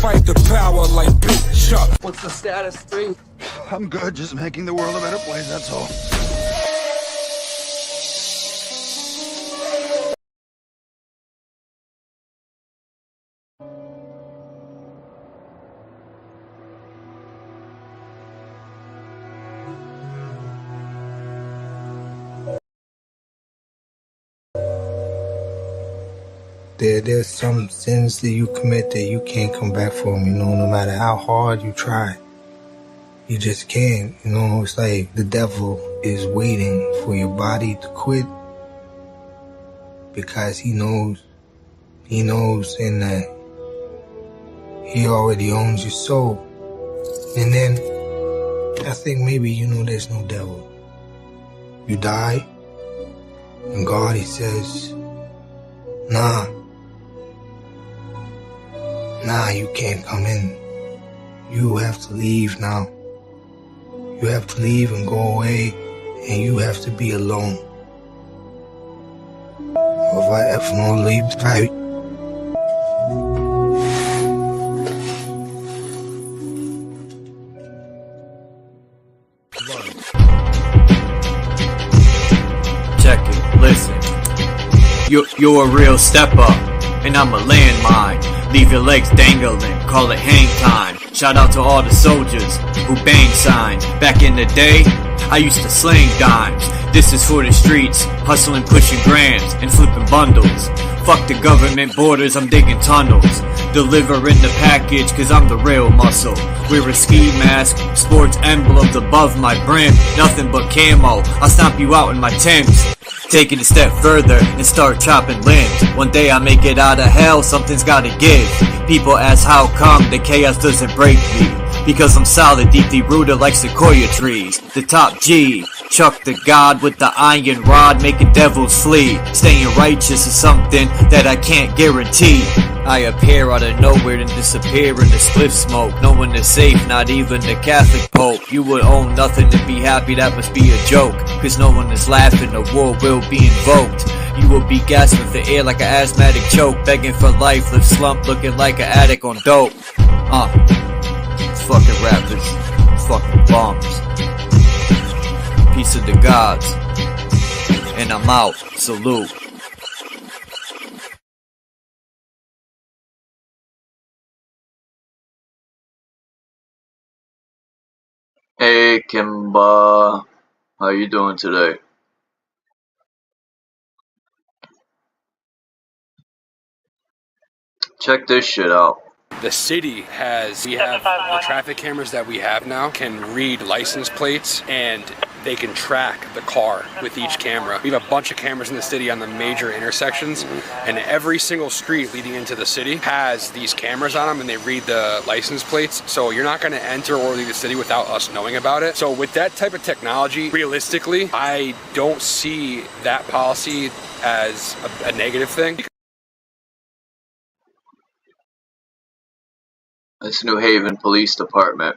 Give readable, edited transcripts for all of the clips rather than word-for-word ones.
fight the power like BITCHUTE. What's the status, 3? I'm good, just making the world a better place, that's all. There's some sins that you commit that you can't come back from, no matter how hard you try. You just can't, it's like the devil is waiting for your body to quit because he knows in that he already owns your soul. And then I think maybe there's no devil. You die, and God, he says, nah, you can't come in. You have to leave now. You have to leave and go away, and you have to be alone. Of I ever no LIVESTREAM. Check it, listen. You're a real step up, and I'm a landmine. Leave your legs dangling, call it hang time. Shout out to all the soldiers who bang signs. Back in the day, I used to sling dimes. This is for the streets, hustling, pushing grams, and flipping bundles. Fuck the government borders, I'm digging tunnels. Delivering the package, cause I'm the real muscle. Wear a ski mask, sports emblems above my brim. Nothing but camo, I'll stomp you out in my Timbs. Take it a step further and start chopping limbs. One day I make it out of hell, something's gotta give. People ask how come the chaos doesn't break me. Because I'm solid, deeply rooted like sequoia trees. The top G, Chuck the God with the iron rod, making devils flee. Staying righteous is something that I can't guarantee. I appear out of nowhere and disappear in the spliff smoke. No one is safe, not even the Catholic Pope. You would own nothing and be happy, that must be a joke. Cause no one is laughing, the war will be invoked. You will be gasping for air like an asthmatic choke. Begging for life, live slump, looking like an addict on dope. It's fucking rappers, fucking bombs. Peace of the gods. And I'm out, salute. Hey Kimba, how you doing today? Check this shit out. The city we have the traffic cameras that we have now can read license plates and they can track the car with each camera. We have a bunch of cameras in the city on the major intersections, and every single street leading into the city has these cameras on them and they read the license plates. So you're not going to enter or leave the city without us knowing about it. So with that type of technology, realistically, I don't see that policy as a negative thing. It's New Haven Police Department.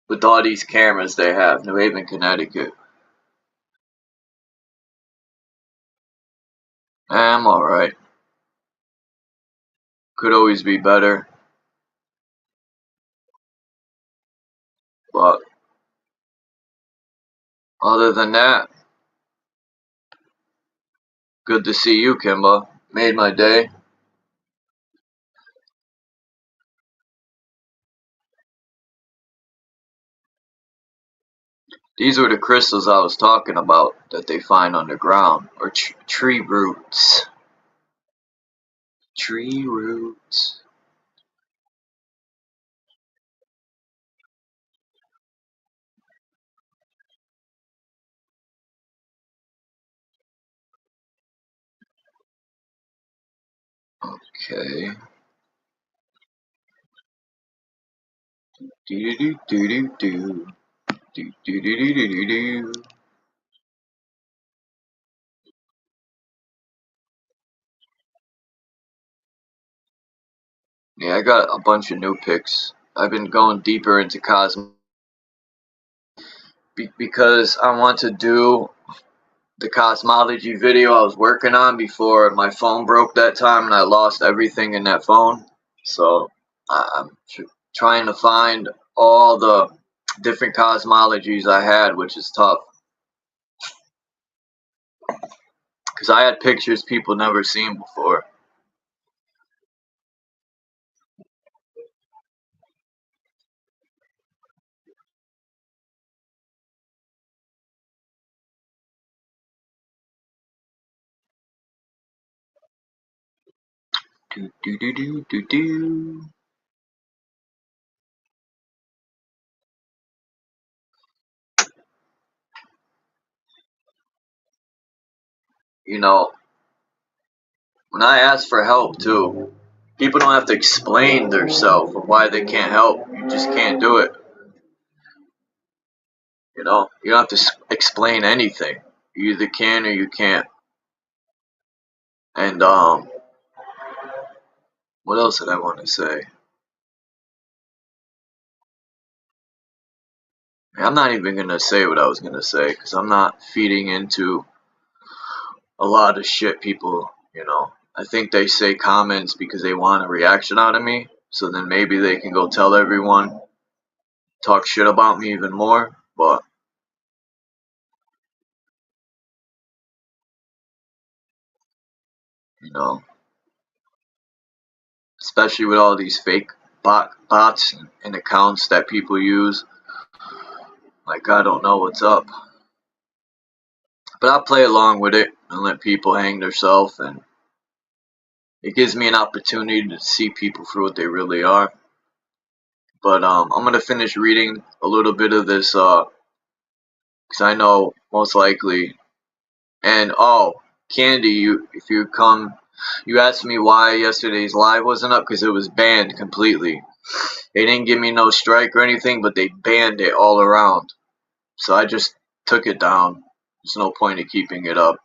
With all these cameras they have, New Haven, Connecticut. I'm alright. Could always be better. But other than that, good to see you, Kimba. Made my day. These were the crystals I was talking about that they find underground, or tree roots. Tree roots. Okay. Do do do do do do do do do do do do. Yeah, I got a bunch of new picks. I've been going deeper into Cosmology. because I want to do the cosmology video I was working on before my phone broke that time and I lost everything in that phone. So I'm trying to find all the different cosmologies I had, which is tough. Because I had pictures people never seen before. Do do do do do do. You know, when I ask for help too, people don't have to explain themselves of why they can't help. You just can't do it. You know, you don't have to explain anything. You either can or you can't. And what else did I want to say? I'm not even gonna say what I was gonna say because I'm not feeding into a lot of shit people. You know, I think they say comments because they want a reaction out of me. So then maybe they can go tell everyone, talk shit about me even more. But you know, especially with all these fake bots and accounts that people use, like I don't know what's up. But I play along with it and let people hang themselves, and it gives me an opportunity to see people for what they really are. But I'm gonna finish reading a little bit of this because I know most likely. And oh, Candy, if you come, you asked me why yesterday's live wasn't up because it was banned completely. They didn't give me no strike or anything, but they banned it all around. So I just took it down. There's no point in keeping it up.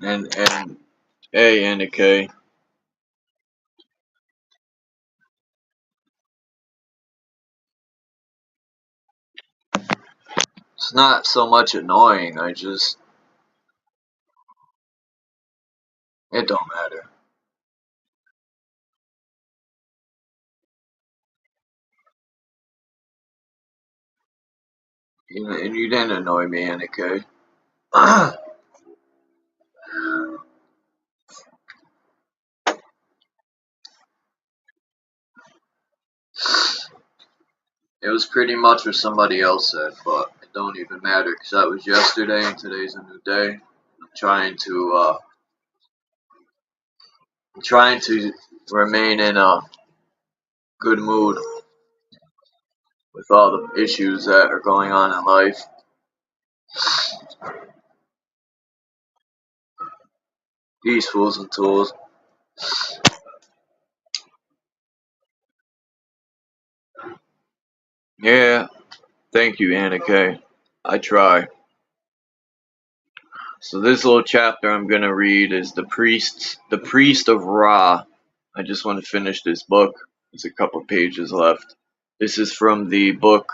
And hey, Anna K. It's not so much annoying. It don't matter. And you didn't annoy me, Anna K. It was pretty much what somebody else said, but it don't even matter because that was yesterday and today's a new day. I'm trying to remain in a good mood with all the issues that are going on in life. These fools and tools. Yeah, thank you, Anna K. I try. So this little chapter I'm gonna read is the priest of Ra. I just want to finish this book. There's a couple pages left. This is from the book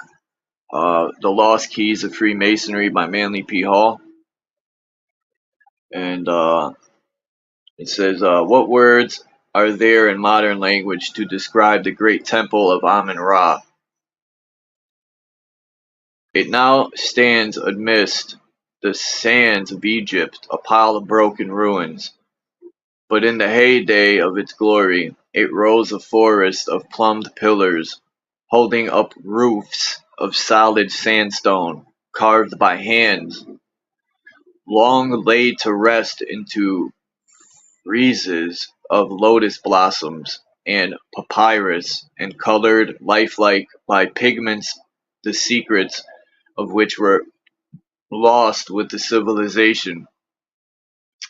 The Lost Keys of Freemasonry by Manly P. Hall. And it says, what words are there in modern language to describe the great temple of Amun-Ra? It now stands amidst the sands of Egypt, a pile of broken ruins. But in the heyday of its glory, it rose a forest of plumbed pillars, holding up roofs of solid sandstone, carved by hands, long laid to rest into friezes of lotus blossoms and papyrus, and colored lifelike by pigments, the secrets of which were lost with the civilization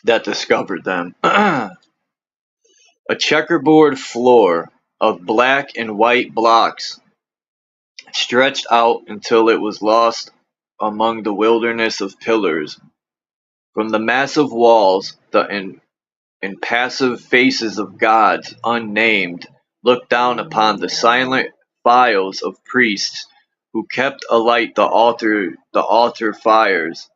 that discovered them. A checkerboard floor of black and white blocks stretched out until it was lost among the wilderness of pillars. From the massive walls, the impassive faces of gods, unnamed, looked down upon the silent files of priests who kept alight the altar fires,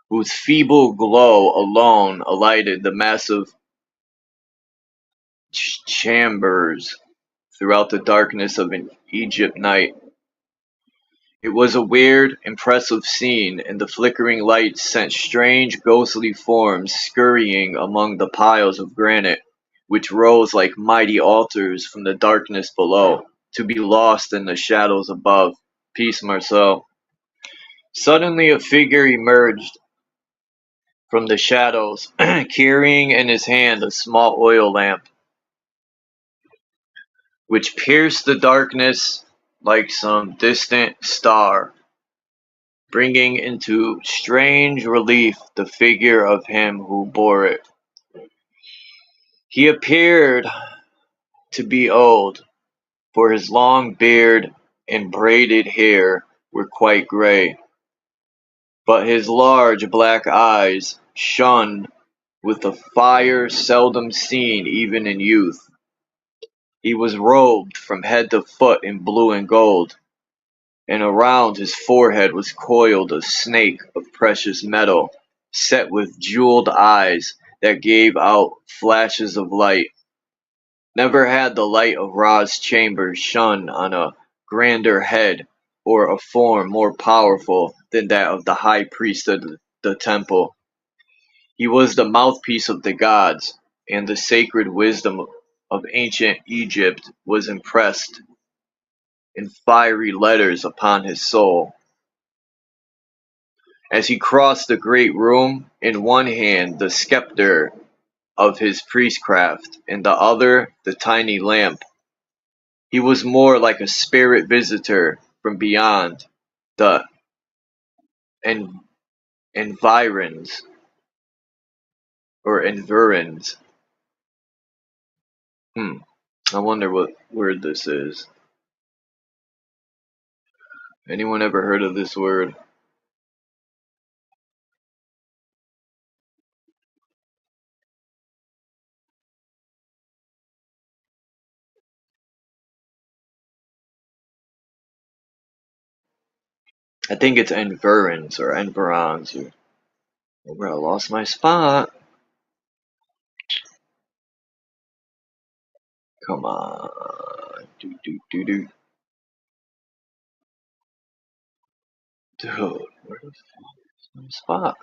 whose feeble glow alone lighted the massive chambers throughout the darkness of an Egypt night. It was a weird, impressive scene, and the flickering lights sent strange, ghostly forms scurrying among the piles of granite, which rose like mighty altars from the darkness below, to be lost in the shadows above. Peace, Marcel. Suddenly a figure emerged from the shadows, carrying in his hand a small oil lamp, which pierced the darkness like some distant star, bringing into strange relief the figure of him who bore it. He appeared to be old, for his long beard and braided hair were quite gray, but his large black eyes shone with a fire seldom seen even in youth. He was robed from head to foot in blue and gold, and around his forehead was coiled a snake of precious metal, set with jeweled eyes that gave out flashes of light. Never had the light of Ra's chamber shone on a grander head or a form more powerful than that of the high priest of the temple. He was the mouthpiece of the gods, and the sacred wisdom of ancient Egypt was impressed in fiery letters upon his soul. As he crossed the great room, in one hand the scepter of his priestcraft, in the other the tiny lamp, he was more like a spirit visitor from beyond the environs or environs. I wonder what word this is. Anyone ever heard of this word? I think it's environs or environs. Oh, bro, I lost my spot. Come on. Do. Dude, where the fuck is my spot?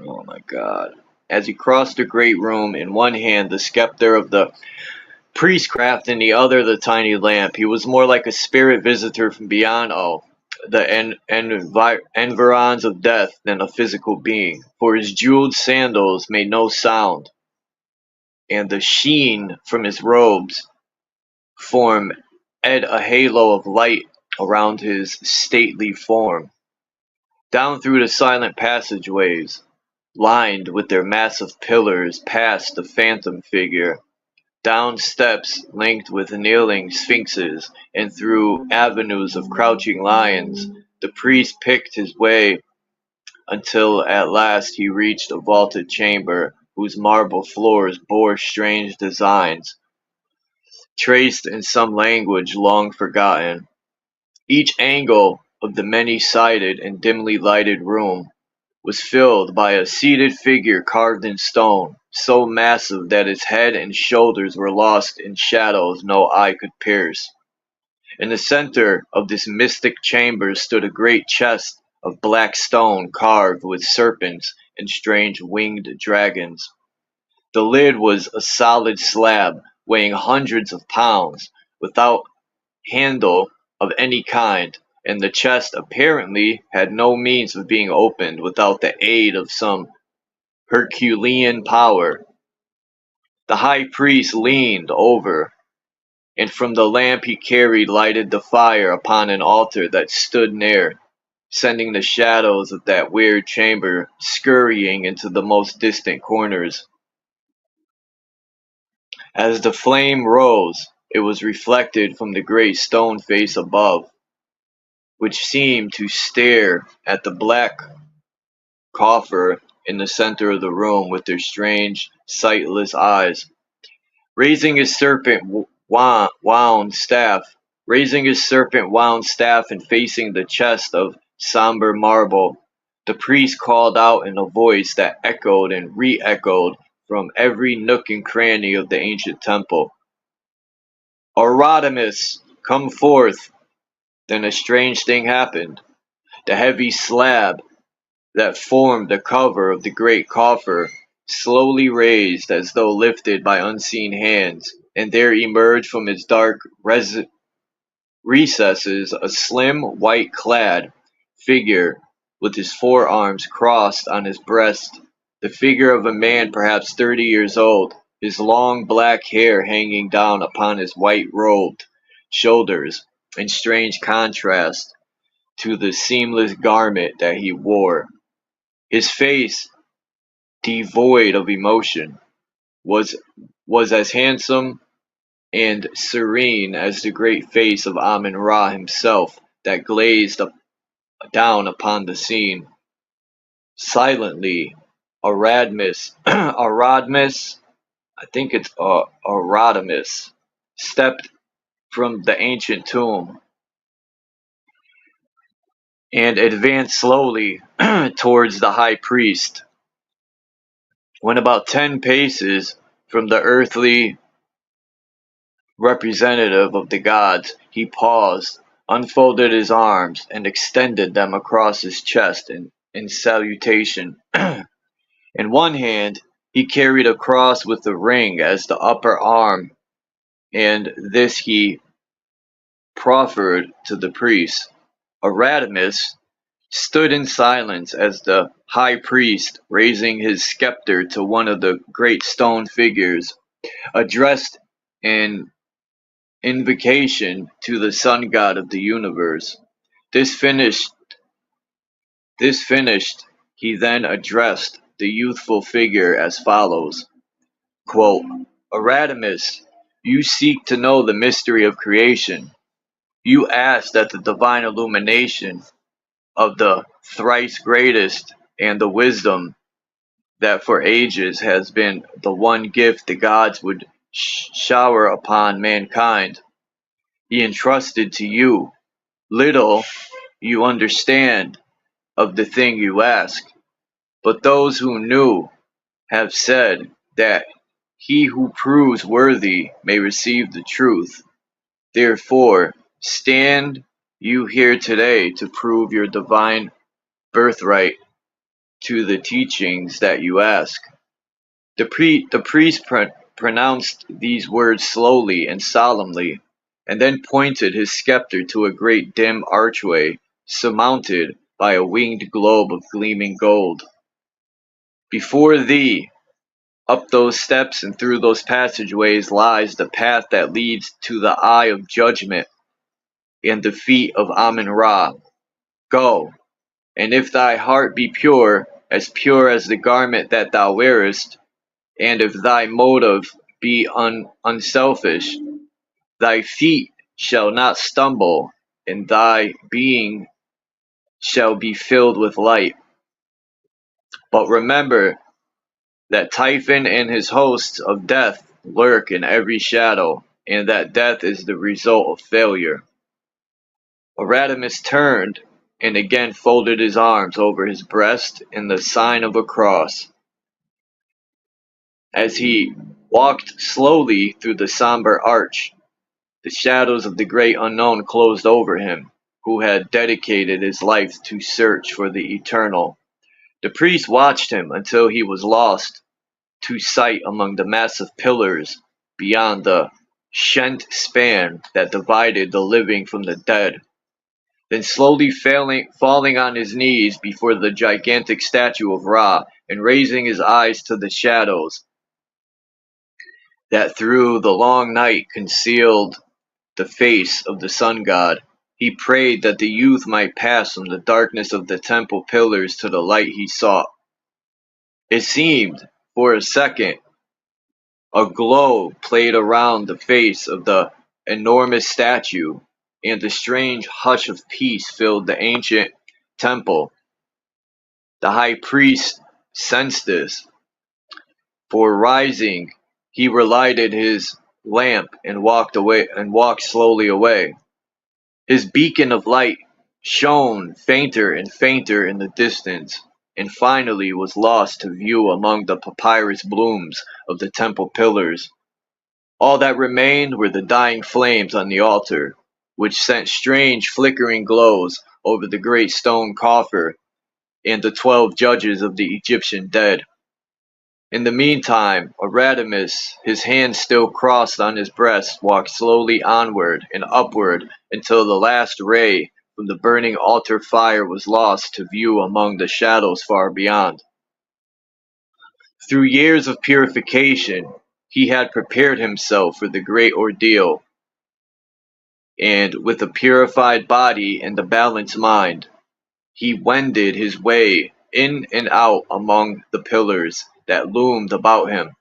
Oh my god. As he crossed the great room, in one hand the scepter of the priestcraft, in the other the tiny lamp, he was more like a spirit visitor from beyond the environs of death than a physical being, for his jeweled sandals made no sound, and the sheen from his robes formed a halo of light around his stately form. Down through the silent passageways, lined with their massive pillars, past the phantom figure, down steps linked with kneeling sphinxes, and through avenues of crouching lions, the priest picked his way until at last he reached a vaulted chamber whose marble floors bore strange designs, traced in some language long forgotten. Each angle of the many-sided and dimly lighted room was filled by a seated figure carved in stone, so massive that its head and shoulders were lost in shadows no eye could pierce. In the center of this mystic chamber stood a great chest of black stone carved with serpents and strange winged dragons. The lid was a solid slab weighing hundreds of pounds, without handle of any kind, and the chest apparently had no means of being opened without the aid of some Herculean power. The high priest leaned over, and from the lamp he carried lighted the fire upon an altar that stood near. sending the shadows of that weird chamber scurrying into the most distant corners. As the flame rose, it was reflected from the great stone face above, which seemed to stare at the black coffer in the center of the room with their strange, sightless eyes. Raising his serpent wound staff and facing the chest of somber marble, the priest called out in a voice that echoed and re-echoed from every nook and cranny of the ancient temple. "Artemis, come forth!" Then a strange thing happened. The heavy slab that formed the cover of the great coffer slowly raised as though lifted by unseen hands, and there emerged from its dark recesses a slim, white-clad figure with his forearms crossed on his breast, the figure of a man perhaps 30 years old, his long black hair hanging down upon his white-robed shoulders in strange contrast to the seamless garment that he wore. His face, devoid of emotion, was as handsome and serene as the great face of Amun-Ra himself that glazed down upon the scene. Silently, Aradmus, I think it's Artemis, stepped from the ancient tomb and advanced slowly towards the high priest. When about 10 paces from the earthly representative of the gods, he paused, unfolded his arms, and extended them across his chest in salutation. In one hand, he carried a cross with a ring as the upper arm, and this he proffered to the priest. Artemis stood in silence as the high priest, raising his scepter to one of the great stone figures, addressed an invocation to the sun god of the universe. This finished, he then addressed the youthful figure as follows, quote, "Artemis, you seek to know the mystery of creation. You ask that the divine illumination of the thrice greatest and the wisdom that for ages has been the one gift the gods would shower upon mankind be entrusted to you. Little you understand of the thing you ask, but those who knew have said that he who proves worthy may receive the truth. Therefore, stand you here today to prove your divine birthright to the teachings that you ask." The priest pronounced these words slowly and solemnly, and then pointed his scepter to a great dim archway surmounted by a winged globe of gleaming gold. "Before thee, up those steps and through those passageways lies the path that leads to the eye of judgment and the feet of Amun-Ra. Go, and if thy heart be pure as the garment that thou wearest, and if thy motive be unselfish, thy feet shall not stumble, and thy being shall be filled with light. But remember that Typhon and his hosts of death lurk in every shadow, and that death is the result of failure." Artemis turned and again folded his arms over his breast in the sign of a cross. As he walked slowly through the somber arch, the shadows of the great unknown closed over him, who had dedicated his life to search for the eternal. The priest watched him until he was lost to sight among the massive pillars beyond the shent span that divided the living from the dead. Then slowly falling on his knees before the gigantic statue of Ra, and raising his eyes to the shadows that through the long night concealed the face of the sun god, He prayed that the youth might pass from the darkness of the temple pillars to the light he sought. It seemed, for a second, a glow played around the face of the enormous statue, and a strange hush of peace filled the ancient temple. The high priest sensed this, for rising, he relighted his lamp and walked slowly away. His beacon of light shone fainter and fainter in the distance, and finally was lost to view among the papyrus blooms of the temple pillars. All that remained were the dying flames on the altar, which sent strange flickering glows over the great stone coffer and the 12 judges of the Egyptian dead. In the meantime, Erasmus, his hands still crossed on his breast, walked slowly onward and upward until the last ray from the burning altar fire was lost to view among the shadows far beyond. Through years of purification, he had prepared himself for the great ordeal, and with a purified body and a balanced mind, he wended his way in and out among the pillars that loomed about him.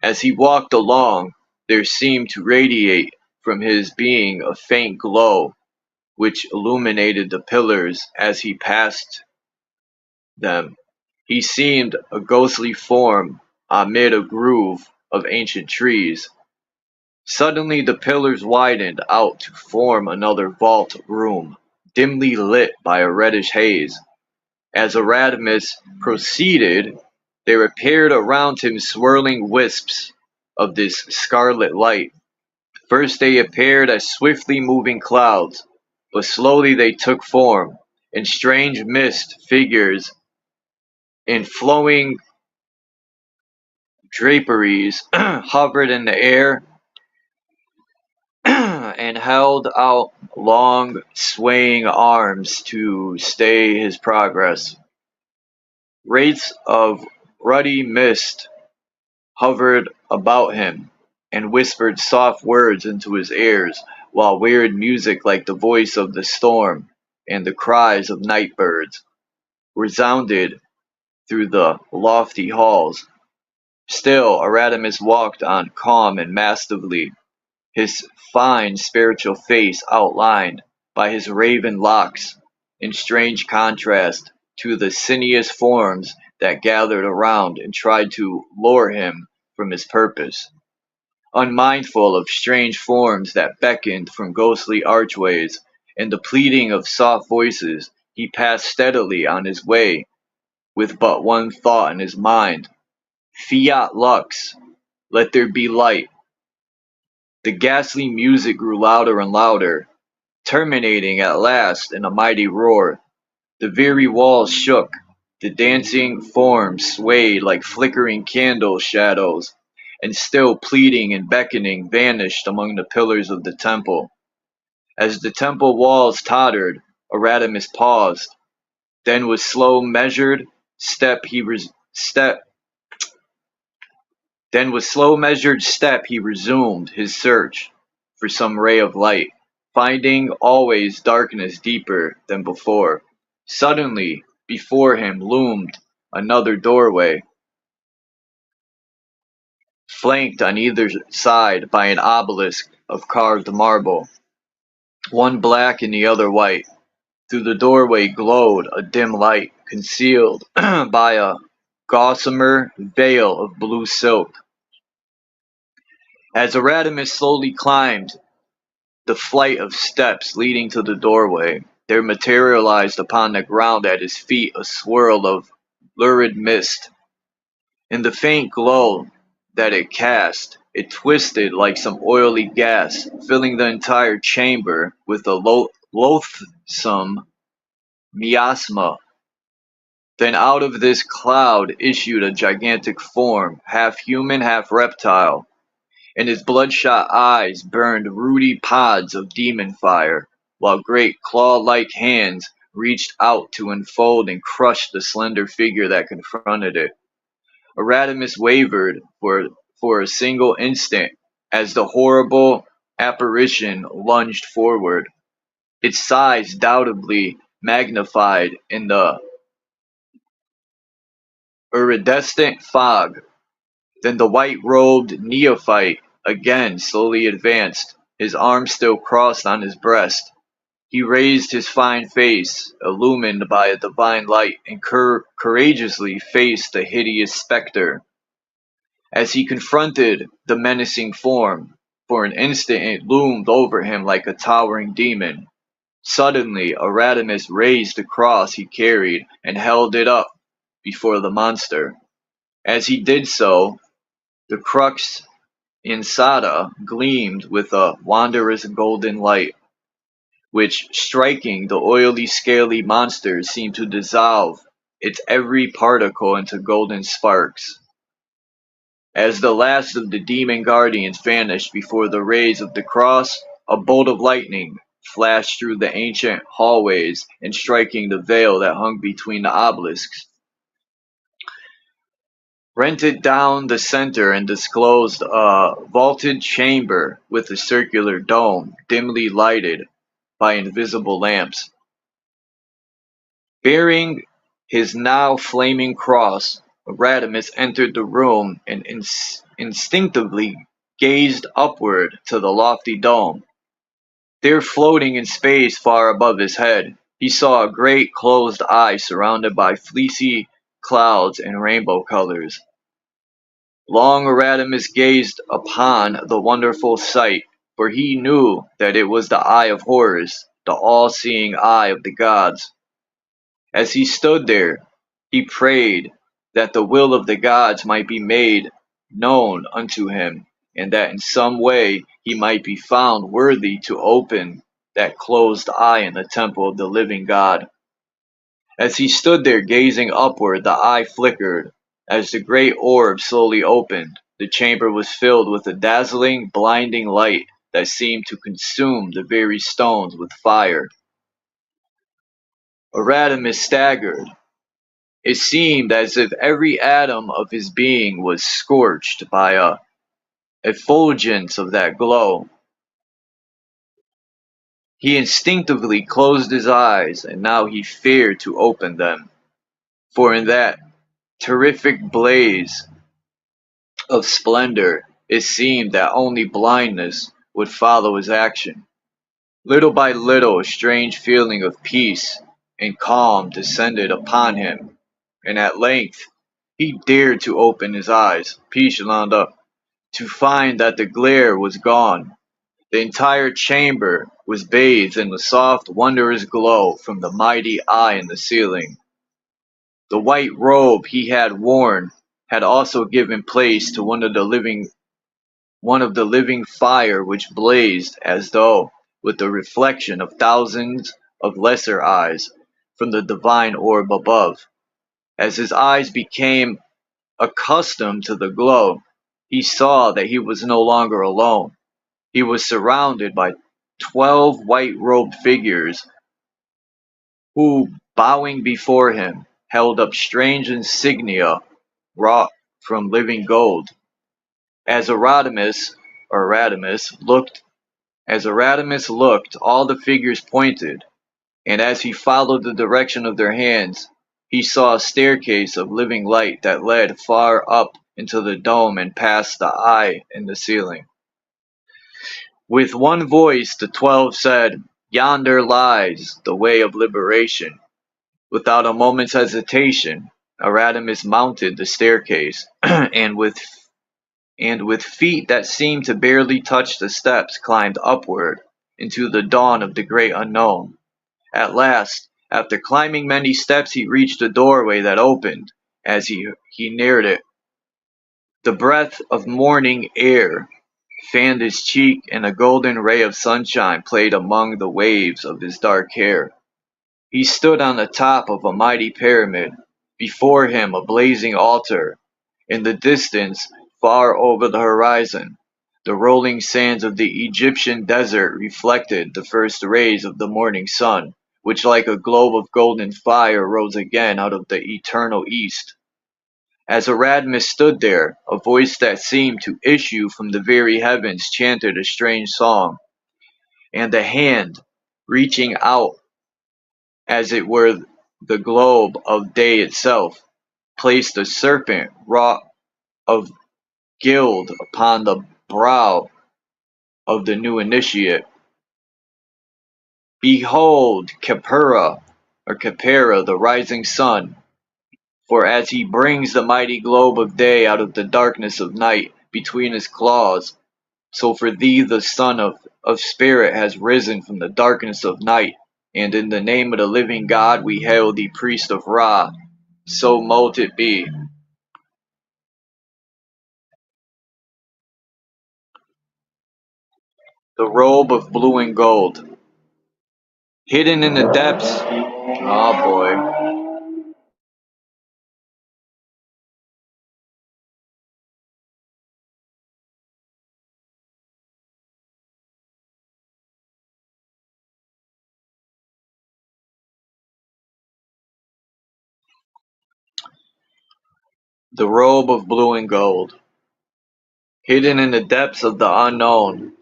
As he walked along, there seemed to radiate from his being a faint glow, which illuminated the pillars as he passed them. He seemed a ghostly form amid a grove of ancient trees. Suddenly the pillars widened out to form another vault room, dimly lit by a reddish haze. As Erasmus proceeded, there appeared around him swirling wisps of this scarlet light. First they appeared as swiftly moving clouds, but slowly they took form, and strange mist figures in flowing draperies hovered in the air and held out long, swaying arms to stay his progress. Wraiths of ruddy mist hovered about him and whispered soft words into his ears, while weird music like the voice of the storm and the cries of night birds resounded through the lofty halls. Still, Erasmus walked on calm and massively, his fine spiritual face outlined by his raven locks, in strange contrast to the sinuous forms that gathered around and tried to lure him from his purpose. Unmindful of strange forms that beckoned from ghostly archways and the pleading of soft voices, he passed steadily on his way with but one thought in his mind: Fiat lux, let there be light. The ghastly music grew louder and louder, terminating at last in a mighty roar. The very walls shook, the dancing forms swayed like flickering candle shadows, and still pleading and beckoning vanished among the pillars of the temple. As the temple walls tottered, Erasmus paused. Then with slow measured step he resumed his search for some ray of light, finding always darkness deeper than before. Suddenly, before him loomed another doorway, flanked on either side by an obelisk of carved marble, one black and the other white. Through the doorway glowed a dim light, concealed by a gossamer veil of blue silk. As Erasmus slowly climbed the flight of steps leading to the doorway, there materialized upon the ground at his feet a swirl of lurid mist. In the faint glow that it cast, it twisted like some oily gas, filling the entire chamber with a loathsome miasma. Then out of this cloud issued a gigantic form, half human, half reptile, and his bloodshot eyes burned ruddy pods of demon fire, while great claw-like hands reached out to enfold and crush the slender figure that confronted it. Erasmus wavered for a single instant as the horrible apparition lunged forward. its size doubtably magnified in the iridescent fog. Then the white-robed neophyte again slowly advanced, his arms still crossed on his breast. He raised his fine face, illumined by a divine light, and courageously faced the hideous spectre. As he confronted the menacing form, for an instant it loomed over him like a towering demon. Suddenly, Erasmus raised the cross he carried and held it up before the monster. As he did so, the crux insada gleamed with a wondrous golden light, which, striking the oily scaly monster, seemed to dissolve its every particle into golden sparks. As the last of the demon guardians vanished before the rays of the cross, a bolt of lightning flashed through the ancient hallways and striking the veil that hung between the obelisks, rent it down the center and disclosed a vaulted chamber with a circular dome dimly lighted by invisible lamps. Bearing his now flaming cross, Erasmus entered the room and instinctively gazed upward to the lofty dome. There, floating in space far above his head, he saw a great closed eye surrounded by fleecy clouds and rainbow colors. Long Erasmus gazed upon the wonderful sight, for he knew that it was the Eye of Horus, the all-seeing eye of the gods. As he stood there, he prayed that the will of the gods might be made known unto him, and that in some way he might be found worthy to open that closed eye in the temple of the living God. As he stood there gazing upward, the eye flickered. As the great orb slowly opened, the chamber was filled with a dazzling, blinding light that seemed to consume the very stones with fire. Erasmus staggered. It seemed as if every atom of his being was scorched by a effulgence of that glow. He instinctively closed his eyes, and now he feared to open them, for in that terrific blaze of splendor it seemed that only blindness would follow his action. Little by little a strange feeling of peace and calm descended upon him, and at length he dared to open his eyes, to find that the glare was gone. The entire chamber was bathed in the soft, wondrous glow from the mighty eye in the ceiling. The white robe he had worn had also given place to one of the living fire which blazed as though with the reflection of thousands of lesser eyes from the divine orb above. As his eyes became accustomed to the glow, he saw that he was no longer alone. He was surrounded by 12 white-robed figures who, bowing before him, held up strange insignia wrought from living gold. As Erasmus looked, all the figures pointed, and as he followed the direction of their hands, he saw a staircase of living light that led far up into the dome and past the eye in the ceiling. With one voice the 12 said, "Yonder lies the way of liberation." Without a moment's hesitation, Erasmus mounted the staircase, and with feet that seemed to barely touch the steps climbed upward into the dawn of the great unknown. At last, after climbing many steps, he reached a doorway that opened. As he neared it, the breath of morning air fanned his cheek, and a golden ray of sunshine played among the waves of his dark hair. He stood on the top of a mighty pyramid, before him a blazing altar. In the distance, far over the horizon, the rolling sands of the Egyptian desert reflected the first rays of the morning sun, which like a globe of golden fire rose again out of the eternal east. As Erasmus stood there, a voice that seemed to issue from the very heavens chanted a strange song, and a hand reaching out as it were the globe of day itself, placed a serpent wrought of gild upon the brow of the new initiate. Behold Khepera, the rising sun, for as he brings the mighty globe of day out of the darkness of night between his claws, so for thee the Son of Spirit has risen from the darkness of night, and in the name of the living God we hail thee, priest of Ra. So mote it be. The robe of blue and gold. Hidden in the depths. Oh boy. The robe of blue and gold. Hidden in the depths of the unknown.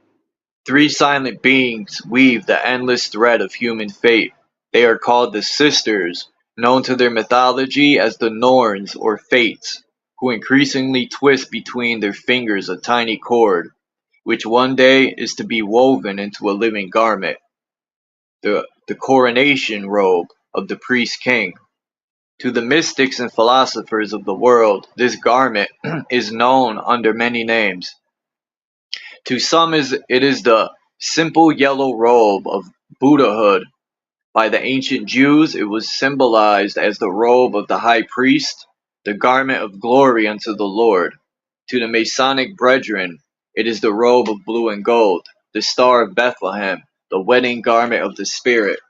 Three silent beings weave the endless thread of human fate. They are called the Sisters, known to their mythology as the Norns or Fates, who increasingly twist between their fingers a tiny cord, which one day is to be woven into a living garment, the coronation robe of the priest king. To the mystics and philosophers of the world, this garment is known under many names. To some it is the simple yellow robe of Buddhahood. By the ancient Jews it was symbolized as the robe of the high priest, the garment of glory unto the Lord. To the Masonic brethren it is the robe of blue and gold, the star of Bethlehem, the wedding garment of the Spirit.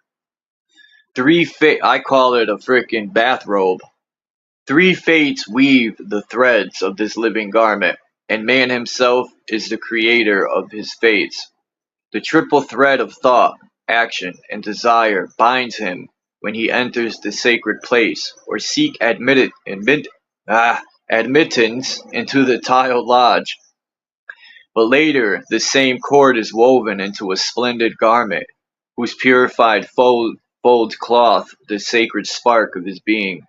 I call it a frickin' bathrobe. Three fates weave the threads of this living garment, and man himself is the creator of his fates. The triple thread of thought, action, and desire binds him when he enters the sacred place, or seek admittance into the tiled lodge. But later, the same cord is woven into a splendid garment, whose purified folds cloth the sacred spark of his being.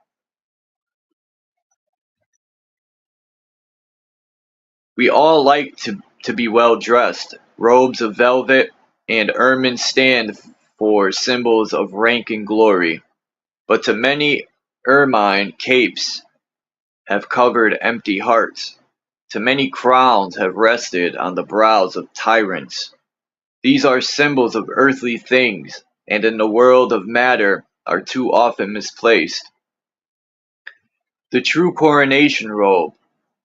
We all like to be well dressed. Robes of velvet and ermine stand for symbols of rank and glory, but to many ermine capes have covered empty hearts. To many crowns have rested on the brows of tyrants. These are symbols of earthly things, and in the world of matter are too often misplaced. The true coronation robe,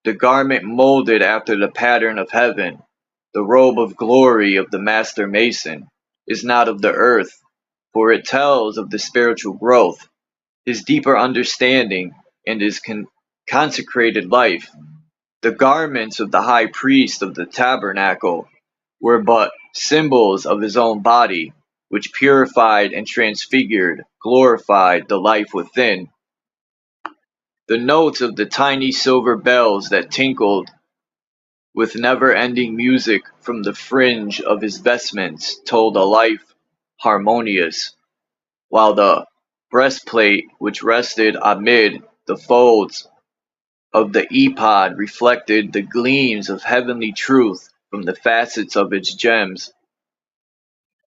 the garment molded after the pattern of heaven, the robe of glory of the Master Mason, is not of the earth, for it tells of the spiritual growth, his deeper understanding, and his consecrated life. The garments of the high priest of the tabernacle were but symbols of his own body, which purified and transfigured, glorified the life within. The notes of the tiny silver bells that tinkled with never-ending music from the fringe of his vestments told a life harmonious, while the breastplate which rested amid the folds of the ephod reflected the gleams of heavenly truth from the facets of its gems.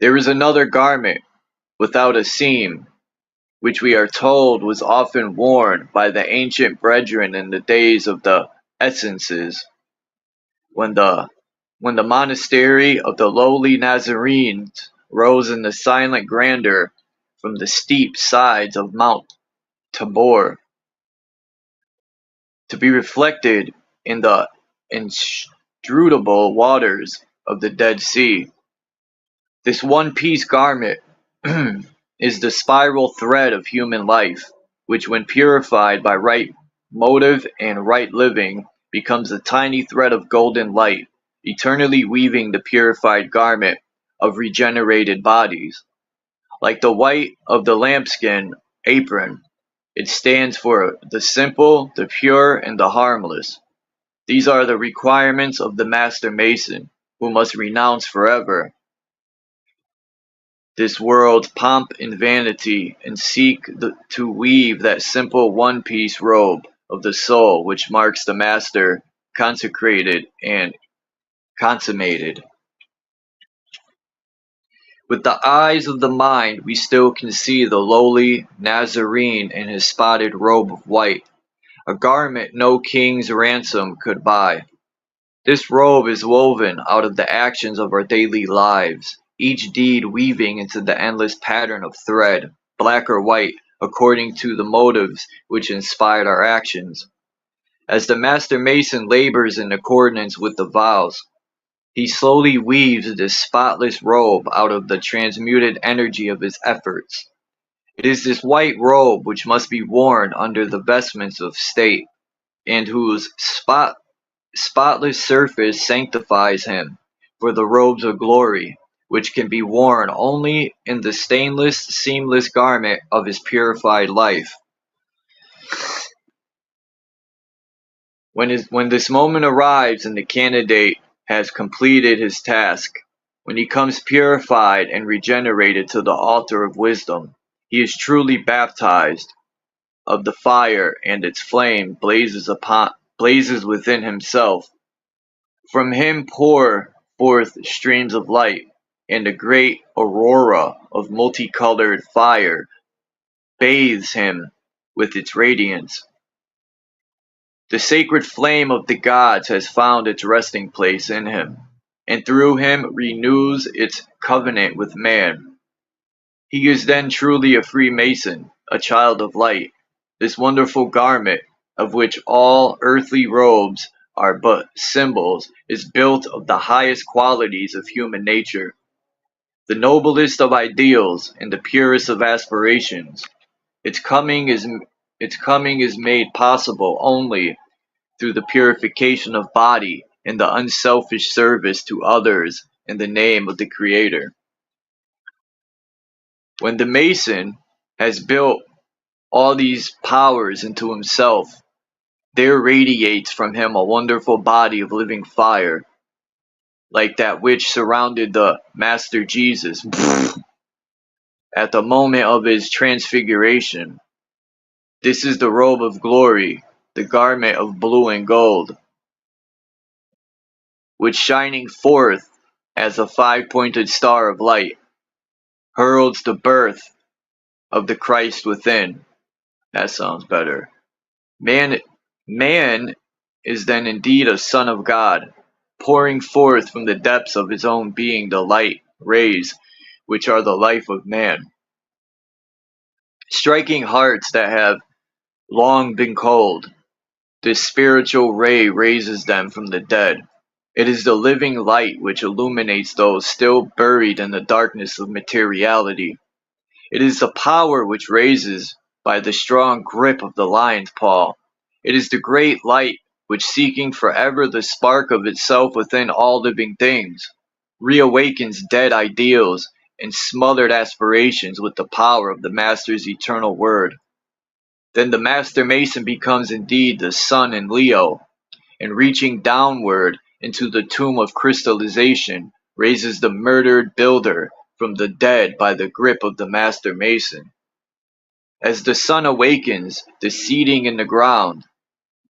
There is another garment, without a seam, which we are told was often worn by the ancient brethren in the days of the essences, when the monastery of the lowly Nazarenes rose in the silent grandeur from the steep sides of Mount Tabor, to be reflected in the inscrutable waters of the Dead Sea. This one-piece garment is the spiral thread of human life, which when purified by right motive and right living, becomes a tiny thread of golden light, eternally weaving the purified garment of regenerated bodies. Like the white of the lambskin apron, it stands for the simple, the pure, and the harmless. These are the requirements of the Master Mason, who must renounce forever this world's pomp and vanity, and seek to weave that simple one-piece robe of the soul which marks the Master consecrated and consummated. With the eyes of the mind we still can see the lowly Nazarene in his spotted robe of white, a garment no king's ransom could buy. This robe is woven out of the actions of our daily lives, each deed weaving into the endless pattern of thread, black or white, according to the motives which inspired our actions. As the Master Mason labors in accordance with the vows, he slowly weaves this spotless robe out of the transmuted energy of his efforts. It is this white robe which must be worn under the vestments of state, and whose spotless surface sanctifies him for the robes of glory, which can be worn only in the stainless, seamless garment of his purified life. When this moment arrives and the candidate has completed his task, when he comes purified and regenerated to the altar of wisdom, he is truly baptized of the fire, and its flame blazes within himself. From him pour forth streams of light, and a great aurora of multicolored fire bathes him with its radiance. The sacred flame of the gods has found its resting place in him, and through him renews its covenant with man. He is then truly a Freemason, a child of light. This wonderful garment, of which all earthly robes are but symbols, is built of the highest qualities of human nature, the noblest of ideals and the purest of aspirations. Its coming is made possible only through the purification of body and the unselfish service to others in the name of the Creator. When the Mason has built all these powers into himself, there radiates from him a wonderful body of living fire, like that which surrounded the Master Jesus at the moment of his transfiguration. This is the robe of glory, the garment of blue and gold, which shining forth as a five-pointed star of light, heralds the birth of the Christ within. That sounds better. Man is then indeed a son of God, pouring forth from the depths of his own being the light rays, which are the life of man, striking hearts that have long been cold. This spiritual ray raises them from the dead. It is the living light which illuminates those still buried in the darkness of materiality. It is the power which raises by the strong grip of the lion's paw. It is the great light which, seeking forever the spark of itself within all living things, reawakens dead ideals and smothered aspirations with the power of the Master's eternal word. Then the Master Mason becomes indeed the sun in Leo, and reaching downward into the tomb of crystallization, raises the murdered builder from the dead by the grip of the Master Mason. As the sun awakens, the seeding in the ground,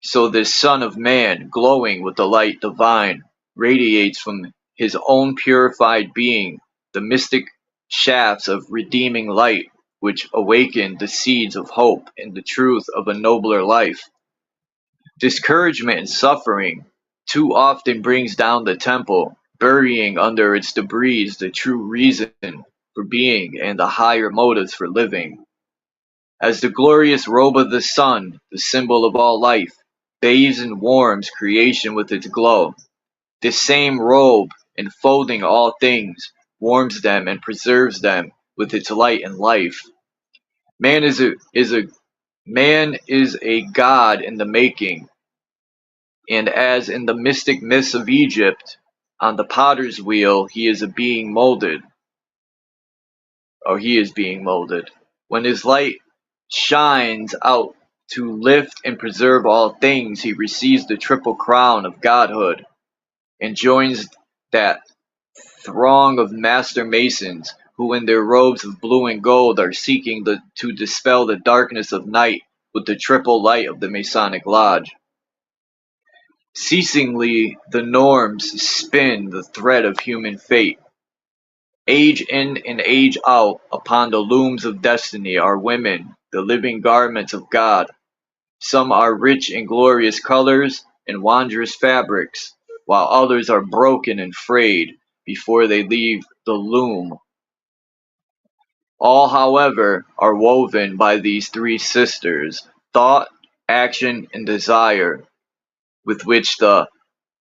so this Son of Man, glowing with the light divine, radiates from his own purified being the mystic shafts of redeeming light, which awaken the seeds of hope and the truth of a nobler life. Discouragement and suffering too often brings down the temple, burying under its debris the true reason for being and the higher motives for living. As the glorious robe of the sun, the symbol of all life, bathes and warms creation with its glow, this same robe, enfolding all things, warms them and preserves them with its light and life. Man is a god in the making, and as in the mystic myths of Egypt, on the potter's wheel he is being molded. When his light shines out to lift and preserve all things, he receives the triple crown of godhood, and joins that throng of master masons who in their robes of blue and gold are seeking to dispel the darkness of night with the triple light of the Masonic Lodge. Ceasingly, the norms spin the thread of human fate. Age in and age out, upon the looms of destiny are women, the living garments of God. Some are rich in glorious colors and wondrous fabrics, while others are broken and frayed before they leave the loom. All, however, are woven by these three sisters, thought, action, and desire, with which the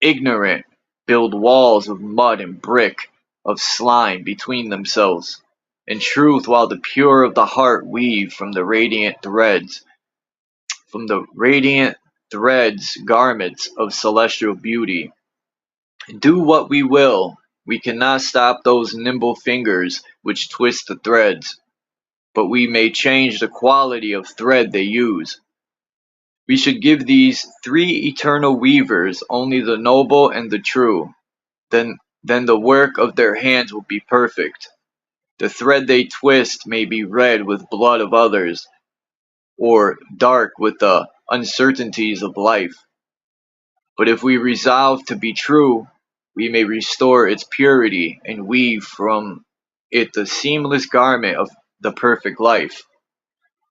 ignorant build walls of mud and brick, of slime between themselves, and truth, while the pure of the heart weave from the radiant threads garments of celestial beauty. Do what we will, we cannot stop those nimble fingers which twist the threads, but we may change the quality of thread they use. We should give these three eternal weavers only the noble and the true. Then the work of their hands will be perfect. The thread they twist may be red with blood of others, or dark with the uncertainties of life. But if we resolve to be true, we may restore its purity and weave from it the seamless garment of the perfect life.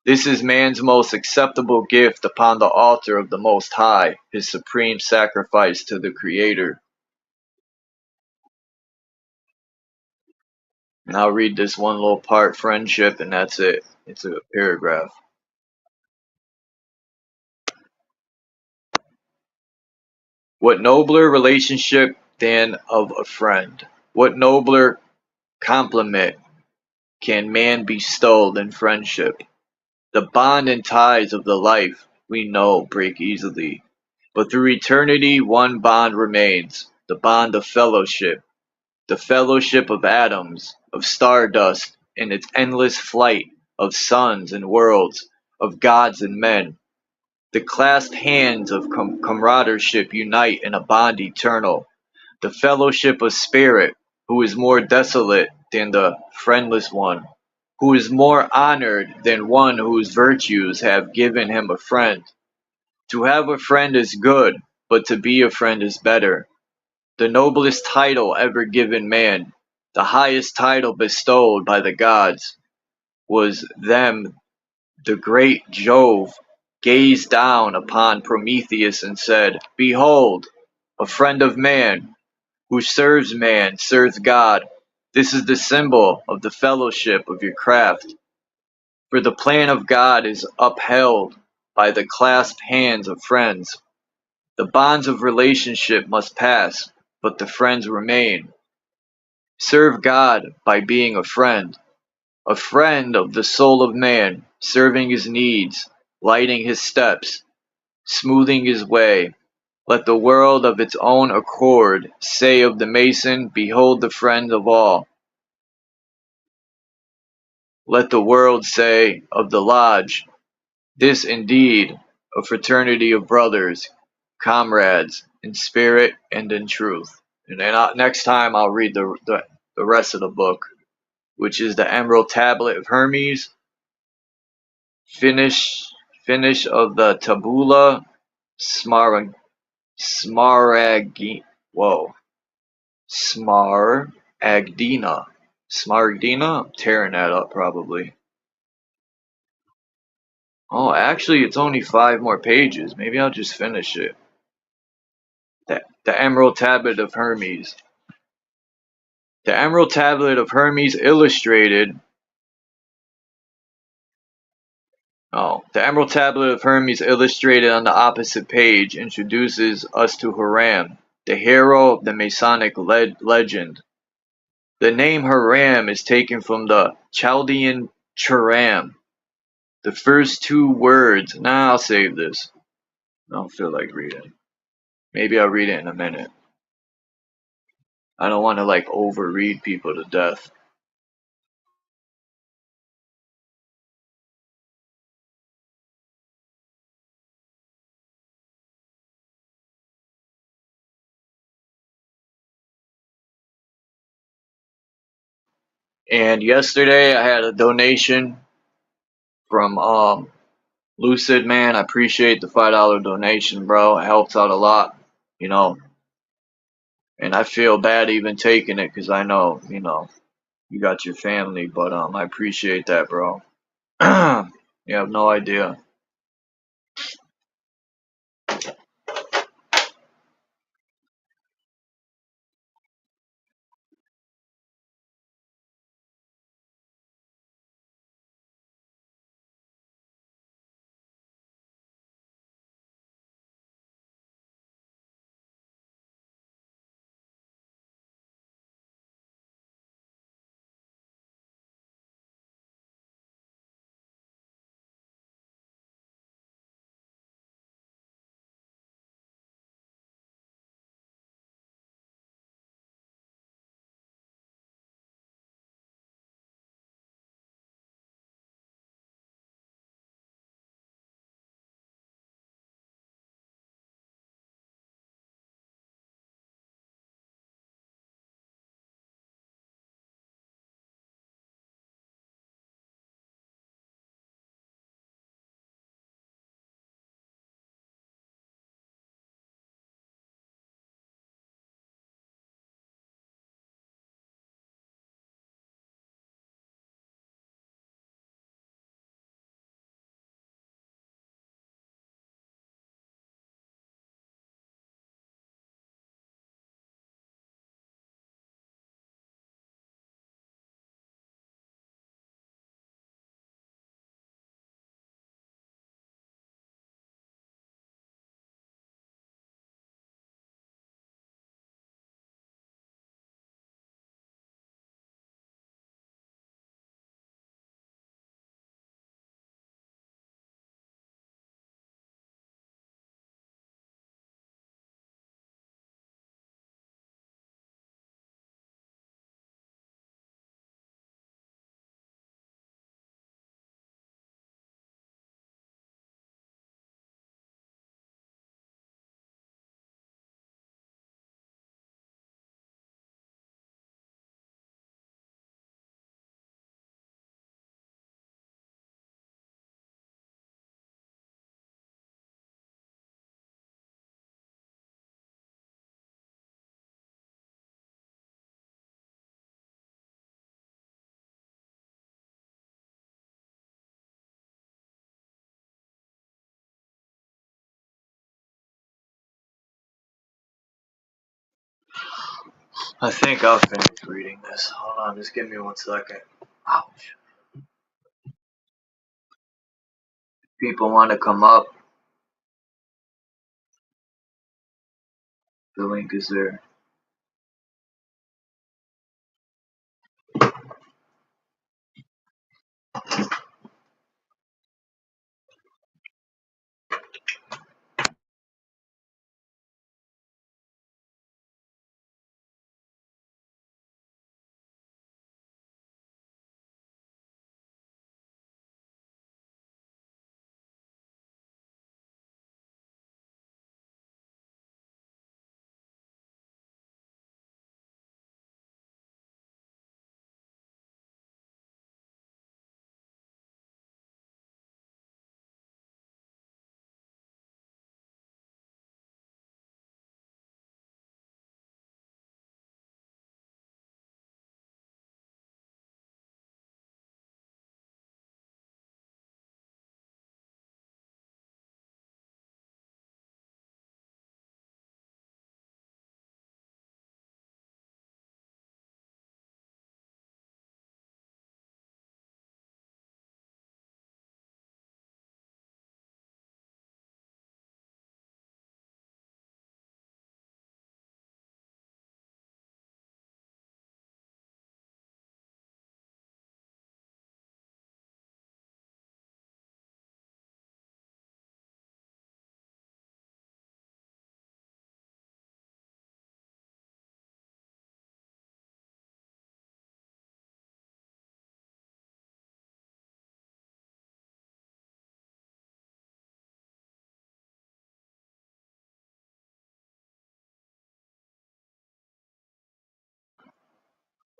This is man's most acceptable gift upon the altar of the Most High, his supreme sacrifice to the Creator. And I'll read this one little part, friendship, and that's it. It's a paragraph. What nobler relationship than of a friend? What nobler compliment can man bestow than friendship? The bond and ties of the life we know break easily, but through eternity one bond remains, the bond of fellowship, the fellowship of atoms, of stardust in its endless flight, of suns and worlds, of gods and men. The clasped hands of comradeship unite in a bond eternal, the fellowship of spirit, who is more desolate than the friendless one, who is more honored than one whose virtues have given him a friend. To have a friend is good, but to be a friend is better. The noblest title ever given man, the highest title bestowed by the gods, was them the great Jove gazed down upon Prometheus and said, "Behold, a friend of man, who serves man, serves God. This is the symbol of the fellowship of your craft. For the plan of God is upheld by the clasped hands of friends. The bonds of relationship must pass, but the friends remain. Serve God by being a friend of the soul of man, serving his needs, lighting his steps, smoothing his way. Let the world of its own accord say of the Mason, behold the friend of all. Let the world say of the Lodge, this indeed a fraternity of brothers, comrades, in spirit and in truth." And then next time I'll read the rest of the book, which is the Emerald Tablet of Hermes, finish of the Tabula, Smaragdina. Whoa. Smaragdina. Smaragdina? I'm tearing that up probably. Oh, actually, it's only 5 more pages. Maybe I'll just finish it. The Emerald Tablet of Hermes. The Emerald Tablet of Hermes illustrated. Oh, the Emerald Tablet of Hermes illustrated on the opposite page introduces us to Hiram, the hero of the Masonic legend. The name Hiram is taken from the Chaldean Churam. The first 2 words. Nah, I'll save this. I don't feel like reading. Maybe I'll read it in a minute. I don't want to overread people to death. And yesterday I had a donation from Lucid, man. I appreciate the $5 donation, bro. It helps out a lot, you know. And I feel bad even taking it because I know, you know, you got your family, but I appreciate that, bro. You have no idea. I think I'll finish reading this. Hold on, just give me 1 second. Ouch. People want to come up. The link is there.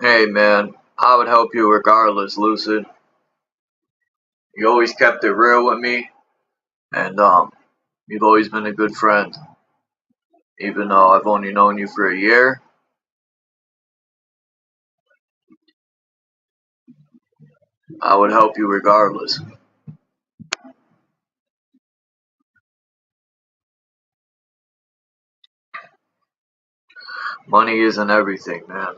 Hey man, I would help you regardless, Lucid. You always kept it real with me, and you've always been a good friend. Even though I've only known you for a year, I would help you regardless. Money isn't everything, man.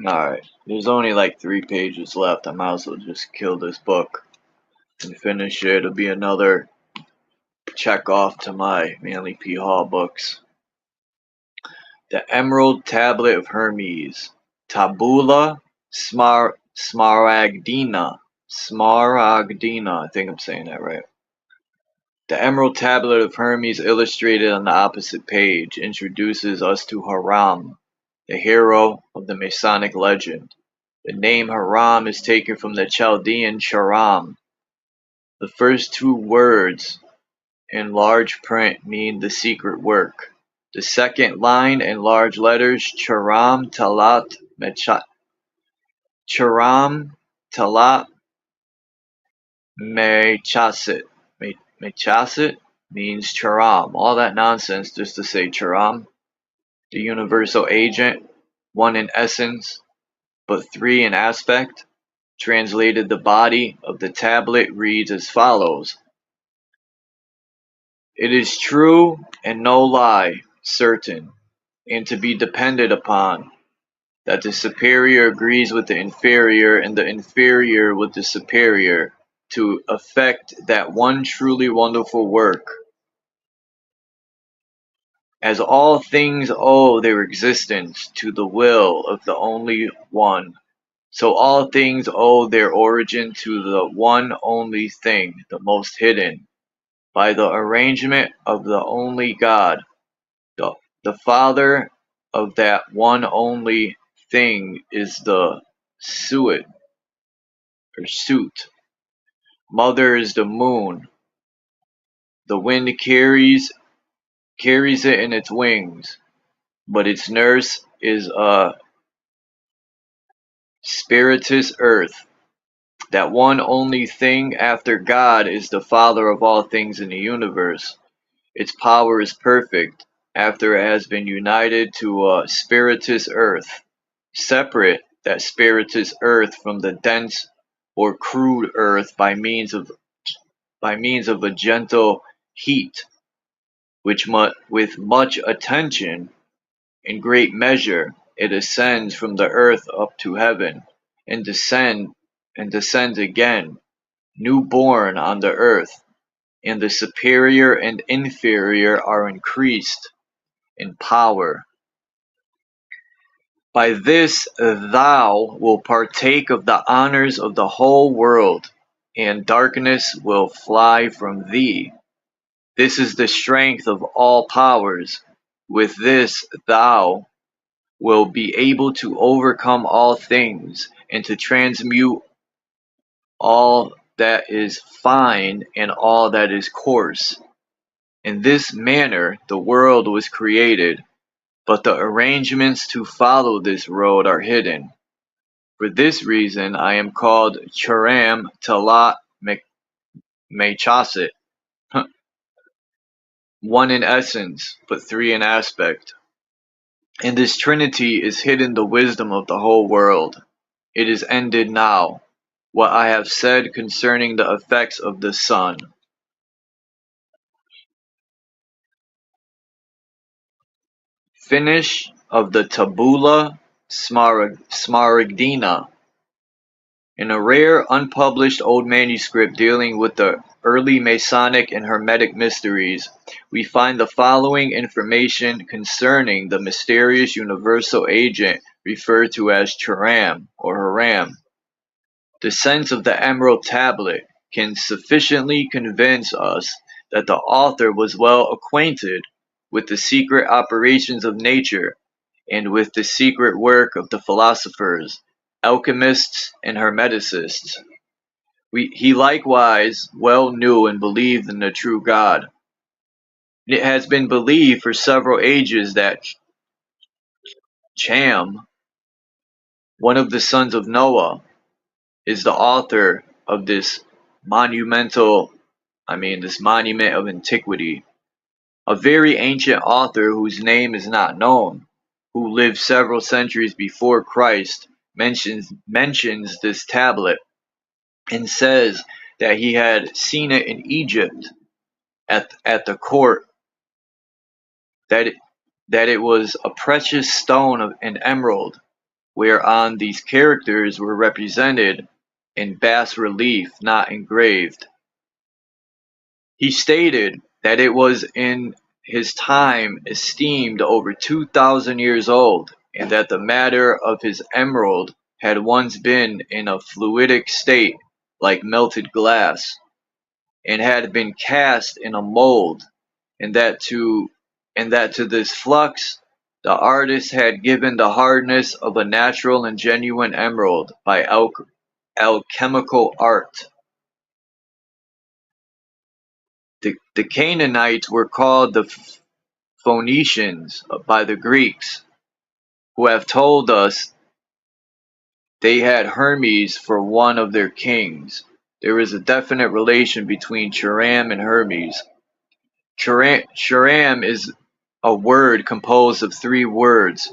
Alright, there's only like 3 pages left. I might as well just kill this book and finish it. It'll be another check off to my Manly P. Hall books. The Emerald Tablet of Hermes. Tabula Smaragdina. Smaragdina. I think I'm saying that right. The Emerald Tablet of Hermes, illustrated on the opposite page, introduces us to Haram, the hero of the Masonic legend. The name Haram is taken from the Chaldean Charam. The first 2 words in large print mean the secret work. The second line in large letters, Charam Talat Mechasit. Mechasit means Charam. All that nonsense just to say Charam. The universal agent, 1 in essence, but 3 in aspect. Translated, the body of the tablet reads as follows. It is true and no lie, certain, and to be depended upon, that the superior agrees with the inferior and the inferior with the superior to effect that one truly wonderful work. As all things owe their existence to the will of the only one, so all things owe their origin to the one only thing, the most hidden, by the arrangement of the only God, the Father of that one only thing is the suit. Mother is the moon. The wind carries it in its wings, but its nurse is a spiritus earth. That one only thing after God is the Father of all things in the universe. Its power is perfect after it has been united to a spiritus earth. Separate that spiritus earth from the dense or crude earth by means of a gentle heat, which with much attention, in great measure, it ascends from the earth up to heaven, and descends again, new-born on the earth, and the superior and inferior are increased in power. By this thou wilt partake of the honors of the whole world, and darkness will fly from thee. This is the strength of all powers. With this thou wilt be able to overcome all things, and to transmute all that is fine and all that is coarse. In this manner the world was created, but the arrangements to follow this road are hidden. For this reason I am called Churam Talat Mechasit, one in essence, but three in aspect. In this Trinity is hidden the wisdom of the whole world. It is ended now, what I have said concerning the effects of the sun. Finish of the Tabula Smaragdina. In a rare, unpublished old manuscript dealing with the early Masonic and Hermetic mysteries, we find the following information concerning the mysterious universal agent referred to as Churam or Haram. The sense of the Emerald Tablet can sufficiently convince us that the author was well acquainted with the secret operations of nature and with the secret work of the philosophers, alchemists, and hermeticists. He likewise well knew and believed in the true God. It has been believed for several ages that Cham, one of the sons of Noah, is the author of this monument of antiquity. A very ancient author whose name is not known, who lived several centuries before Christ, mentions this tablet and says that he had seen it in Egypt at the court, that it was a precious stone of an emerald, whereon these characters were represented in bas relief, not engraved. He stated that it was in his time esteemed over 2,000 years old, and that the matter of his emerald had once been in a fluidic state like melted glass, and had been cast in a mold, and that to this flux the artist had given the hardness of a natural and genuine emerald by alchemical art. The Canaanites were called the Phoenicians by the Greeks, who have told us they had Hermes for one of their kings. There is a definite relation between Churam and Hermes. Churam is a word composed of three words,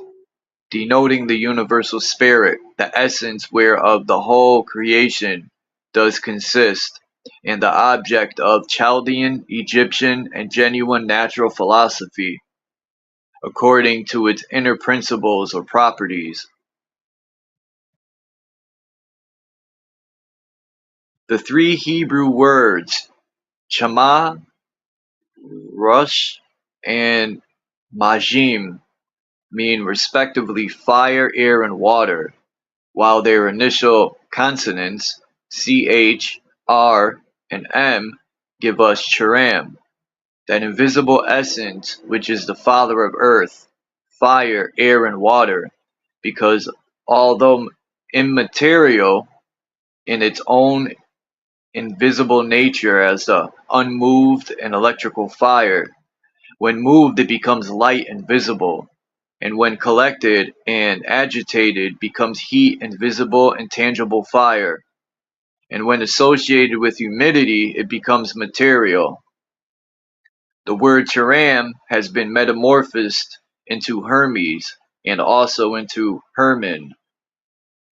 denoting the universal spirit, the essence whereof the whole creation does consist, and the object of Chaldean, Egyptian, and genuine natural philosophy, according to its inner principles or properties. The three Hebrew words, Chama, Rush, and Majim, mean respectively fire, air, and water, while their initial consonants, CH, R, and M, give us Churam, that invisible essence which is the father of earth, fire, air, and water, because although immaterial in its own invisible nature as the unmoved and electrical fire, when moved it becomes light and visible, and when collected and agitated becomes heat and visible and tangible fire, and when associated with humidity it becomes material. The word Churam has been metamorphosed into Hermes and also into Herman,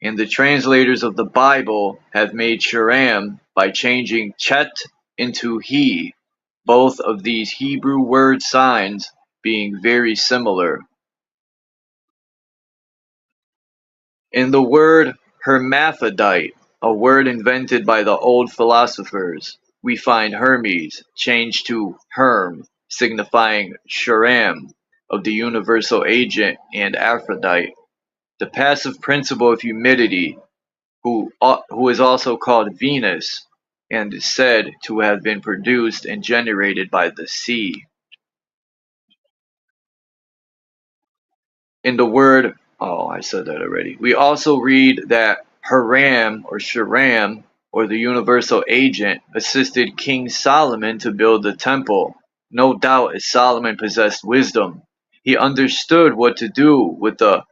and the translators of the Bible have made Churam by changing Chet into he, both of these Hebrew word signs being very similar. In the word hermaphrodite, a word invented by the old philosophers, we find Hermes changed to Herm, signifying Churam, of the universal agent, and Aphrodite, the passive principle of humidity, who is also called Venus, and is said to have been produced and generated by the sea. In the word, I said that already. We also read that Haram or Sharam, or the universal agent, assisted King Solomon to build the temple. No doubt as Solomon possessed wisdom, He understood what to do with the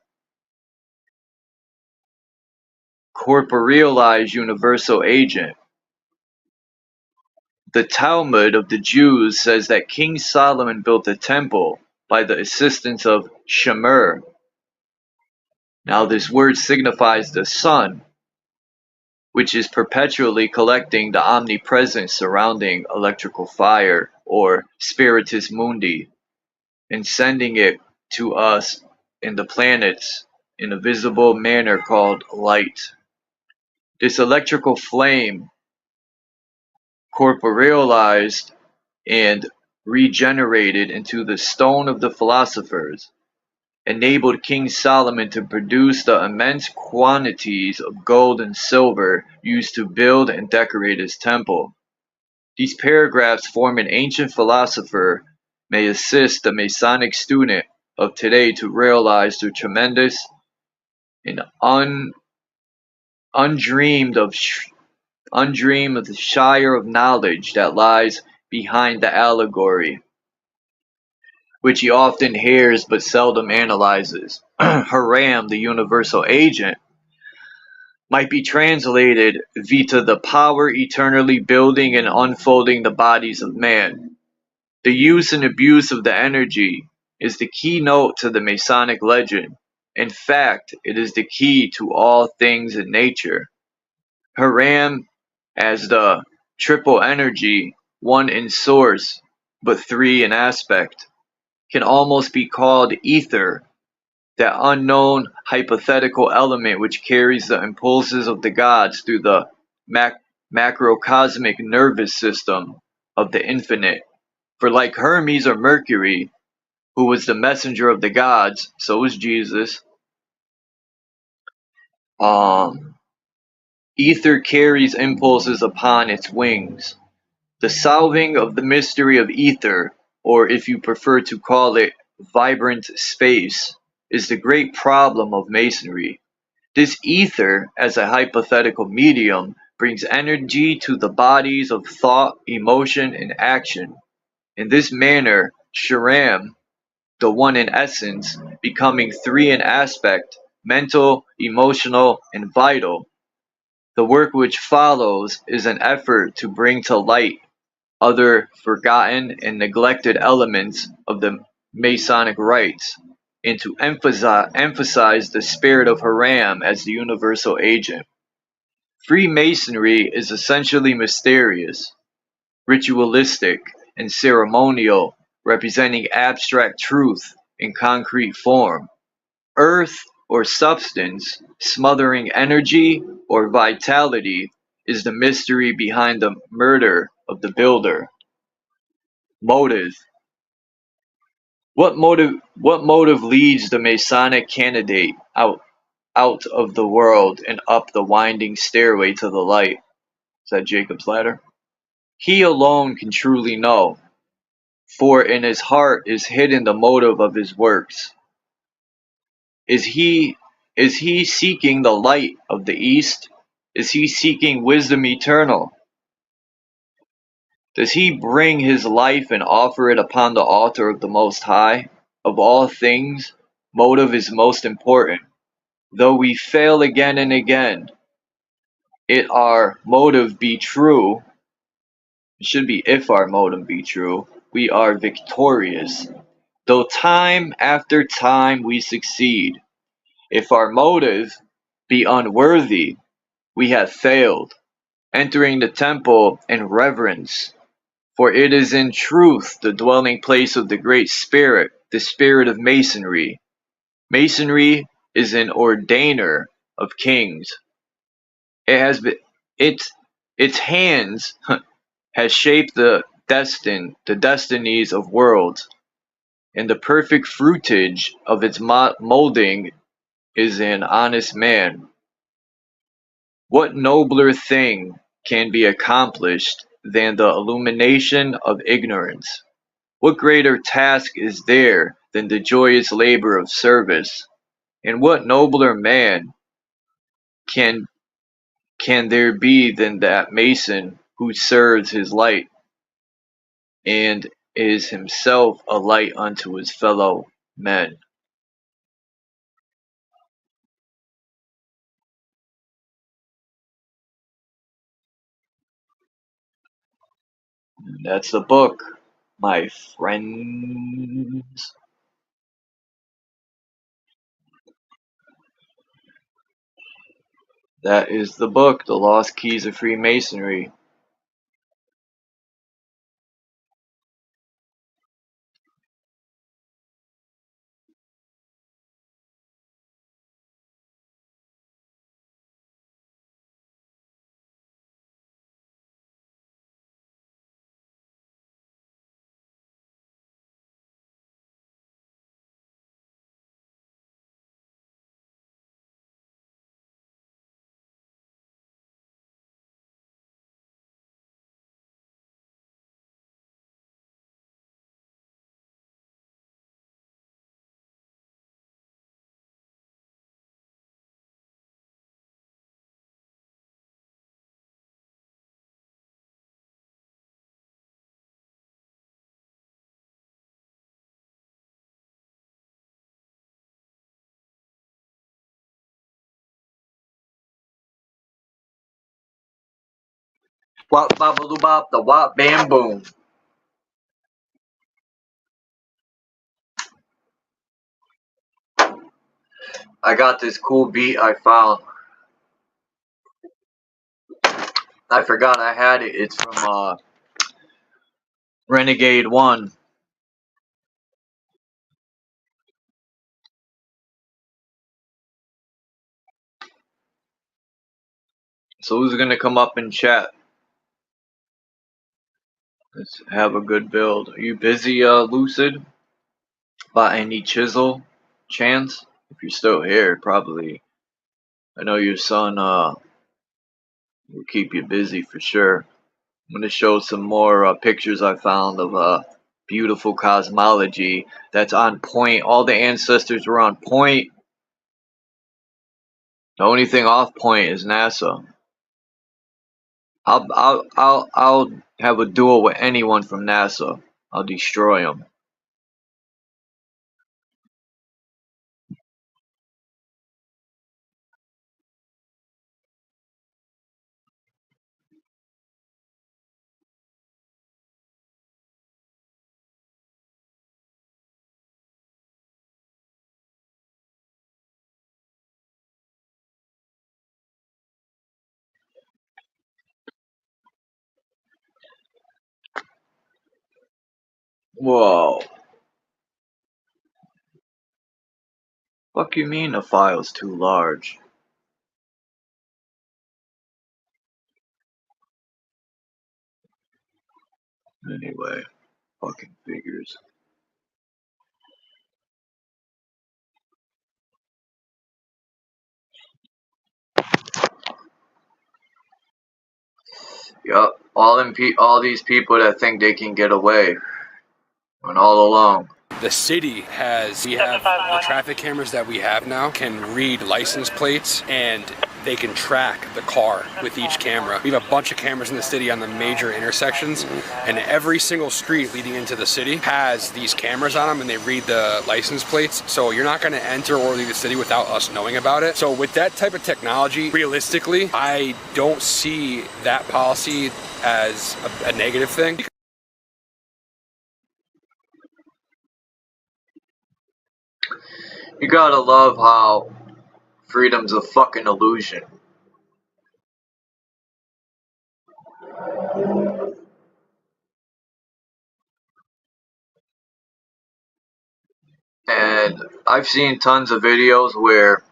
corporealized universal agent. The Talmud of the Jews says that King Solomon built the temple by the assistance of Shemer. Now this word signifies the sun, which is perpetually collecting the omnipresence surrounding electrical fire, or spiritus mundi, and sending it to us in the planets in a visible manner called light. This electrical flame, corporealized and regenerated into the stone of the philosophers, enabled King Solomon to produce the immense quantities of gold and silver used to build and decorate his temple. These paragraphs from an ancient philosopher may assist the Masonic student of today to realize the tremendous and undreamed of the shire of knowledge that lies behind the allegory, which he often hears but seldom analyzes. Haram, the universal agent, might be translated vita the power eternally building and unfolding the bodies of man. The use and abuse of the energy is the keynote to the Masonic legend. In fact, it is the key to all things in nature. Haram, as the triple energy, one in source, but three in aspect, can almost be called ether, that unknown hypothetical element which carries the impulses of the gods through the macrocosmic nervous system of the infinite. For like Hermes or Mercury, who was the messenger of the gods, so was Jesus. Ether carries impulses upon its wings. The solving of the mystery of ether, or if you prefer to call it vibrant space, is the great problem of Masonry. This ether, as a hypothetical medium, brings energy to the bodies of thought, emotion, and action. In this manner, Sharam, the one in essence, becoming three in aspect, mental, emotional, and vital. The work which follows is an effort to bring to light other forgotten and neglected elements of the Masonic rites, and to emphasize the spirit of Haram as the universal agent. Freemasonry is essentially mysterious, ritualistic, and ceremonial, representing abstract truth in concrete form. Earth or substance, smothering energy or vitality, is the mystery behind the murder of the builder. Motive. What motive leads the Masonic candidate out of the world and up the winding stairway to the light? Is that Jacob's ladder? He alone can truly know, for in his heart is hidden the motive of his works. Is he seeking the light of the East? Is he seeking wisdom eternal? Does he bring his life and offer it upon the altar of the Most High? Of all things, motive is most important. Though we fail again and again, if our motive be true, it should be if our motive be true, we are victorious. Though time after time we succeed, if our motive be unworthy, we have failed, entering the temple in reverence. For it is in truth the dwelling place of the Great Spirit, the spirit of Masonry. Masonry is an ordainer of kings. It has been, its hands has shaped the destinies of worlds, and the perfect fruitage of its molding is an honest man. What nobler thing can be accomplished than the illumination of ignorance? What greater task is there than the joyous labor of service? And what nobler man can there be than that Mason who serves his light, and is himself a light unto his fellow men. And that's the book, my friends. That is the book, The Lost Keys of Freemasonry. Wop bop bop, the wop bam boom. I got this cool beat I found. I forgot I had it. It's from Renegade 1. So who's gonna come up and chat? Let's have a good build. Are you busy, Lucid? By any chisel chance? If you're still here, probably. I know your son will keep you busy for sure. I'm gonna show some more pictures I found of beautiful cosmology that's on point. All the ancestors were on point. The only thing off point is NASA. I'll have a duel with anyone from NASA. I'll destroy them. Whoa. Fuck you mean the file's too large? Anyway, fucking figures. Yup, all these people that think they can get away, and all along. The city has, we have the traffic cameras that we have now can read license plates, and they can track the car with each camera. We have a bunch of cameras in the city on the major intersections, and every single street leading into the city has these cameras on them, and they read the license plates. So you're not going to enter or leave the city without us knowing about it. So with that type of technology, realistically, I don't see that policy as a negative thing. You gotta love how freedom's a fucking illusion. And I've seen tons of videos where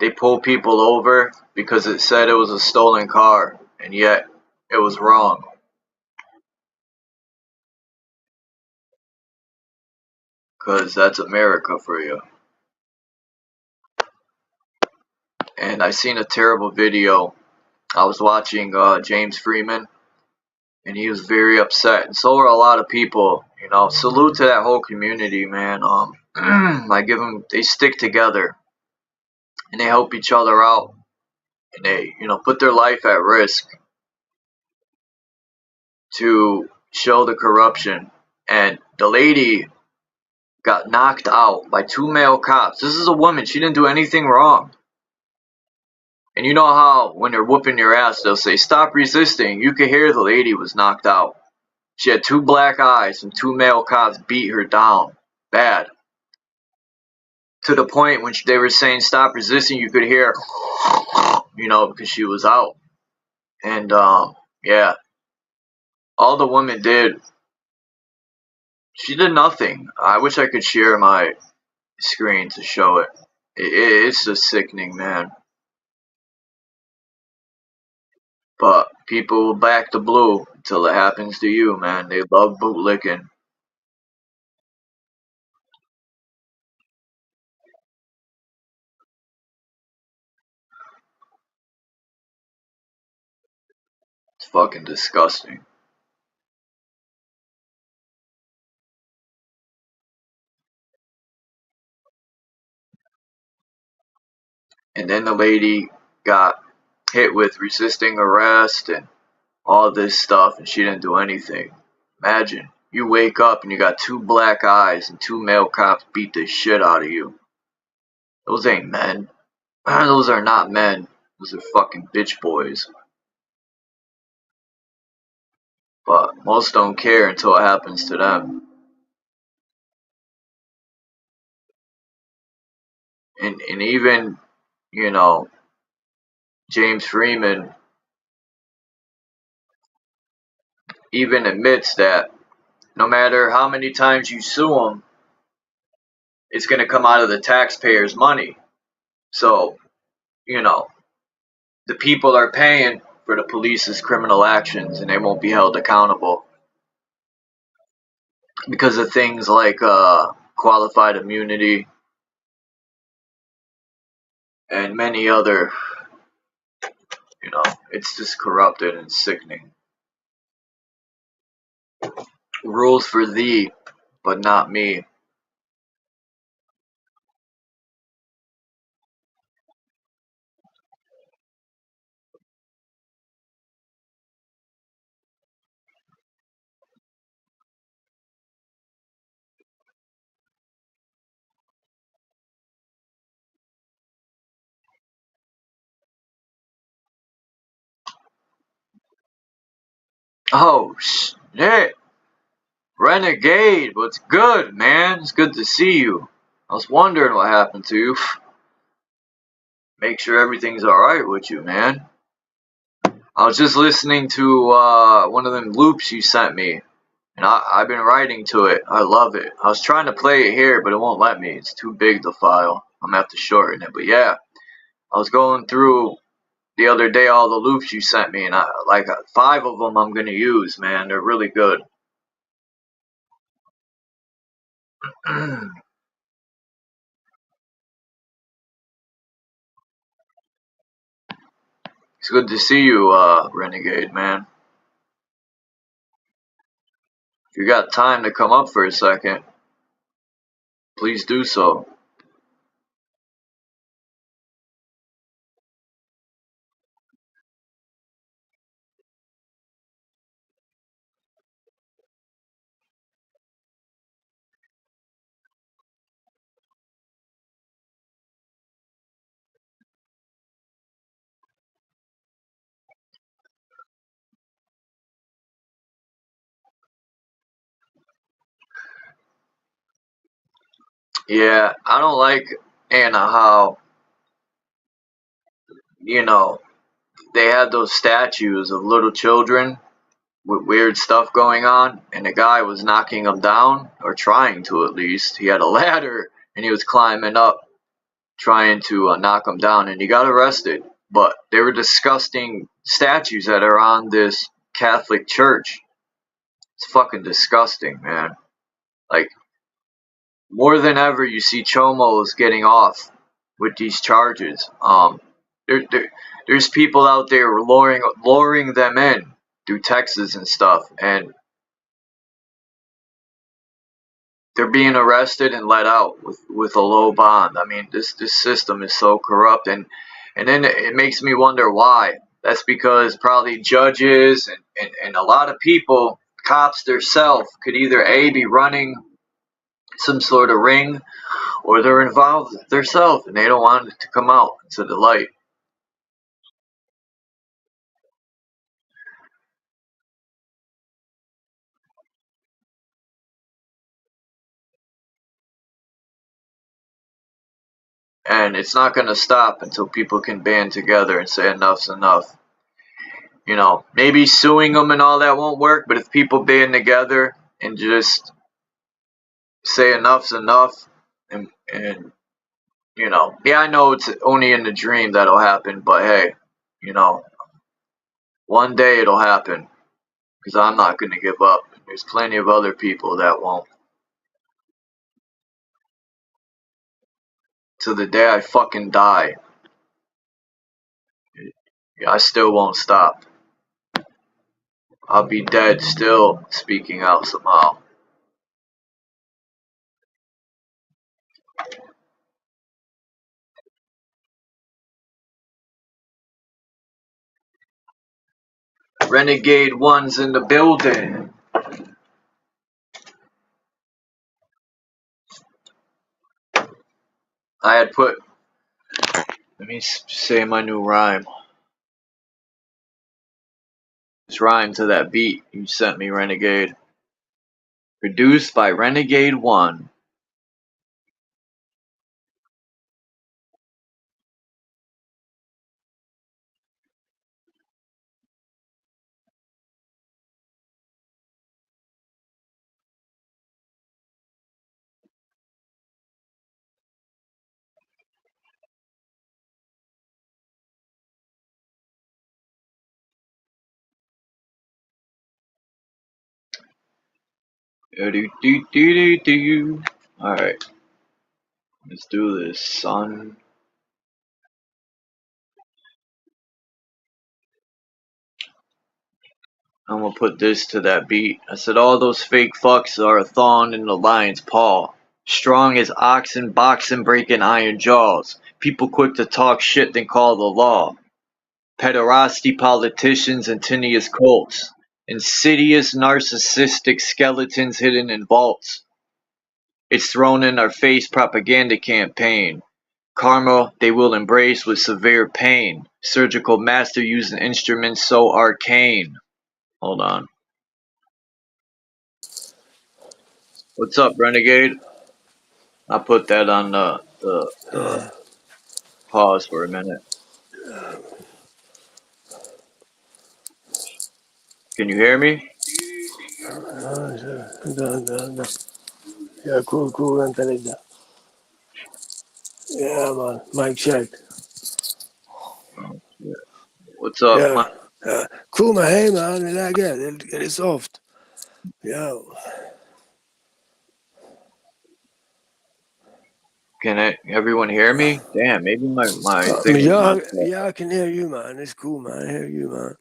they pull people over because it said it was a stolen car, and yet it was wrong. Because that's America for you. And I seen a terrible video. I was watching James Freeman, and he was very upset, and so are a lot of people. You know, salute to that whole community, man. I give them, they stick together, and they help each other out, and they, you know, put their life at risk to show the corruption. And the lady got knocked out by 2 male cops. This is a woman. She didn't do anything wrong. And you know how when they're whooping your ass, they'll say, stop resisting. You could hear the lady was knocked out. She had 2 black eyes and 2 male cops beat her down. Bad. To the point when they were saying stop resisting, you could hear, you know, because she was out. And, yeah. All the woman did, she did nothing. I wish I could share my screen to show it. It's just sickening, man. But people will back the blue until it happens to you, man. They love bootlicking. It's fucking disgusting. And then the lady got hit with resisting arrest and all this stuff, and she didn't do anything. Imagine, you wake up and you got 2 black eyes and 2 male cops beat the shit out of you. Those ain't men. Those are not men. Those are fucking bitch boys. But most don't care until it happens to them. And even, you know, James Freeman even admits that no matter how many times you sue them, it's going to come out of the taxpayers' money. So, you know, the people are paying for the police's criminal actions and they won't be held accountable because of things like qualified immunity and many other, you know, it's just corrupted and sickening. Rules for thee, but not me. Oh, shit. Renegade, what's good, man? It's good to see you. I was wondering what happened to you. Make sure everything's alright with you, man. I was just listening to one of them loops you sent me, and I've been writing to it. I love it. I was trying to play it here, but it won't let me. It's too big, the file. I'm gonna have to shorten it. But yeah, I was going through the other day all the loops you sent me, and like 5 of them I'm gonna use, man. They're really good. It's good to see you, Renegade, man. If you got time to come up for a second, please do so. Yeah, I don't like, Anna, how, you know, they had those statues of little children with weird stuff going on, and the guy was knocking them down, or trying to at least. He had a ladder, and he was climbing up, trying to knock them down, and he got arrested. But they were disgusting statues that are on this Catholic church. It's fucking disgusting, man. Like, more than ever, you see chomos getting off with these charges. There's people out there luring them in through Texas and stuff, and they're being arrested and let out with a low bond. I mean, this system is so corrupt, and then it makes me wonder why. That's because probably judges and a lot of people, cops themselves, could either A, be running some sort of ring, or they're involved themselves and they don't want it to come out into the light. And it's not going to stop until people can band together and say enough's enough. You know, maybe suing them and all that won't work, but if people band together and just say enough's enough, and you know, yeah, I know it's only in the dream that'll happen, but hey, you know, one day it'll happen, because I'm not going to give up. There's plenty of other people that won't. To the day I fucking die, I still won't stop. I'll be dead still speaking out somehow. Renegade One's in the building. I had put, let me say my new rhyme. This rhyme to that beat you sent me, Renegade. Produced by Renegade One. Alright. Let's do this, son. I'm gonna put this to that beat. I said all those fake fucks are a thorn in the lion's paw. Strong as oxen, boxing, breaking iron jaws. People quick to talk shit then call the law. Pederasty politicians and tenuous cults. Insidious narcissistic skeletons hidden in vaults. It's thrown in our face propaganda campaign. Karma they will embrace with severe pain. Surgical master using instruments so arcane. Hold on. What's up, Renegade? I'll put that on the pause for a minute. Can you hear me? Yeah, cool, vänta lite. Yeah, man, mic check. What's up, Yeah, man? cool man, hej man, hur är läget? Är det soft? Ja. Can everyone hear me? Damn, maybe my Men thing is not set. I can hear you man, it's cool man, I hear you man.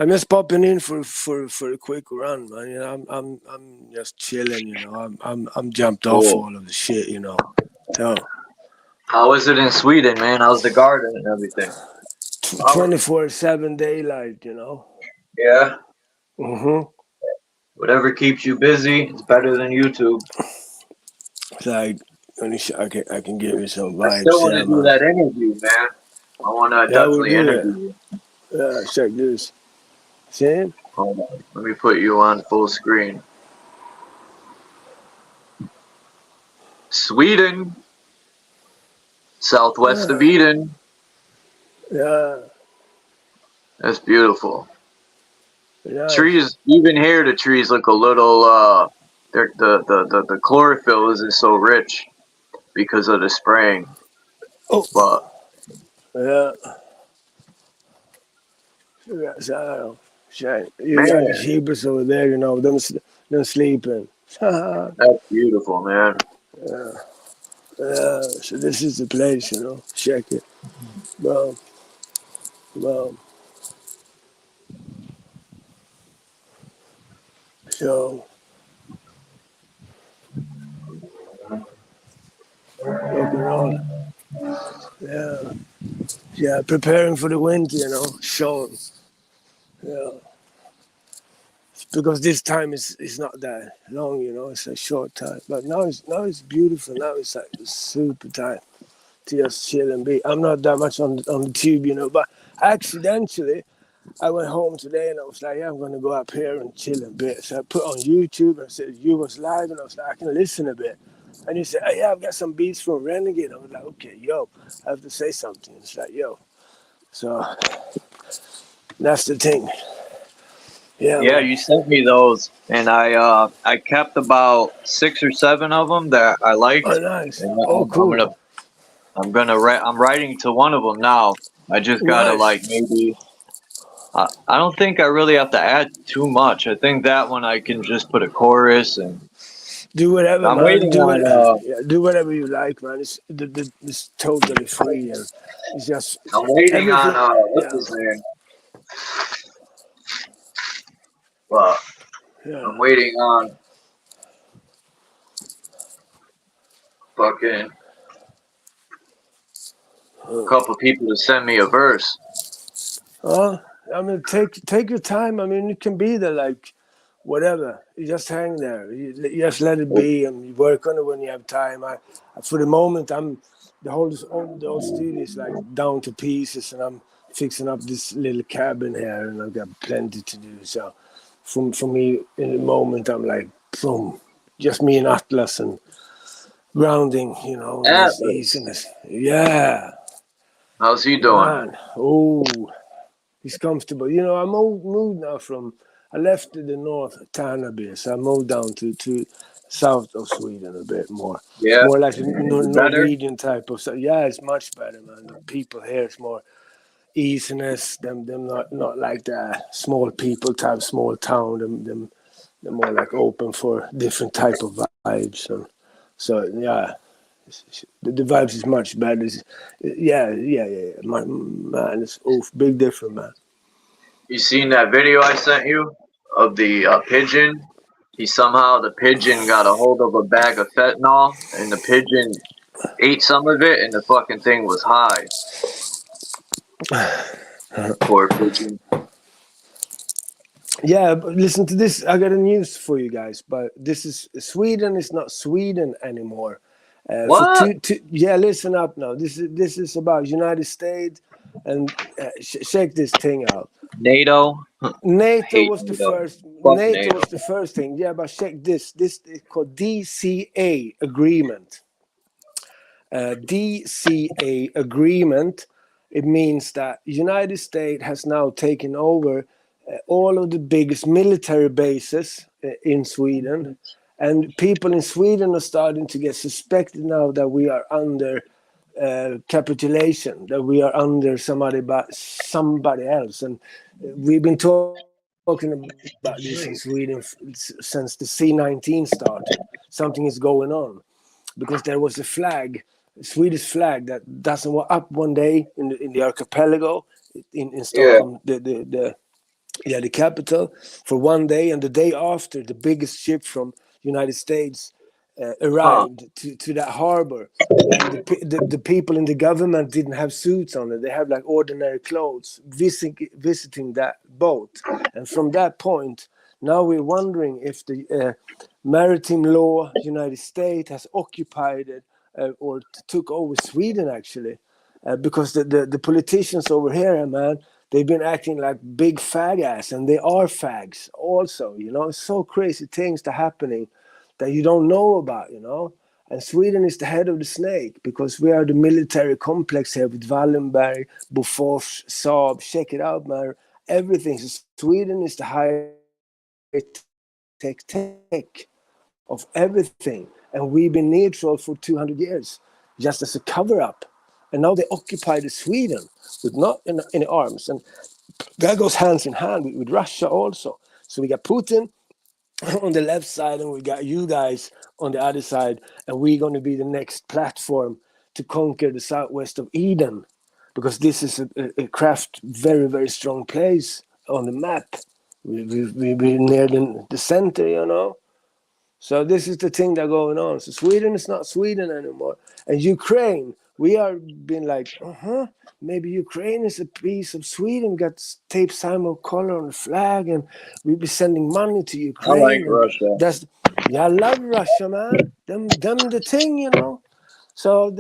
I'm just popping in for a quick run, man. You know, I'm just chilling, you know. I'm jumped off all of the shit, you know. So How is it in Sweden, man? How's the garden and everything? 24/7 daylight, you know. Yeah. Mhm. Whatever keeps you busy, it's better than YouTube. It's like I can give you some I vibes. still want to Yeah, do man. that interview, man. I want to Yeah, we'll definitely do interview that. you. Yeah, check this. See? Hold on. Let me put you on full screen. Sweden. Southwest of Eden. Yeah. That's beautiful. Yeah. Trees, even here the trees look a little, the chlorophyll isn't so rich because of the spraying. Oh. But Yeah. So, you got the man, sheepers over there, you know, them sleeping. that's beautiful, man. Yeah. Yeah. So this is the place, you know. Check it. Well. So rock and roll. Yeah. Yeah, preparing for the winter, you know. Sean. Yeah. because this time is not that long, you know. It's a short time, but now it's beautiful. Now it's like a super time to just chill and be. I'm not that much on the tube, you know, but accidentally I went home today and I was like, yeah, I'm gonna go up here and chill a bit. So I put on YouTube and said you was live, and I was like, I can listen a bit. And he said, oh, yeah, I've got some beats from Renegade. I was like, okay, yo, I have to say something. It's like, yo. So that's the thing. Yeah, Yeah, man. you sent me those, and I kept about 6 or 7 of them that I liked, Oh, nice. and Oh, cool. I'm writing to one of them now. I just gotta Nice. like maybe. I don't think I really have to add too much. I think that one I can just put a chorus, and Do whatever, I'm man. waiting on. Yeah, do whatever you like, man. It's totally free, and it's just I'm waiting on. everything. What's Yeah, his name? Well, yeah. I'm waiting on fucking a couple people to send me a verse. I mean, take your time. I mean, you can be there like whatever. You just hang there. You just let it be, and you work on it when you have time. For the moment, the whole studio is like down to pieces, and I'm fixing up this little cabin here, and I've got plenty to do. So, for me, in the moment, I'm like, boom, just me and Atlas and grounding, you know, and just Atlas, easiness. Yeah, how's he doing? man. Oh. He's comfortable. You know, I moved now I left the north Tärnaby, so I moved down to south of Sweden a bit more. Yeah, More like a better. Norwegian type of stuff. Yeah, it's much better, man. The people here, it's more easiness. Them not like the small people type, small town. They're more like open for different type of vibes. And so, yeah. The vibes is much better. Yeah. Man, it's big difference, man. You seen that video I sent you of the pigeon? The pigeon got a hold of a bag of fentanyl, and the pigeon ate some of it, and the fucking thing was high. Poor pigeon. Yeah, but listen to this. I got a news for you guys, but this is Sweden is not Sweden anymore. What? Yeah, listen up now. This is about United States, and check this thing out. NATO? NATO Hate was the NATO. first. Fuck NATO NATO. was the first thing. Yeah, but check this. This is called DCA agreement. DCA agreement. It means that United States has now taken over all of the biggest military bases in Sweden, and people in Sweden are starting to get suspected now that we are under capitulation, that we are under somebody else, and we've been talking about this in Sweden since the C-19 started. Something is going on because there was a Swedish flag that doesn't go up one day in the archipelago in Yeah. Stockholm, the capital, for one day, and the day after, the biggest ship from United States Huh. arrived to that harbor, and the people in the government didn't have suits on it. They had like ordinary clothes visiting that boat, and from that point, now we're wondering if the maritime law United States has occupied it or took over Sweden actually, because the politicians over here, man, they've been acting like big fag ass, and they are fags also, you know. So crazy things that happening that you don't know about, you know. And Sweden is the head of the snake because we are the military complex here with Wallenberg, Bofors, Saab. Check it out, man. Everything. So Sweden is the high tech of everything, and we've been neutral for 200 years just as a cover-up, and now they occupy the Sweden with not any arms, and that goes hands in hand with Russia also. So we got Putin on the left side, and we got you guys on the other side, and we're going to be the next platform to conquer the southwest of Eden, because this is a craft very, very strong place on the map. We're near the center, you know. So this is the thing that's going on. So Sweden is not Sweden anymore. And Ukraine We are being like, maybe Ukraine is a piece of Sweden, got taped Simon color on the flag, and we'll be sending money to I like Ukraine. And Russia. that's, I love Russia, man. Them the thing, you know. So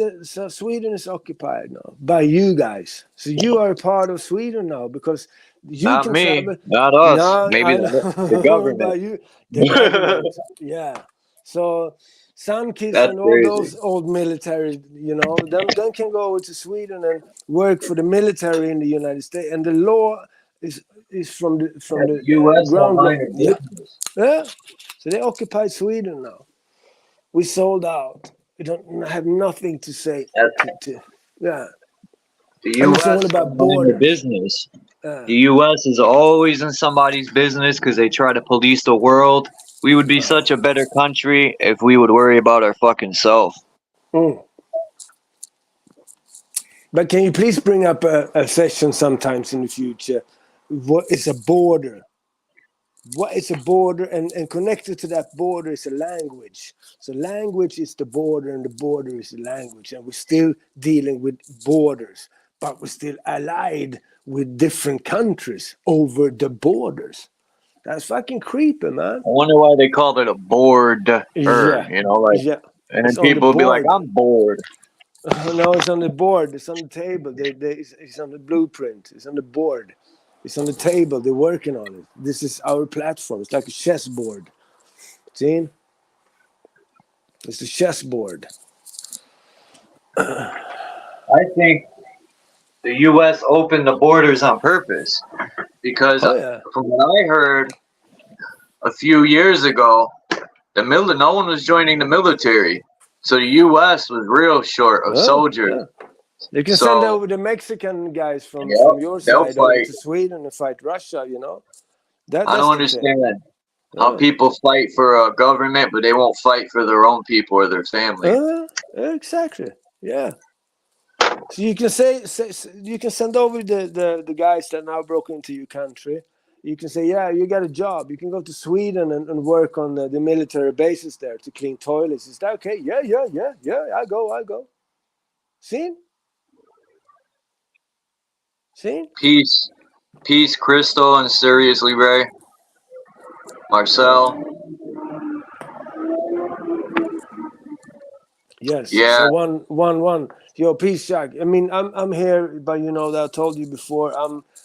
Sweden is occupied now by you guys. So you are a part of Sweden now because you Not can me, travel. not us. No, Maybe I the know, government. by you, the government. Yeah. So Sunkiss That's and all crazy. those old military, you know, them can go over to Sweden and work for the military in the United States, and the law is from the U.S. ground don't mind level. your Yeah. business. Yeah. So they occupy Sweden now. We sold out. We don't have nothing to say to yeah. The And U.S. it's all about don't mind your borders. business. The U.S. is always in somebody's business because they try to police the world. We would be such a better country if we would worry about our fucking self. Mm. But can you please bring up a session sometimes in the future? What is a border? What is a border? And connected to that border is a language. So language is the border and the border is the language. And we're still dealing with borders, but we're still allied with different countries over the borders. That's fucking creepy, man. I wonder why they called it a board, Yeah. you know, like, Yeah. and then It's on the people would be like, board. I'm bored. No, it's on the board. It's on the table. It's on the blueprint. It's on the board. It's on the table. They're working on it. This is our platform. It's like a chessboard. See? It's a chessboard. I think the U.S. opened the borders on purpose because Oh, yeah. from what I heard a few years ago, no one was joining the military. So the U.S. was real short of Oh, soldiers. yeah. They can So, send over the Mexican guys from your they'll side over fight. to Sweden and fight Russia, you know? I That's don't the thing. understand how people fight for a government, but they won't fight for their own people or their family. Exactly. Yeah. So you can say you can send over the guys that now broke into your country. You can say, yeah, you got a job. You can go to Sweden and work on the military bases there to clean toilets. Is that okay? Yeah. I go. See? Peace, Crystal, and seriously, Ray, Marcel. Yes. Yeah. So one. Yo, peace, Jack. I mean, I'm here, but you know that I told you before.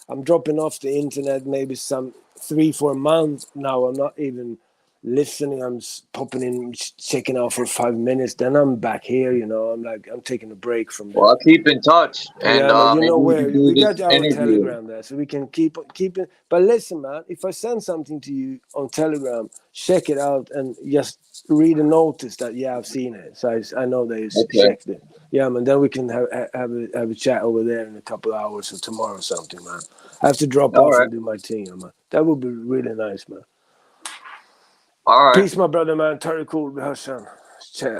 I'm dropping off the internet maybe some 3-4 months now. I'm not even listening. I'm popping in, checking out for 5 minutes. Then I'm back here. You know, I'm taking a break from that. Well, I'll keep in touch, and Yeah, man, you maybe know we where can do we this got our interview. Telegram there, so we can keep it. But listen, man, if I send something to you on Telegram, check it out and just read a notice that I've seen it, so I know that you checked it. Yeah, man. Then we can have a chat over there in a couple of hours or tomorrow or something, man. I have to drop off and do my thing, man. That would be really nice, man. All right. Peace, my brother, man. Very cool, Hassan.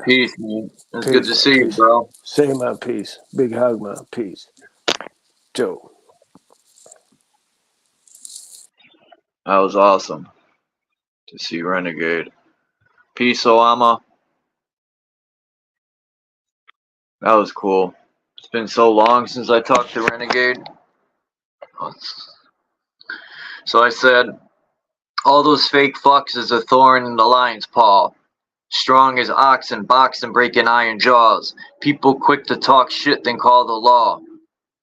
Peace, man. It's good to see you, bro. Same, man. Peace. Big hug, man. Peace. Joe. That was awesome to see Renegade. Peace, Oama. That was cool. It's been so long since I talked to Renegade. So I said, all those fake fucks is a thorn in the lion's paw. Strong as oxen, boxing, breaking iron jaws. People quick to talk shit then call the law.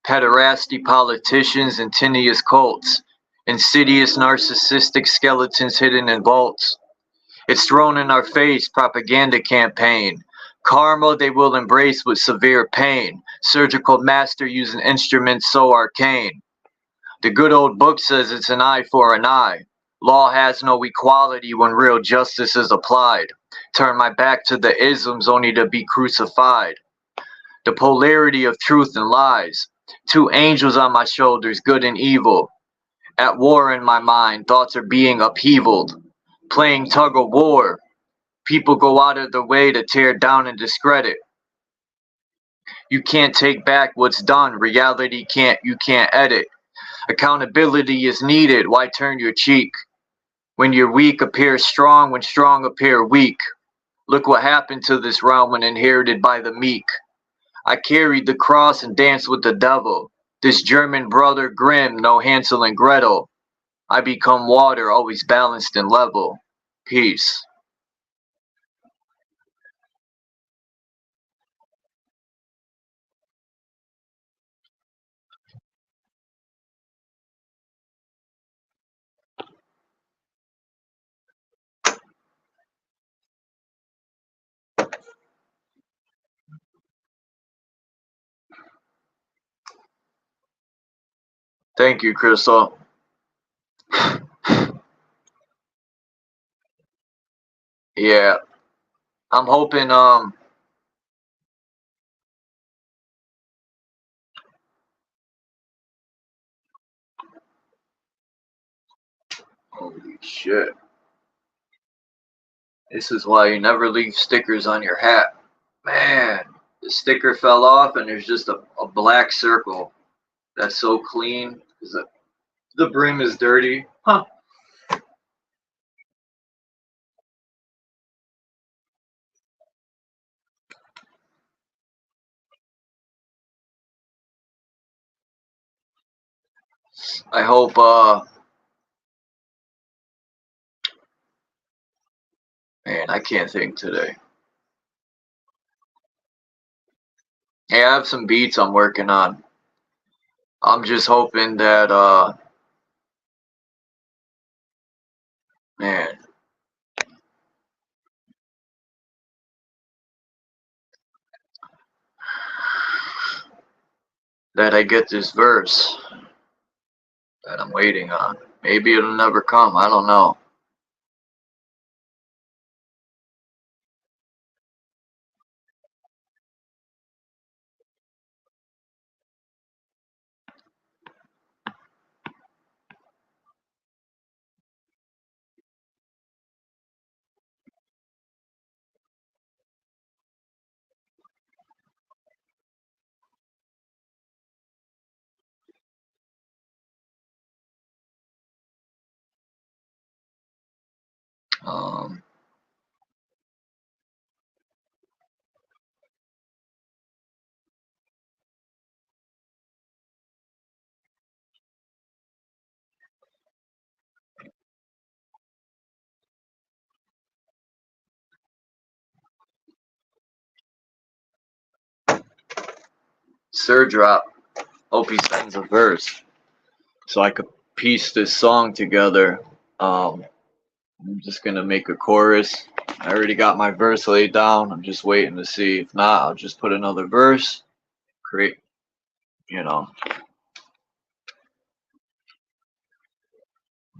Pederasty politicians and tinnious cults. Insidious narcissistic skeletons hidden in vaults. It's thrown in our face, propaganda campaign. Karma they will embrace with severe pain. Surgical master using instruments so arcane. The good old book says it's an eye for an eye. Law has no equality when real justice is applied. Turn my back to the isms only to be crucified. The polarity of truth and lies. Two angels on my shoulders, good and evil. At war in my mind, thoughts are being upheavaled. Playing tug of war. People go out of their way to tear down and discredit. You can't take back what's done. Reality you can't edit. Accountability is needed. Why turn your cheek? When you're weak, appear strong. When strong, appear weak. Look what happened to this realm when inherited by the meek. I carried the cross and danced with the devil. This German brother Grimm, no Hansel and Gretel. I become water, always balanced and level. Peace. Thank you, Crystal. Yeah, I'm hoping, holy shit. This is why you never leave stickers on your hat. Man, the sticker fell off and there's just a black circle. That's so clean, because the brim is dirty. Huh. I hope, man, I can't think today. Hey, I have some beats I'm working on. I'm just hoping that, man, that I get this verse that I'm waiting on. Maybe it'll never come. I don't know. Um, Sir Drop. Hope he sends a verse so I could piece this song together. I'm just gonna make a chorus. I already got my verse laid down. I'm just waiting to see. If not, I'll just put another verse. Create, you know.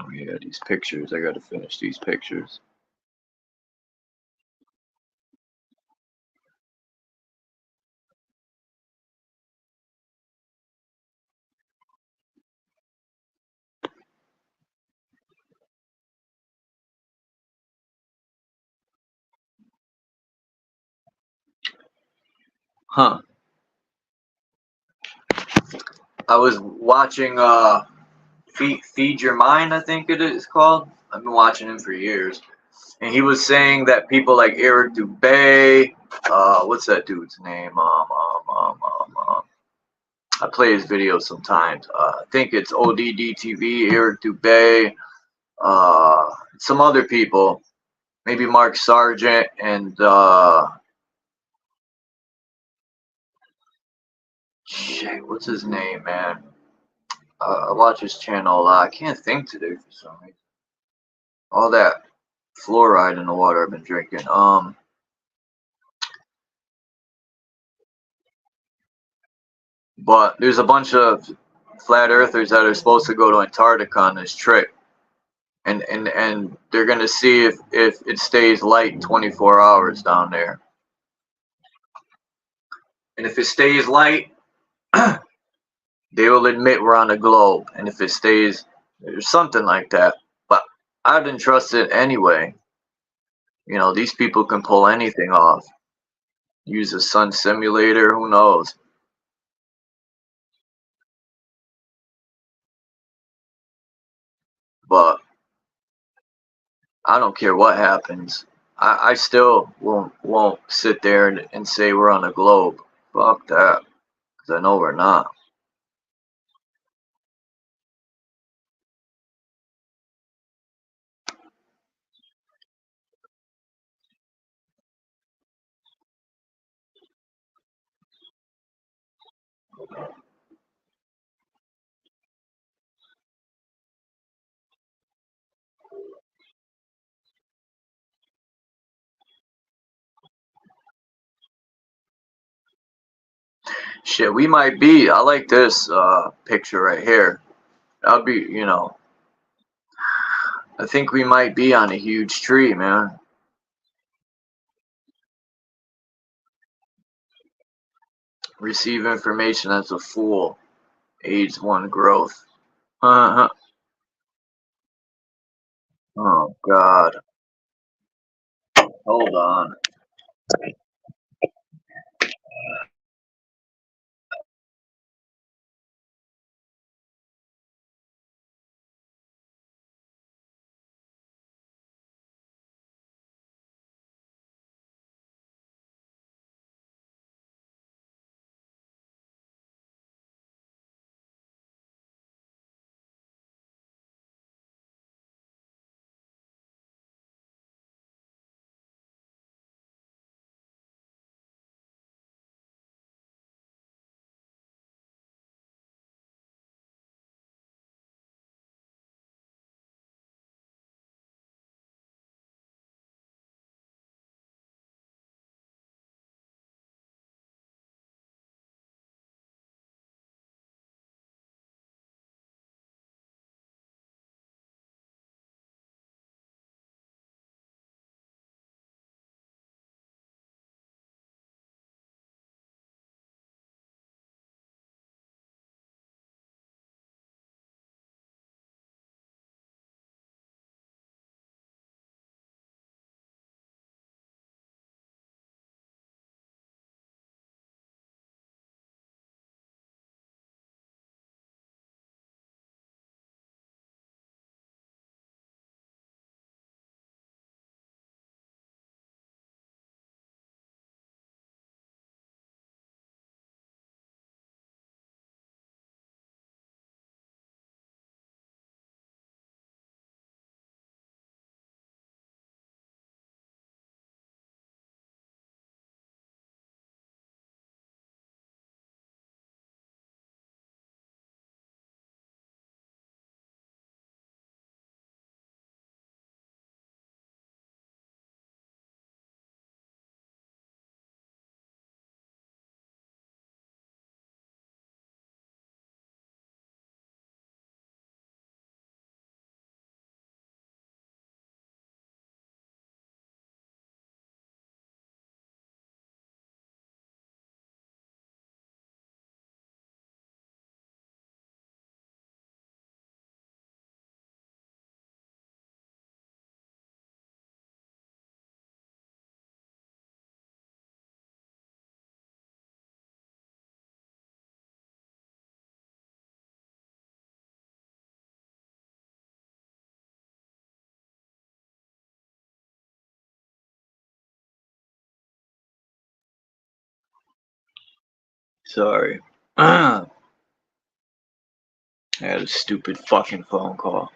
Oh yeah, these pictures. I gotta finish these pictures. Huh. I was watching Feed Your Mind, I think it is called. I've been watching him for years. And he was saying that people like Eric Dubay, what's that dude's name? I play his videos sometimes. I think it's ODDTV, Eric Dubay, some other people, maybe Mark Sargent, and shit, what's his name, man? I watch his channel a lot. I can't think today for some reason. All that fluoride in the water I've been drinking. But there's a bunch of flat earthers that are supposed to go to Antarctica on this trip. And they're gonna see if it stays light 24 hours down there. And if it stays light, they will admit we're on a globe. And if it stays, there's something like that. But I didn't trust it anyway. You know, these people can pull anything off. Use a sun simulator, who knows? But I don't care what happens. I still won't sit there and say we're on a globe. Fuck that. Because I know we're not. Shit, we might be. I like this picture right here. That'd be, you know, I think we might be on a huge tree, man. Receive information as a fool. Aids one growth. Oh, God. Hold on. Sorry. I had a stupid fucking phone call.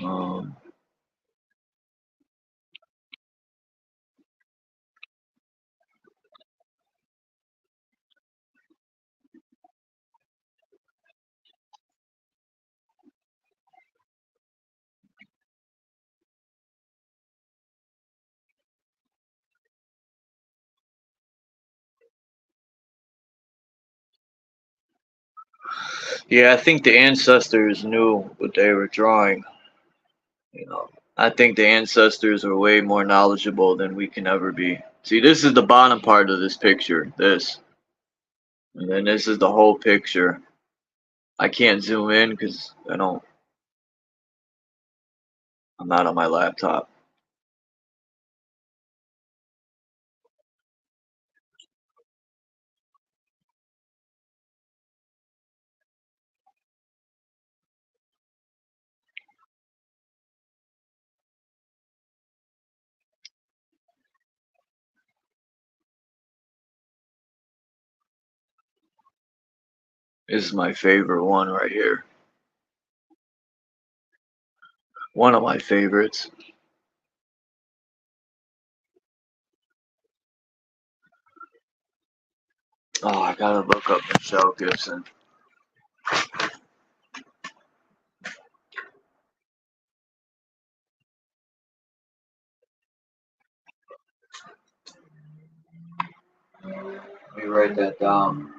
Um, yeah, I think the ancestors knew what they were drawing. You know, I think the ancestors are way more knowledgeable than we can ever be. See, this is the bottom part of this picture. This. And then this is the whole picture. I can't zoom in because I'm not on my laptop. This is my favorite one right here. One of my favorites. Oh, I gotta look up Michelle Gibson. Let me write that down.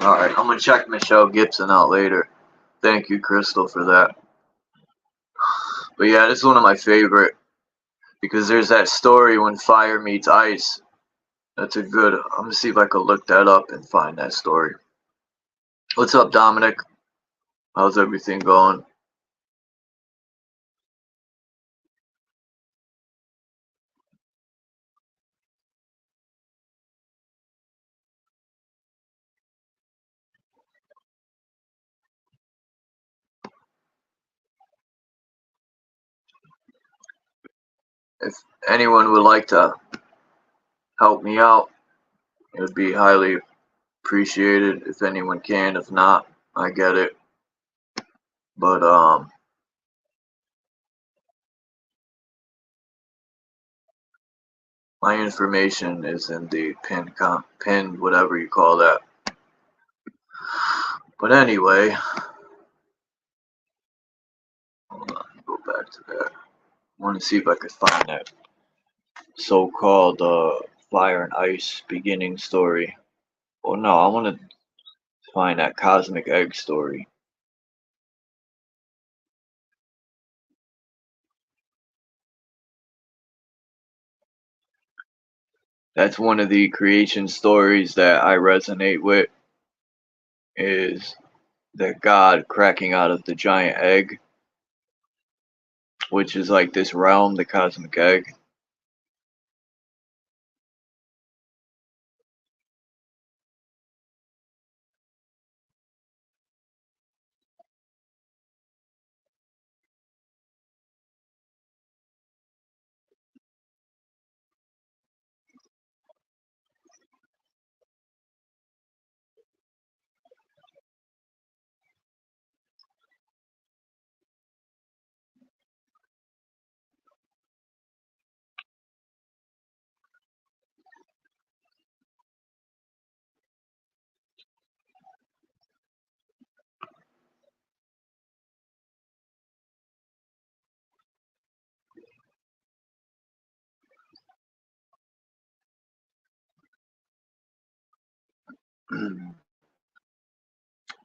Alright, I'm gonna check Michelle Gibson out later. Thank you, Crystal, for that. But yeah, this is one of my favorite. Because there's that story when fire meets ice. That's a good. I'm gonna see if I can look that up and find that story. What's up, Dominic? How's everything going? If anyone would like to help me out, it would be highly appreciated if anyone can. If not, I get it. But my information is in the pin, whatever you call that. But anyway, hold on, go back to that. I want to see if I could find that so-called fire and ice beginning story. Oh no, I want to find that cosmic egg story. That's one of the creation stories that I resonate with, is the God cracking out of the giant egg, which is like this realm, the cosmic egg.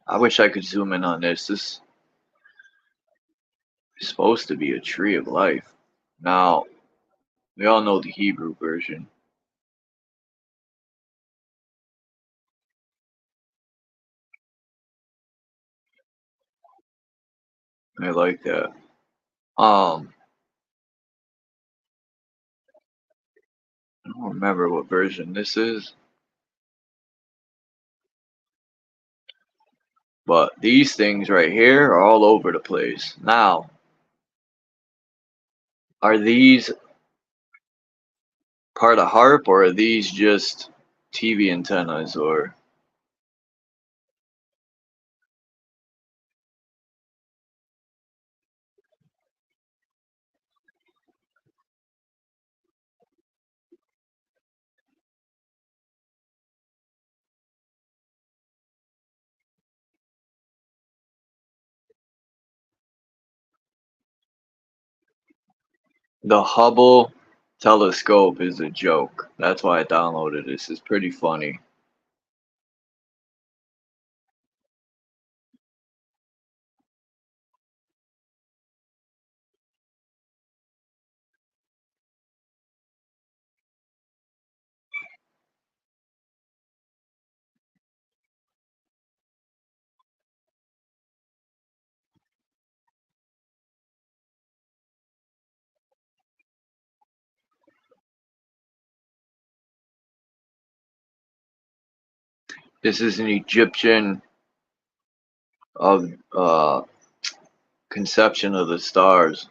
I wish I could zoom in on this. This is supposed to be a tree of life. Now, we all know the Hebrew version. I like that. I don't remember what version this is, but these things right here are all over the place. Now, are these part of HARP, or are these just TV antennas, or the Hubble telescope is a joke. That's why I downloaded this. It's pretty funny. This is an Egyptian of conception of the stars.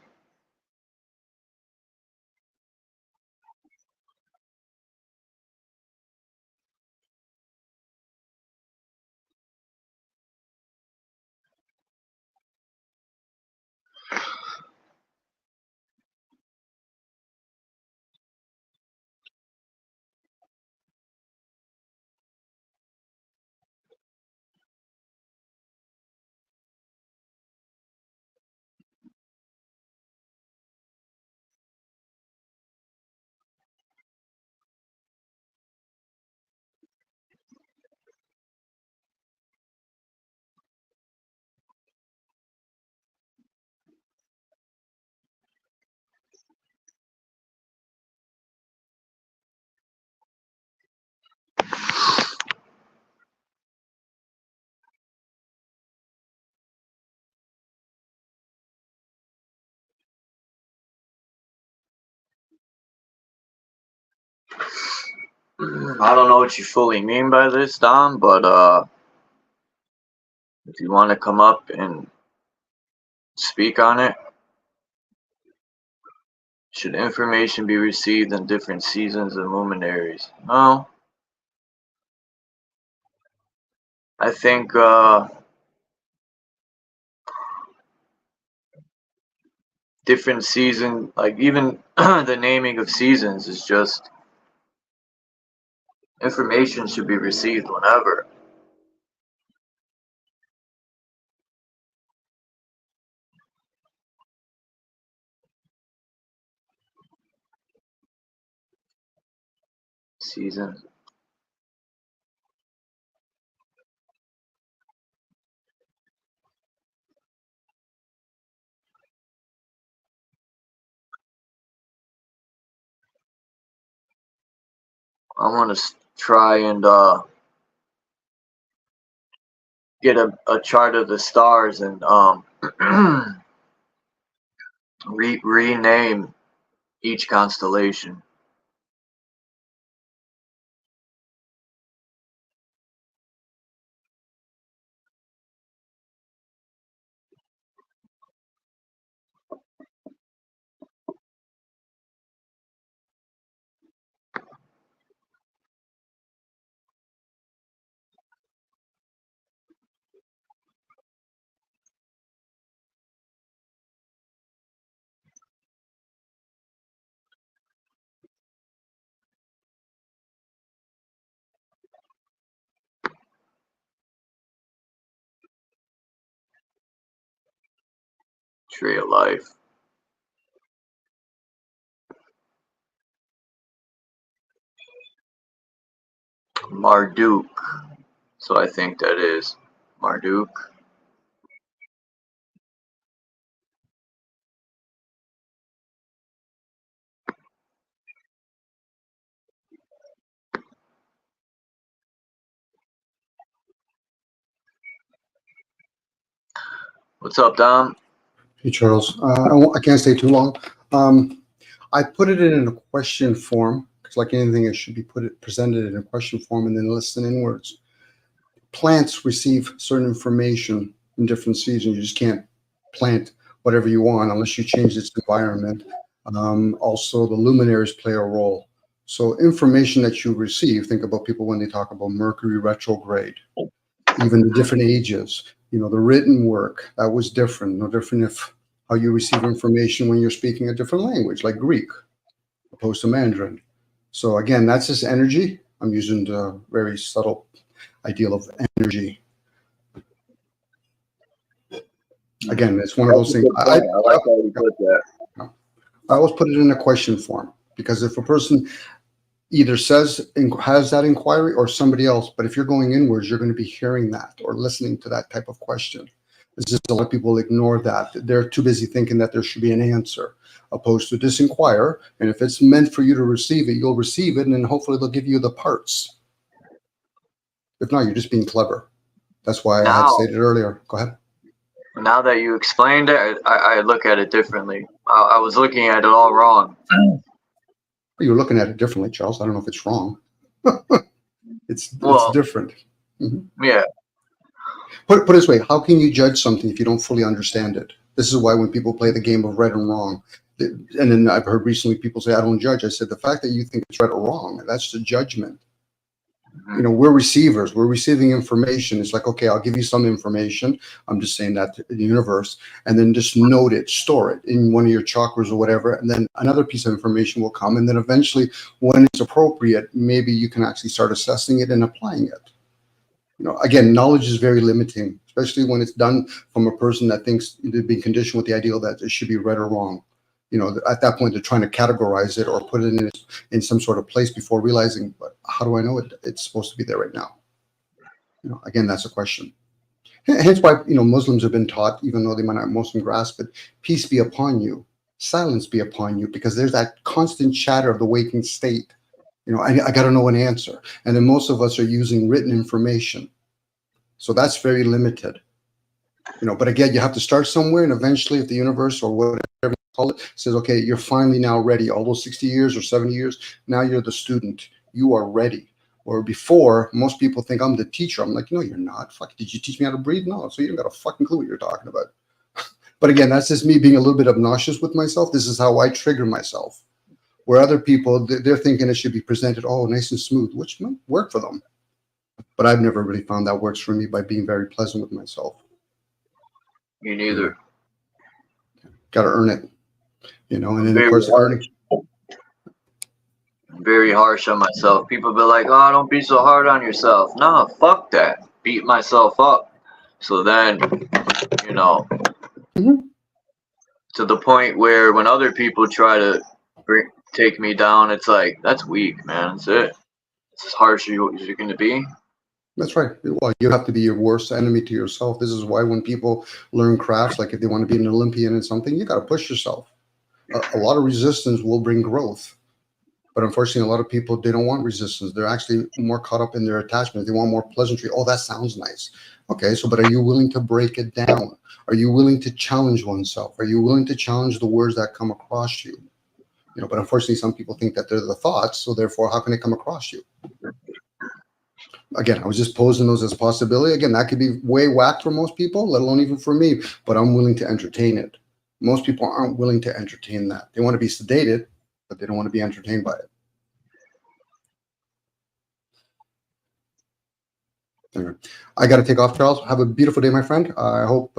I don't know what you fully mean by this, Dom, but if you want to come up and speak on it, should information be received in different seasons and luminaries? No. I think different season, like even the naming of seasons is just information should be received whenever. Season. I want to try and get a chart of the stars and rename each constellation. Tree of Life. Marduk. So I think that is Marduk. What's up, Dom? Hey, Charles. I can't stay too long. I put it in a question form because, like anything, it should be presented in a question form and then listed in words. Plants receive certain information in different seasons. You just can't plant whatever you want unless you change its environment. Also, the luminaries play a role. So information that you receive, think about people when they talk about Mercury retrograde, even the different ages, you know, the written work, that was different. No different if how you receive information when you're speaking a different language, like Greek, opposed to Mandarin. So again, that's just energy. I'm using the very subtle ideal of energy. Again, it's one of those things. I like how you put that. I always put it in a question form because if a person either has that inquiry or somebody else, but if you're going inwards, you're going to be hearing that or listening to that type of question. It's just a lot of people ignore that. They're too busy thinking that there should be an answer, opposed to just inquire. And if it's meant for you to receive it, you'll receive it, and then hopefully they'll give you the parts. If not, you're just being clever. That's why I had stated earlier. Go ahead. Now that you explained it, I look at it differently. I was looking at it all wrong. You're looking at it differently, Charles. I don't know if it's wrong. It's different. Mm-hmm. Yeah. Put it this way, how can you judge something if you don't fully understand it? This is why when people play the game of right and wrong, and then I've heard recently people say, I don't judge. I said, the fact that you think it's right or wrong, that's the judgment. You know, we're receivers. We're receiving information. It's like, okay, I'll give you some information. I'm just saying that to the universe. And then just note it, store it in one of your chakras or whatever. And then another piece of information will come. And then eventually, when it's appropriate, maybe you can actually start assessing it and applying it. You know, again, knowledge is very limiting, especially when it's done from a person that thinks they've been conditioned with the ideal that it should be right or wrong. You know, at that point, they're trying to categorize it or put it in some sort of place before realizing, but how do I know it's supposed to be there right now? You know, again, that's a question. Hence why, you know, Muslims have been taught, even though they might not Muslim grasp it, peace be upon you, silence be upon you, because there's that constant chatter of the waking state. You know, I got to know an answer. And then most of us are using written information. So that's very limited. You know, but again, you have to start somewhere, and eventually if the universe or whatever call it says, okay, you're finally now ready, all those 60 years or 70 years, now you're the student. you are ready. Or before, most people think I'm the teacher. I'm like, no, you're not. Fuck, did you teach me how to breathe? No, so you don't got a fucking clue what you're talking about. But again, that's just me being a little bit obnoxious with myself. This is how I trigger myself. Where other people, they're thinking it should be presented, oh, nice and smooth, which might work for them. But I've never really found that works for me by being very pleasant with myself. Me neither. Got to earn it, you know. And then of course, very harsh on myself. People be like, "Oh, don't be so hard on yourself." No, fuck that. Beat myself up. So then, you know, to the point where when other people try to take me down, it's like, that's weak, man. That's it. It's as harsh as you're going to be. That's right. Well, you have to be your worst enemy to yourself. This is why when people learn crafts, like if they want to be an Olympian in something, you got to push yourself. A lot of resistance will bring growth. But unfortunately, a lot of people, they don't want resistance. They're actually more caught up in their attachment. They want more pleasantry. Oh, that sounds nice. Okay, so but are you willing to break it down? Are you willing to challenge oneself? Are you willing to challenge the words that come across you? You know, but unfortunately, some people think that they're the thoughts, so therefore, how can they come across you? Again, I was just posing those as a possibility. Again, that could be way whacked for most people, let alone even for me, but I'm willing to entertain it. Most people aren't willing to entertain that. They want to be sedated, but they don't want to be entertained by it. Anyway, I got to take off, Charles. Have a beautiful day, my friend. I hope,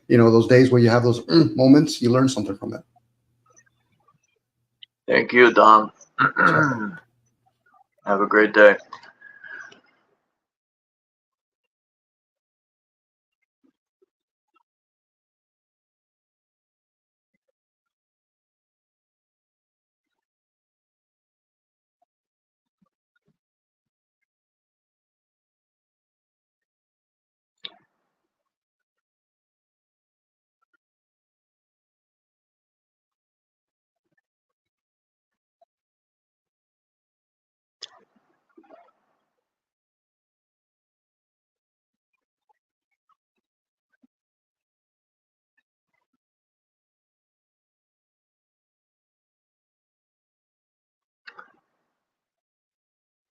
you know, those days where you have those moments, you learn something from it. Thank you, Dom. Have a great day.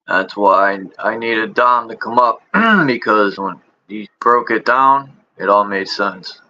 That's why I needed Dom to come up, because when he broke it down, it all made sense.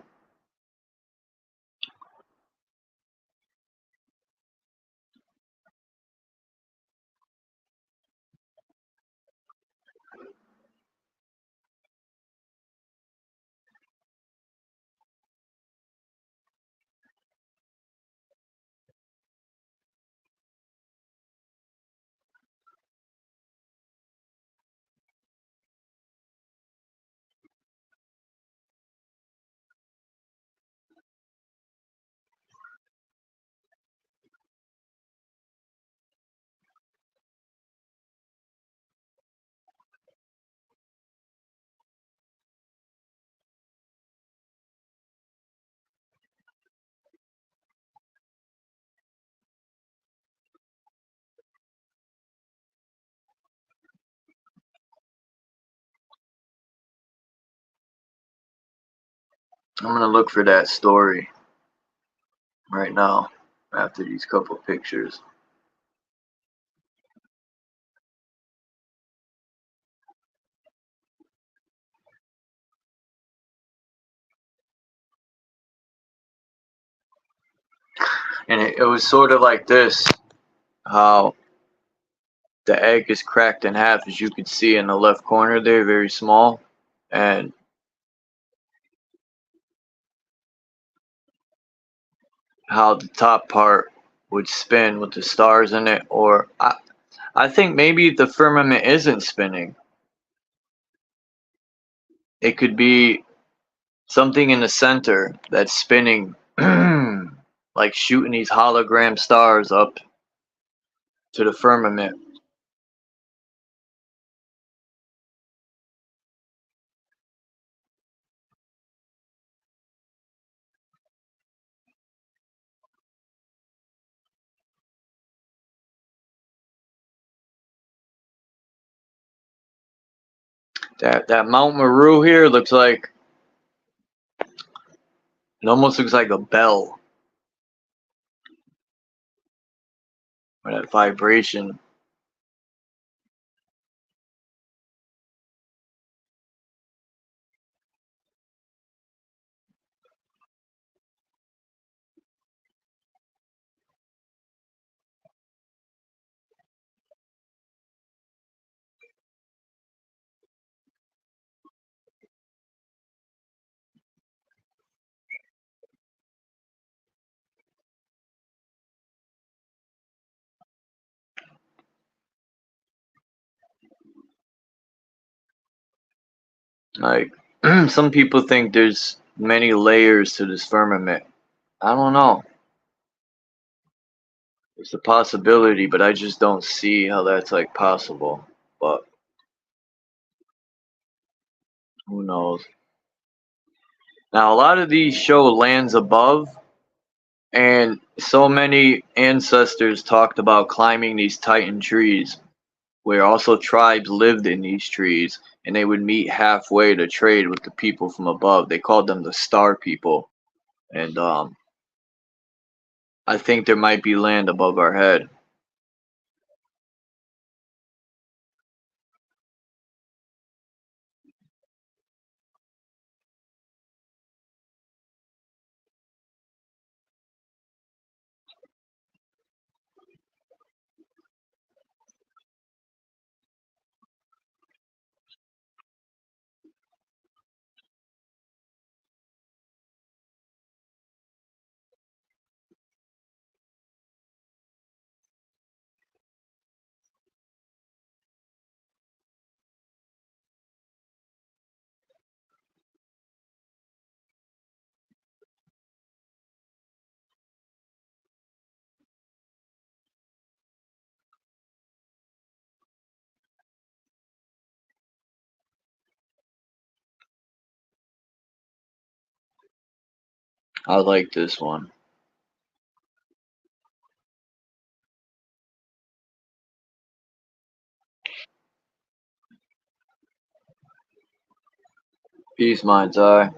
I'm gonna look for that story right now after these couple pictures. And it was sort of like this, how the egg is cracked in half, as you can see in the left corner there, very small, and how the top part would spin with the stars in it. Or I think maybe the firmament isn't spinning. It could be something in the center that's spinning, like shooting these hologram stars up to the firmament. That Mount Meru here looks like, it almost looks like a bell, or that vibration. Like, some people think there's many layers to this firmament. I don't know. It's a possibility, but I just don't see how that's like possible. But who knows? Now, a lot of these show lands above, and so many ancestors talked about climbing these titan trees, where also tribes lived in these trees, and they would meet halfway to trade with the people from above. They called them the star people, and I think there might be land above our head. I like this one. Peace, mind's eye.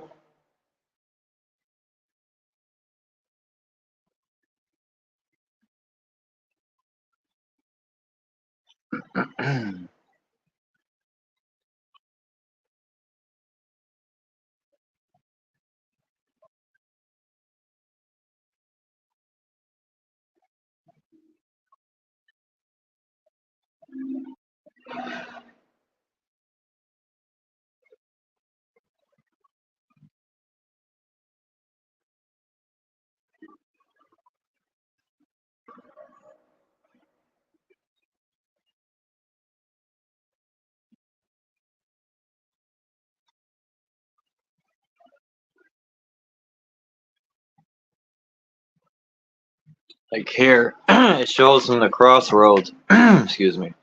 Like here, it shows in the crossroads. Excuse me.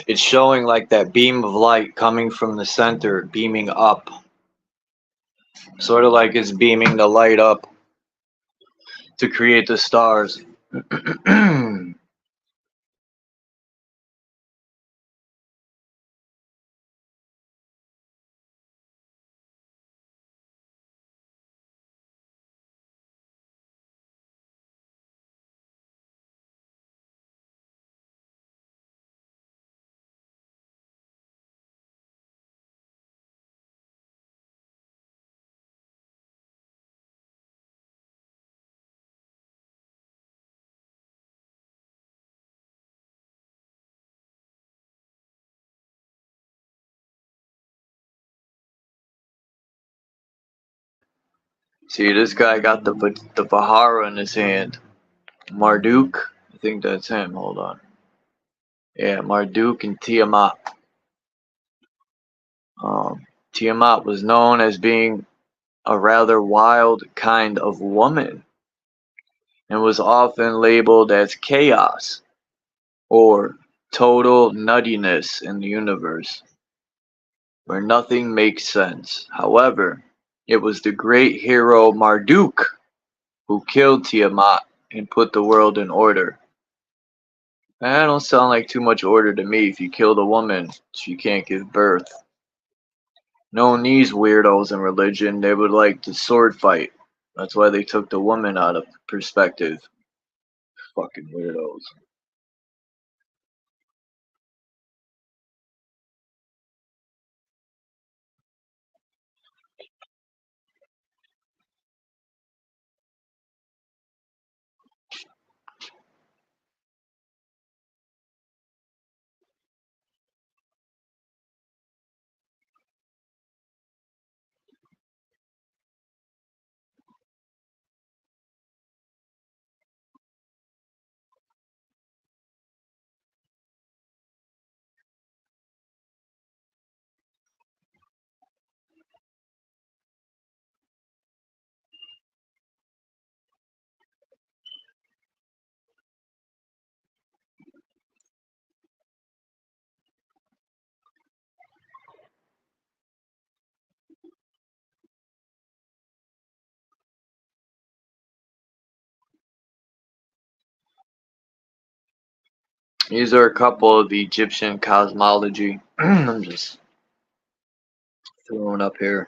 It's showing like that beam of light coming from the center, beaming up. Sort of like it's beaming the light up to create the stars. See, this guy got the Vahara in his hand. Marduk, I think that's him. Hold on. Yeah, Marduk and Tiamat. Tiamat was known as being a rather wild kind of woman and was often labeled as chaos or total nuttiness in the universe, where nothing makes sense. However, it was the great hero Marduk who killed Tiamat and put the world in order. That don't sound like too much order to me. If you killed a woman, she can't give birth. Knowing these weirdos in religion, they would like to sword fight. That's why they took the woman out of perspective. Fucking weirdos. These are a couple of the Egyptian cosmology. I'm just throwing up here.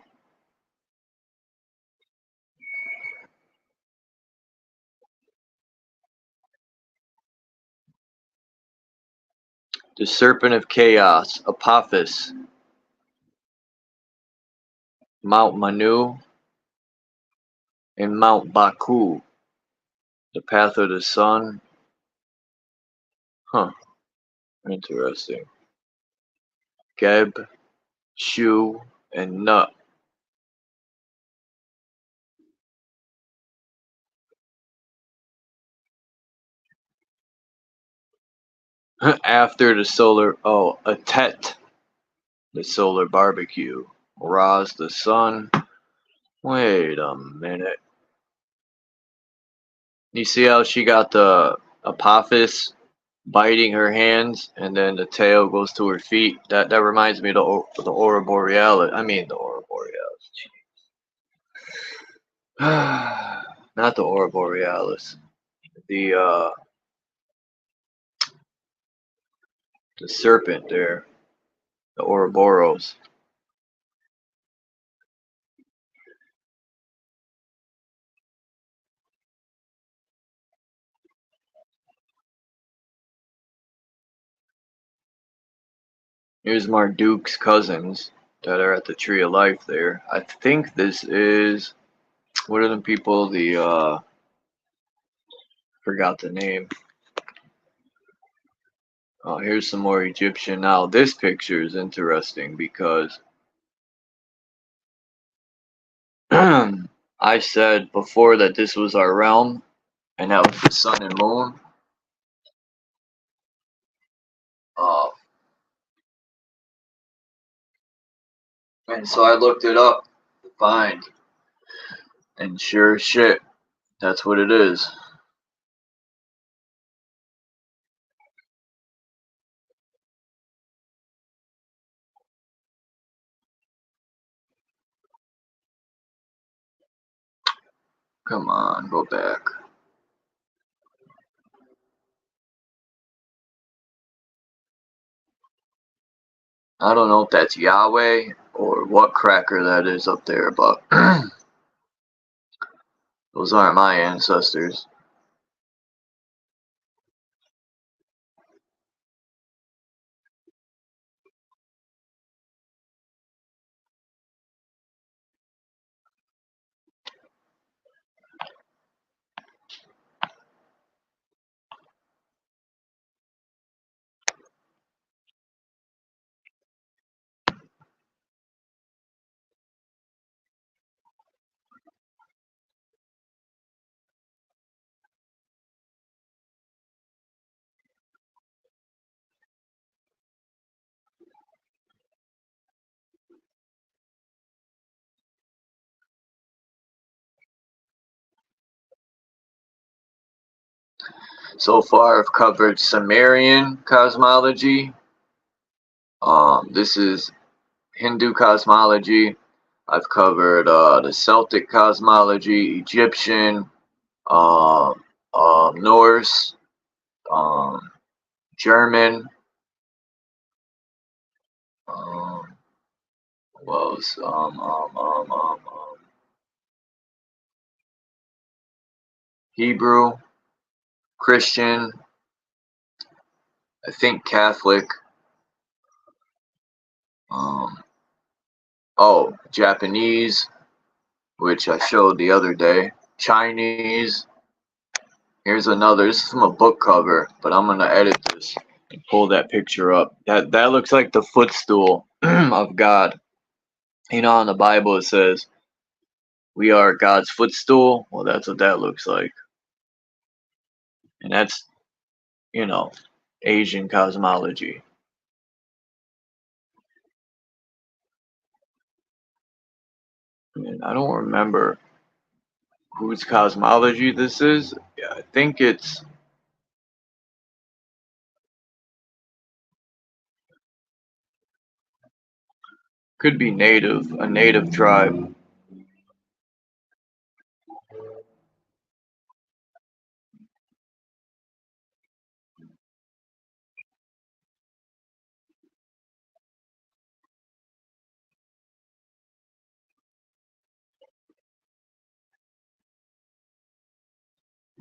The Serpent of Chaos, Apophis, Mount Manu, and Mount Baku, the Path of the Sun. Huh, interesting. Geb, Shu, and Nut. After the solar, Atet, the solar barbecue. Raz, the sun. Wait a minute. You see how she got the Apophis biting her hands, and then the tail goes to her feet? That reminds me of the Aurora Borealis. I mean the Aurora Borealis. Not the Aurora Borealis. The serpent there. The Ouroboros. Here's Marduk's cousins that are at the Tree of Life there. I think this is, what are the people, forgot the name. Oh, here's some more Egyptian. Now this picture is interesting because I said before that this was our realm, and that was the sun and moon. And so I looked it up to find, and sure as shit, that's what it is. Come on, go back. I don't know if that's Yahweh or what cracker that is up there, but those aren't my ancestors. So far, I've covered Sumerian cosmology. This is Hindu cosmology. I've covered the Celtic cosmology, Egyptian, Norse, German. What else? Hebrew, Christian, I think Catholic. Japanese, which I showed the other day. Chinese. Here's another. This is from a book cover, but I'm gonna edit this and pull that picture up. That looks like the footstool of God. You know, in the Bible it says, "We are God's footstool." Well, that's what that looks like, and that's, you know, Asian cosmology. And I don't remember whose cosmology this is. Yeah, I think it's could be a native tribe.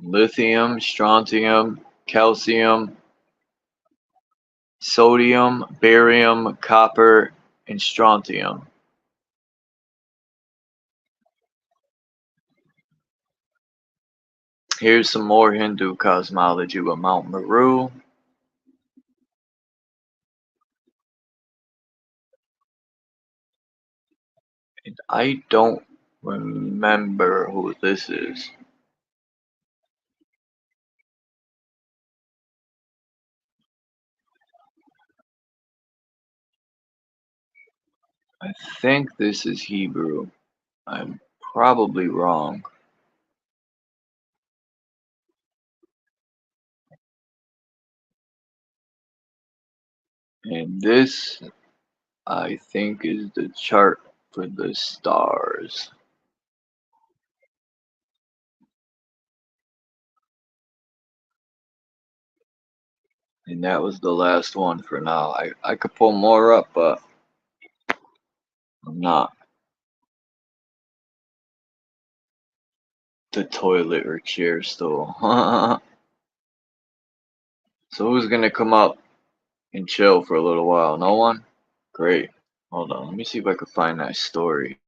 lithium, strontium, calcium, sodium, barium, copper, and strontium. Here's some more Hindu cosmology with Mount Meru. And I don't remember who this is. I think this is Hebrew. I'm probably wrong. And this, I think, is the chart for the stars. And that was the last one for now. I could pull more up, but I'm not. The toilet or chair stool. So who's gonna come up and chill for a little while? No one? Great. Hold on, let me see if I can find that story.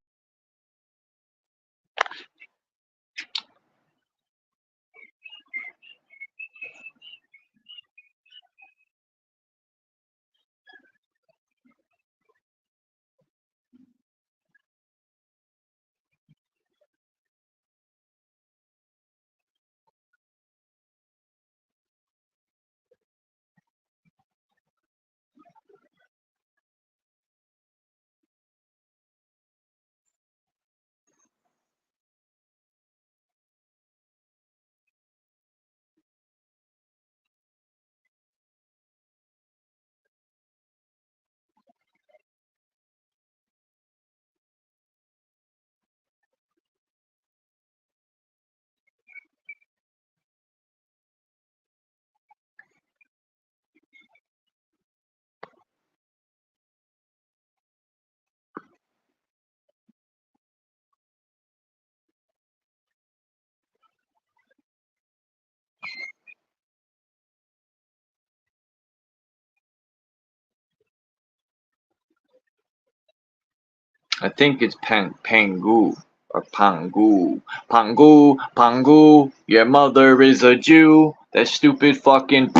I think it's Pangu or Pangu. Pangu, Pangu, your mother is a Jew. That stupid fucking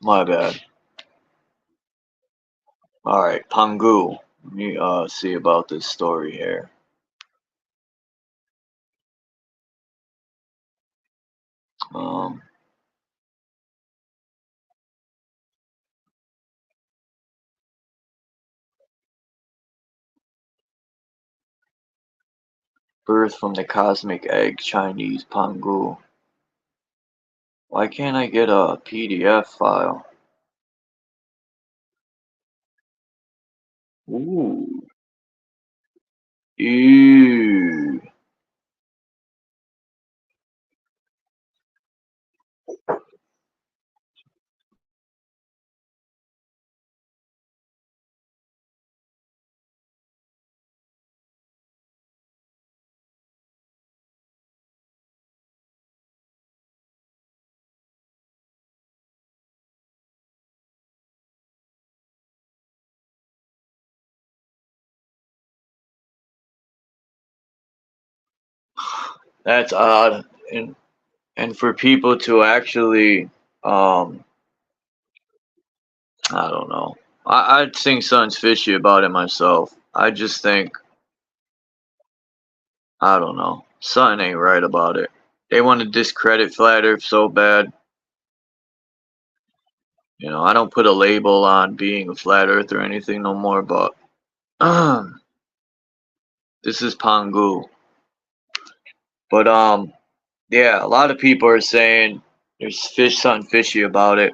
My bad. Alright, Pangu. Let me see about this story here. Birth from the cosmic egg, Chinese Pangu. Why can't I get a PDF file? Ooh. Ew. That's odd. And for people to actually, I don't know. I think something's fishy about it myself. I just think, I don't know. Something ain't right about it. They want to discredit Flat Earth so bad. You know, I don't put a label on being a Flat Earth or anything no more, but this is Pangu. But yeah, a lot of people are saying there's something fishy about it.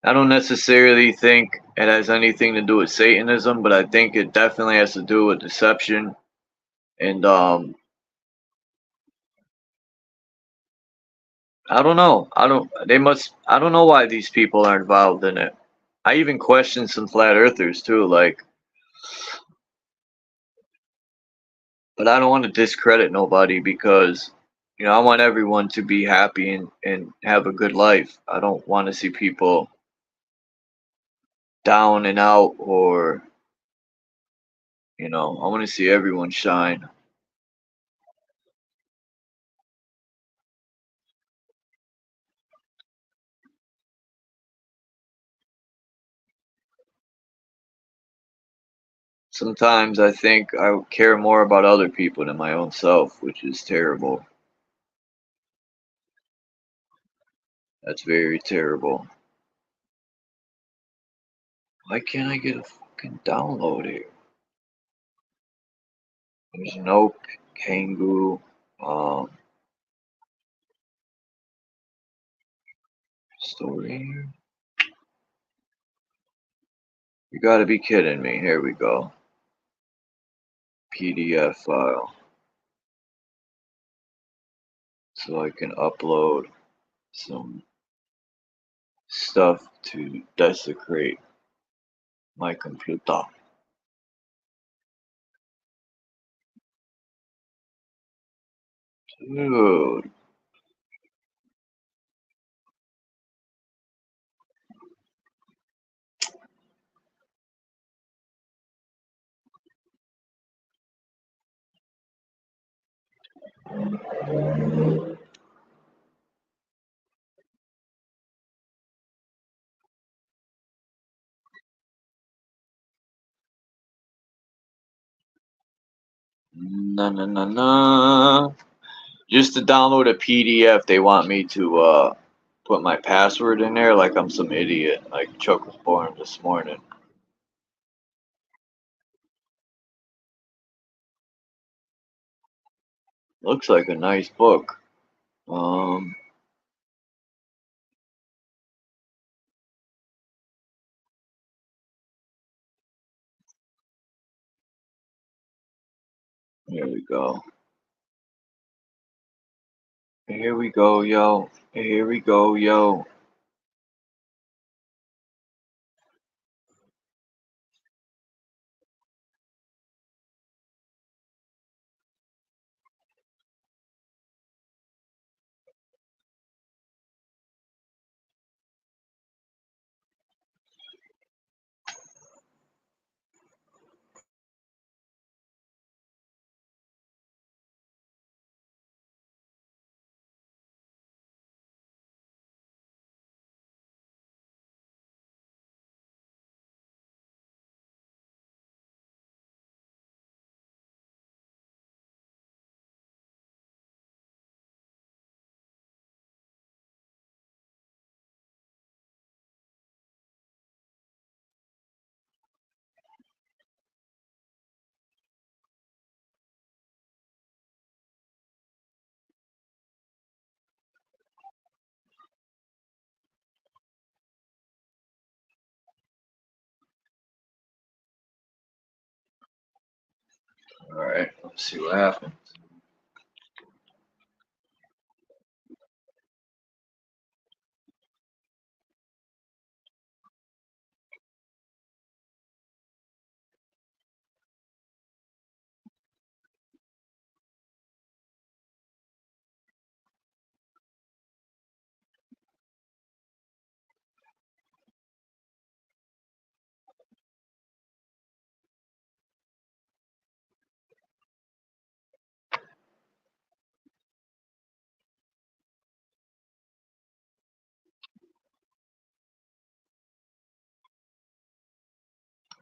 I don't necessarily think it has anything to do with Satanism, but I think it definitely has to do with deception. And I don't know. I don't know why these people are involved in it. I even question some flat earthers too, like, but I don't want to discredit nobody because, you know, I want everyone to be happy and have a good life. I don't want to see people down and out, or, you know, I want to see everyone shine. Sometimes I think I care more about other people than my own self, which is terrible. That's very terrible. Why can't I get a fucking download here? There's no Kangoo. Story here. You gotta be kidding me. Here we go. PDF file. So I can upload some stuff to desecrate my computer. Dude. Na na na na. Just to download a PDF, they want me to put my password in there like I'm some idiot. Like Chuck was born this morning. Looks like a nice book. Here we go. Here we go, yo. Here we go, yo. Alright, let's see what happens.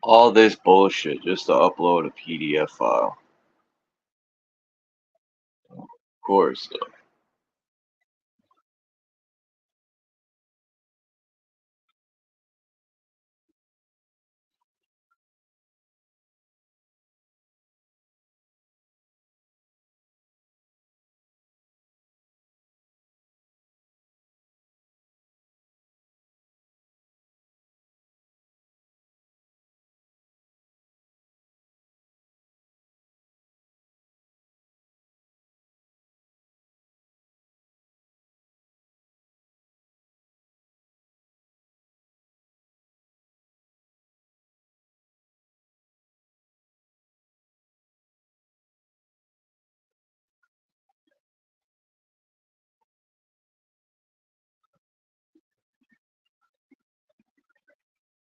All this bullshit just to upload a PDF file. Of course.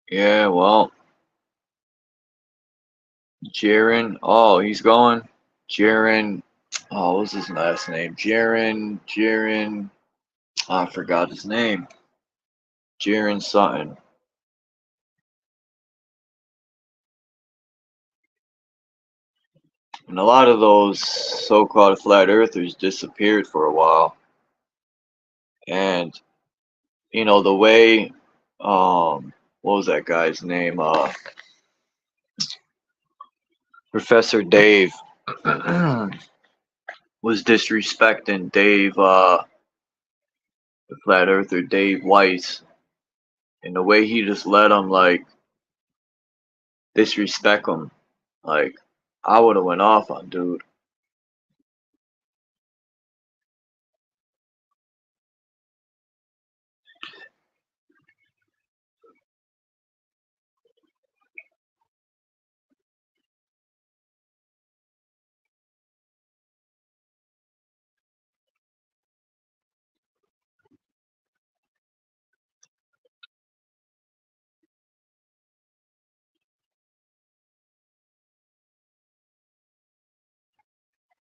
Yeah, well, Jaren. Oh, he's going. Jaren. Oh, what's his last name? Jaren. Oh, I forgot his name. Jaren Sutton. And a lot of those so-called flat earthers disappeared for a while. And, you know, the way, what was that guy's name? Professor Dave was disrespecting Dave, the flat earther Dave Weiss. And the way he just let him, like, disrespect him. Like, I would have went off on dude.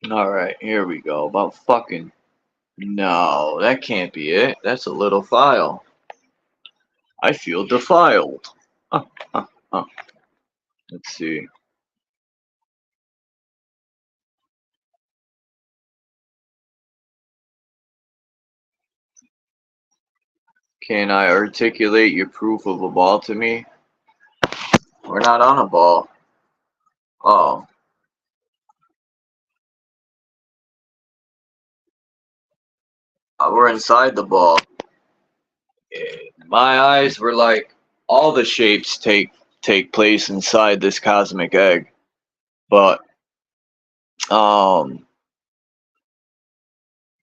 Alright, here we go. About fucking... No, that can't be it. That's a little file. I feel defiled. Let's see. Can I articulate your proof of a ball to me? We're not on a ball. Oh. We're inside the ball. My eyes were like, all the shapes take place inside this cosmic egg. But,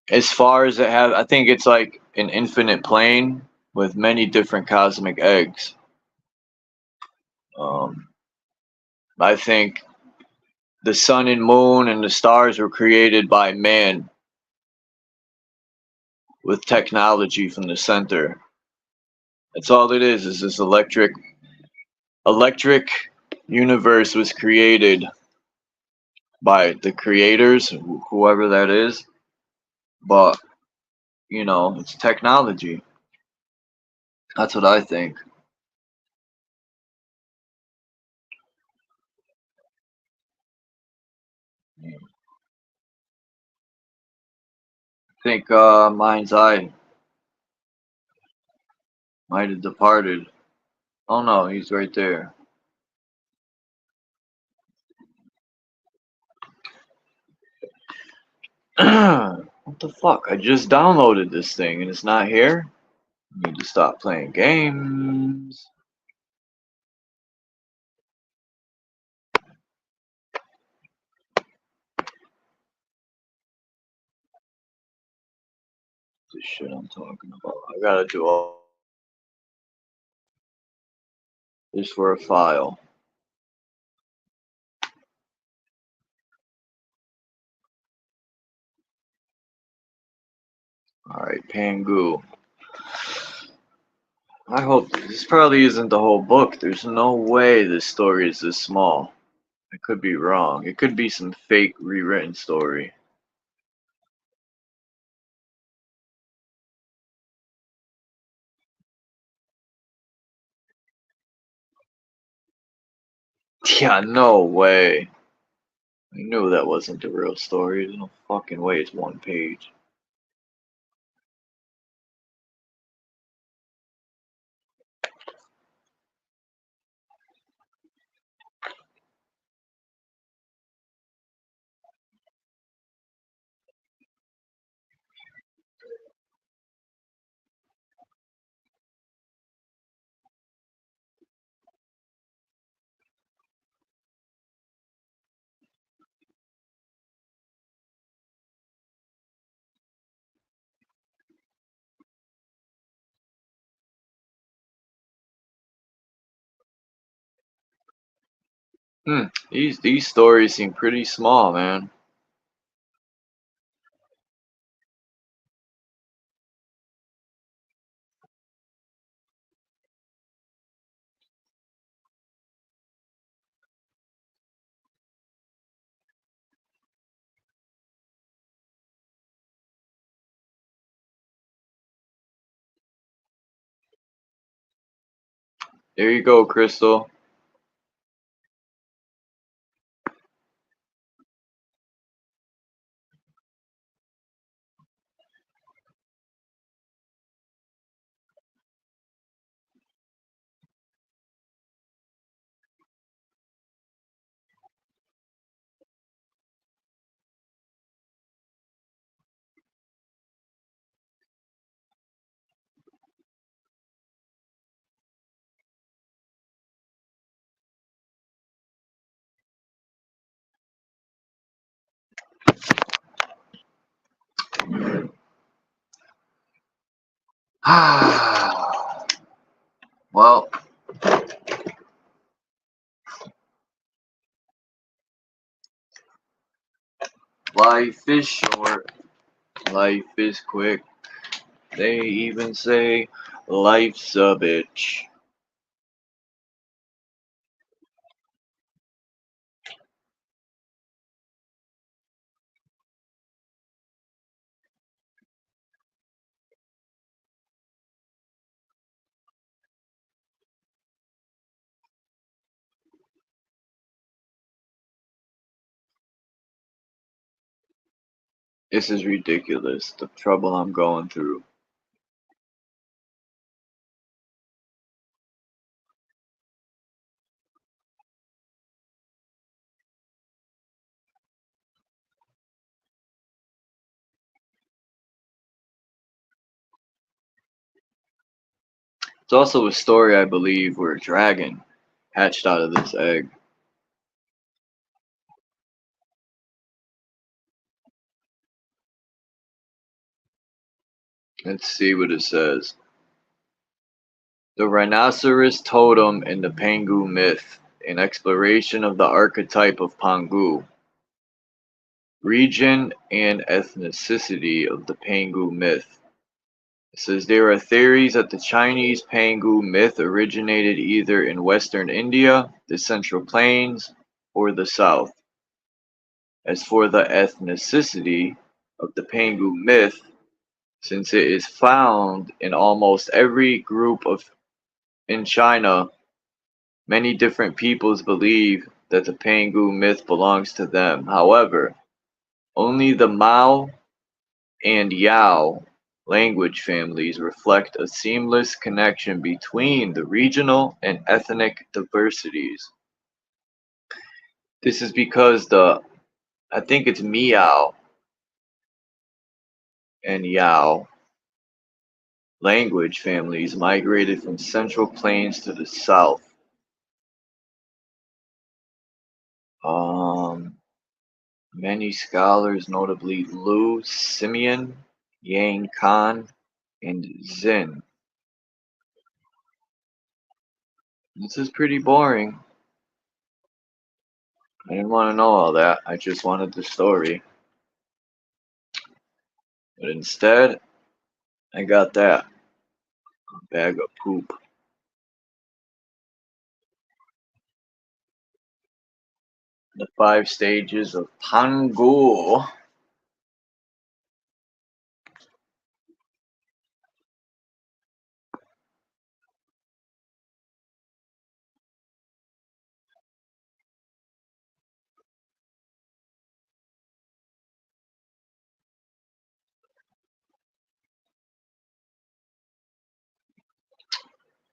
as far as I think it's like an infinite plane with many different cosmic eggs. I think the sun and moon and the stars were created by man with technology from the center. That's all it is this electric universe was created by the creators, whoever that is. But, you know, it's technology. That's what I think. I think Mind's Eye might have departed. Oh no, he's right there. What the fuck? I just downloaded this thing and it's not here? I need to stop playing games. the shit I'm talking about. I gotta do all this for a file. Alright, Pangu. I hope this probably isn't the whole book. There's no way this story is this small. I could be wrong. It could be some fake rewritten story. Yeah, no way. I knew that wasn't the real story. There's no fucking way it's one page. These stories seem pretty small, man. There you go, Crystal. Well, life is short, life is quick. They even say life's a bitch. This is ridiculous, the trouble I'm going through. It's also a story, I believe, where a dragon hatched out of this egg. Let's see what it says. The rhinoceros totem in the Pangu myth, an exploration of the archetype of Pangu. Region and ethnicity of the Pangu myth. It says there are theories that the Chinese Pangu myth originated either in Western India, the Central Plains, or the South. As for the ethnicity of the Pangu myth, since it is found in almost every group in China, many different peoples believe that the Pangu myth belongs to them. However, only the Mao and Yao language families reflect a seamless connection between the regional and ethnic diversities. This is because I think it's Miao and Yao language families migrated from Central Plains to the south. Many scholars, notably Lou Simeon, Yang Khan, and Zin. This is pretty boring. I didn't want to know all that. I just wanted the story. But instead, I got that. A bag of poop. The 5 stages of Pangu.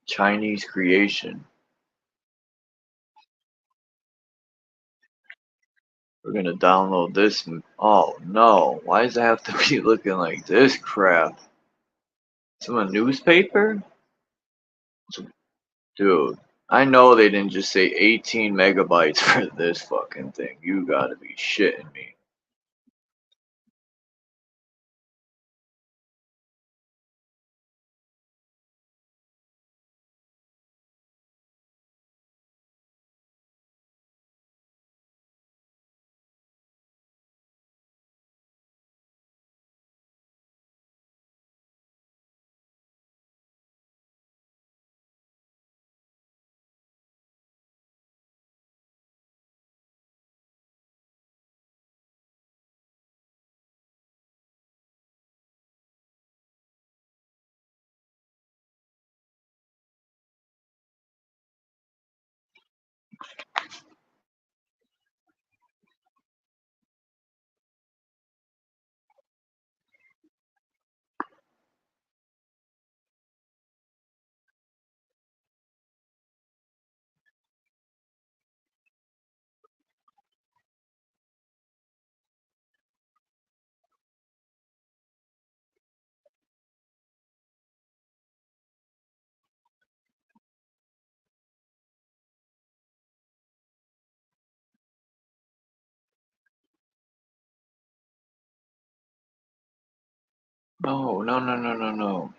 Chinese creation. We're gonna download this. Oh no, why does it have to be looking like this crap? Some a newspaper? Dude, I know they didn't just say 18 megabytes for this fucking thing. You gotta be shitting me. No, no, no, no, no, no.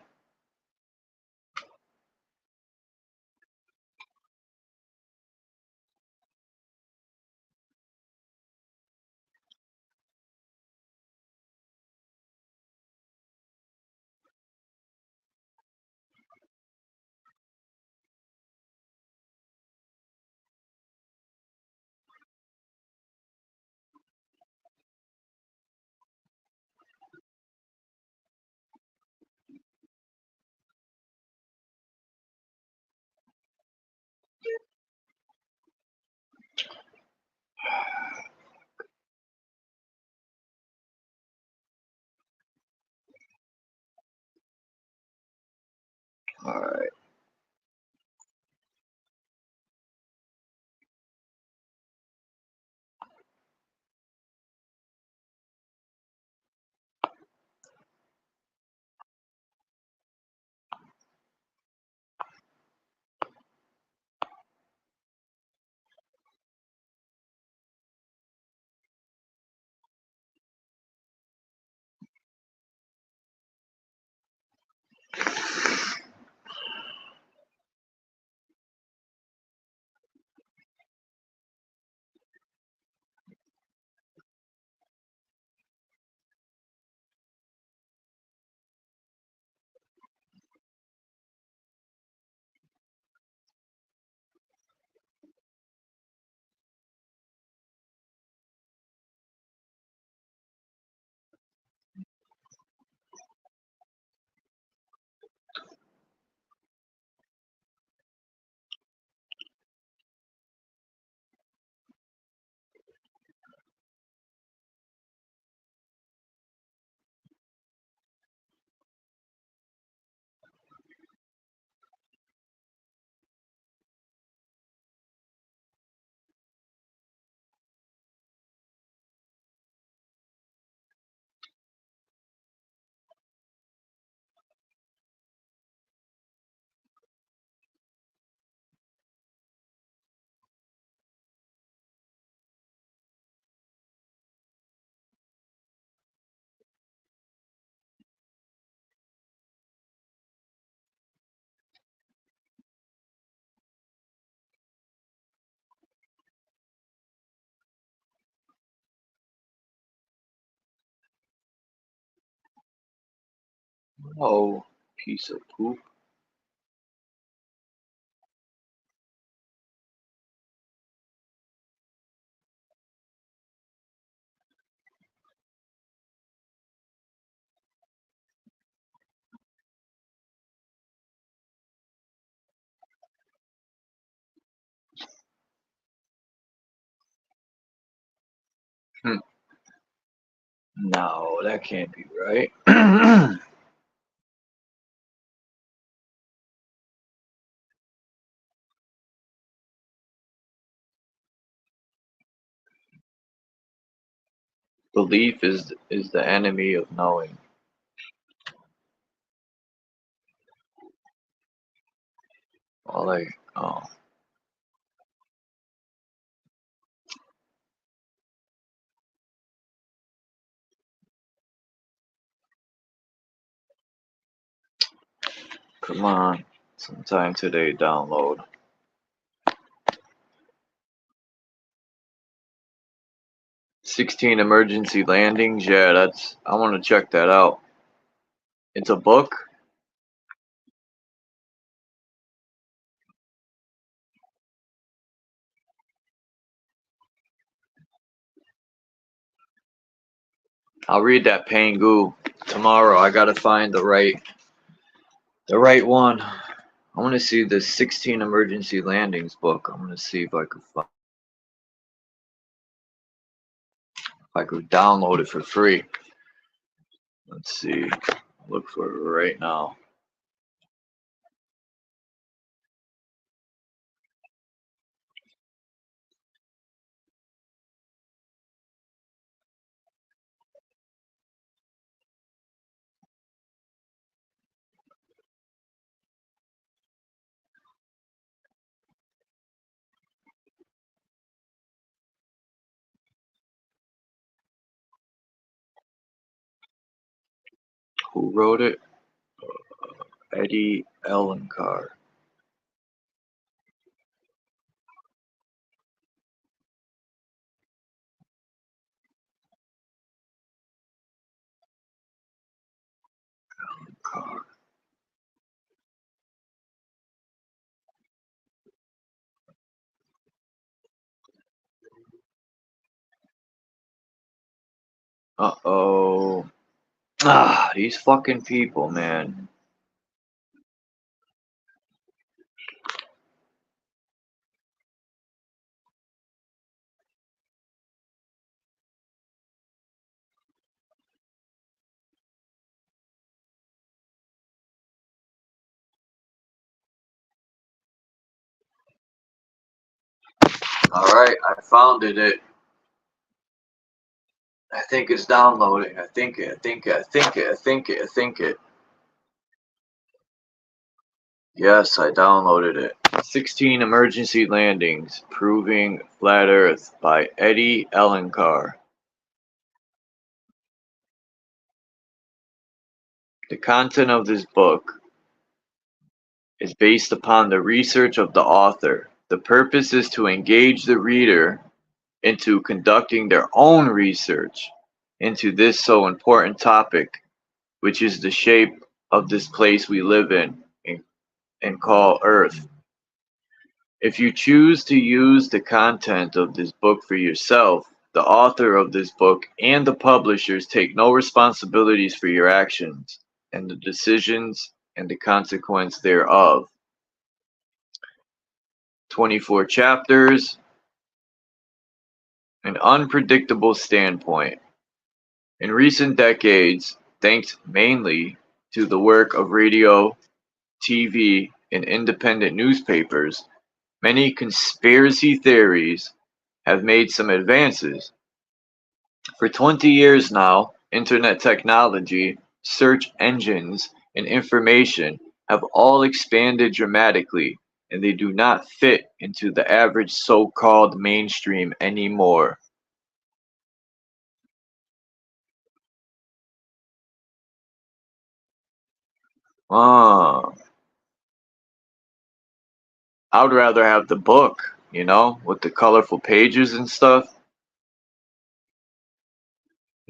Alright. Oh, piece of poop. No, that can't be right. Belief is the enemy of knowing. Well, like, oh, come on. Sometime today, download. 16 emergency landings. Yeah, I want to check that out. It's a book. I'll read that Pangu tomorrow. I gotta find the right one. I want to see the 16 emergency landings book. I'm gonna see if I could download it for free. Let's see. Look for it right now. Who wrote it? Eddie Ellencar. Uh-oh. Ah, these fucking people, man. Alright, I found it. I think it's downloading. I think it. Yes, I downloaded it. 16 emergency landings proving flat Earth by Eddie Ellencar. The content of this book is based upon the research of the author. The purpose is to engage the reader into conducting their own research into this so important topic, which is the shape of this place we live in and call Earth. If you choose to use the content of this book for yourself, the author of this book and the publishers take no responsibilities for your actions and the decisions and the consequence thereof. 24 chapters, an unpredictable standpoint. In recent decades, thanks mainly to the work of radio, TV, and independent newspapers, many conspiracy theories have made some advances. For 20 years now, internet technology, search engines, and information have all expanded dramatically, and they do not fit into the average so-called mainstream anymore. I would rather have the book, with the colorful pages and stuff.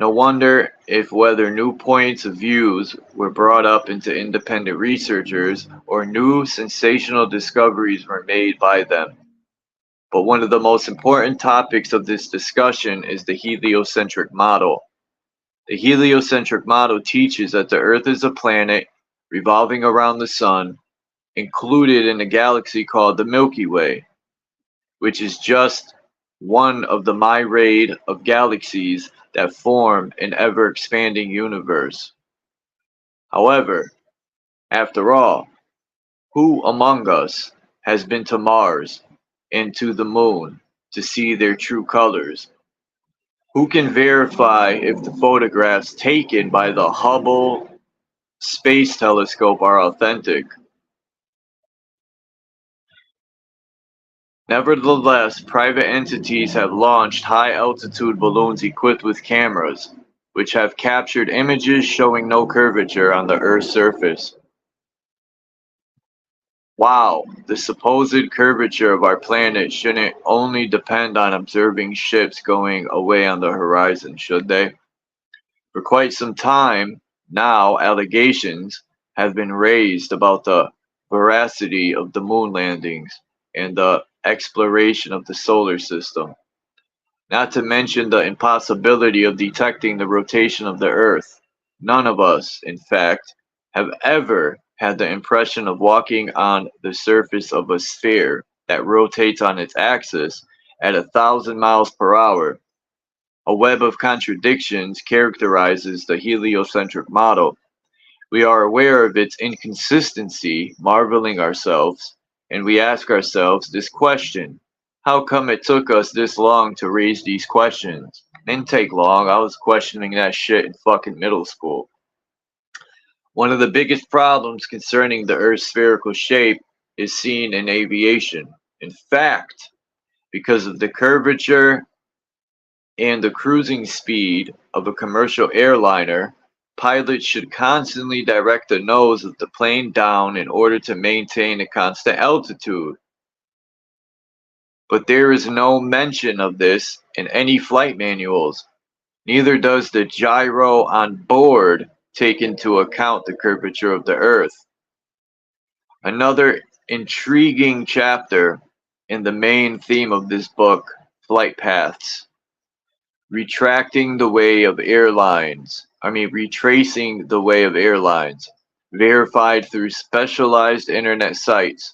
No wonder if whether new points of views were brought up into independent researchers or new sensational discoveries were made by them. But one of the most important topics of this discussion is the heliocentric model. The heliocentric model teaches that the Earth is a planet revolving around the Sun, included in a galaxy called the Milky Way, which is just one of the myriad of galaxies that form an ever-expanding universe. However, after all, who among us has been to Mars and to the Moon to see their true colors? Who can verify if the photographs taken by the Hubble Space Telescope are authentic? Nevertheless, private entities have launched high-altitude balloons equipped with cameras, which have captured images showing no curvature on the Earth's surface. Wow, the supposed curvature of our planet shouldn't only depend on observing ships going away on the horizon, should they? For quite some time now, allegations have been raised about the veracity of the moon landings and the exploration of the solar system, not to mention the impossibility of detecting the rotation of the Earth. None of us, in fact, have ever had the impression of walking on the surface of a sphere that rotates on its axis at 1,000 miles per hour. A web of contradictions characterizes the heliocentric model. We are aware of its inconsistency, marveling ourselves, and we ask ourselves this question: how come it took us this long to raise these questions? Didn't take long. I was questioning that shit in fucking middle school. One of the biggest problems concerning the Earth's spherical shape is seen in aviation. In fact, because of the curvature and the cruising speed of a commercial airliner, pilots should constantly direct the nose of the plane down in order to maintain a constant altitude. But there is no mention of this in any flight manuals. Neither does the gyro on board take into account the curvature of the Earth. Another intriguing chapter in the main theme of this book, Flight Paths. Retracing the way of airlines, verified through specialized internet sites.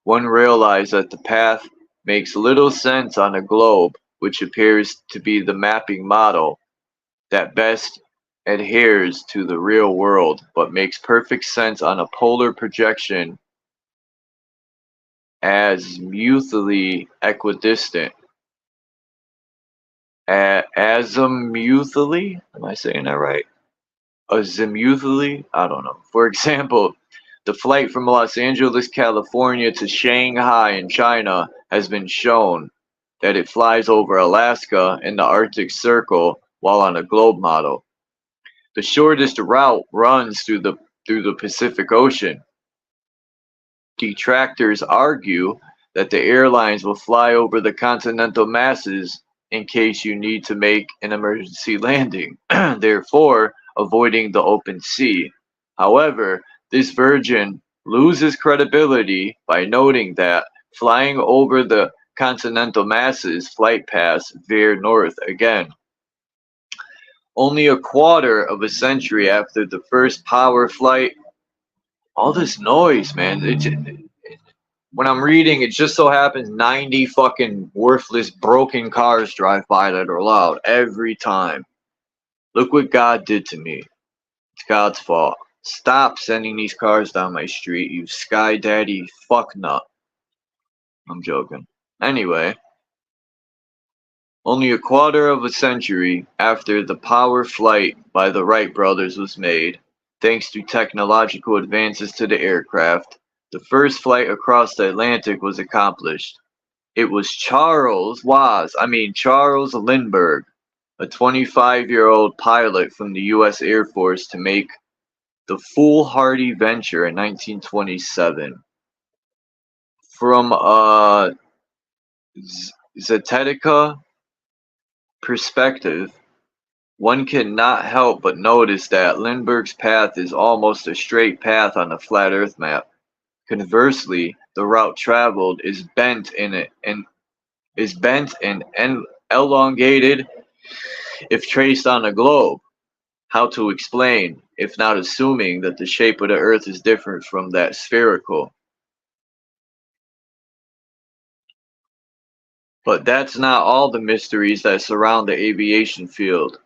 One realized that the path makes little sense on a globe, which appears to be the mapping model that best adheres to the real world, but makes perfect sense on a polar projection azimuthally equidistant. Azimuthally? Am I saying that right? Azimuthally? I don't know. For example, the flight from Los Angeles, California to Shanghai in China has been shown that it flies over Alaska and the Arctic Circle while on a globe model. The shortest route runs through the Pacific Ocean. Detractors argue that the airlines will fly over the continental masses in case you need to make an emergency landing, therefore avoiding the open sea. However, this version loses credibility by noting that flying over the continental masses flight paths veer north again. Only a quarter of a century after the first power flight, all this noise, man. When I'm reading, it just so happens 90 fucking worthless broken cars drive by that are loud every time. Look what God did to me. It's God's fault. Stop sending these cars down my street, you sky daddy fucknut. I'm joking. Anyway, only a quarter of a century after the power flight by the Wright brothers was made, thanks to technological advances to the aircraft, the first flight across the Atlantic was accomplished. It was Charles Lindbergh, a 25-year-old pilot from the U.S. Air Force, to make the foolhardy venture in 1927. From a Zetetica perspective, one cannot help but notice that Lindbergh's path is almost a straight path on the flat Earth map. Conversely, the route traveled is bent and elongated if traced on a globe. How to explain, if not assuming, that the shape of the Earth is different from that spherical? But that's not all the mysteries that surround the aviation field.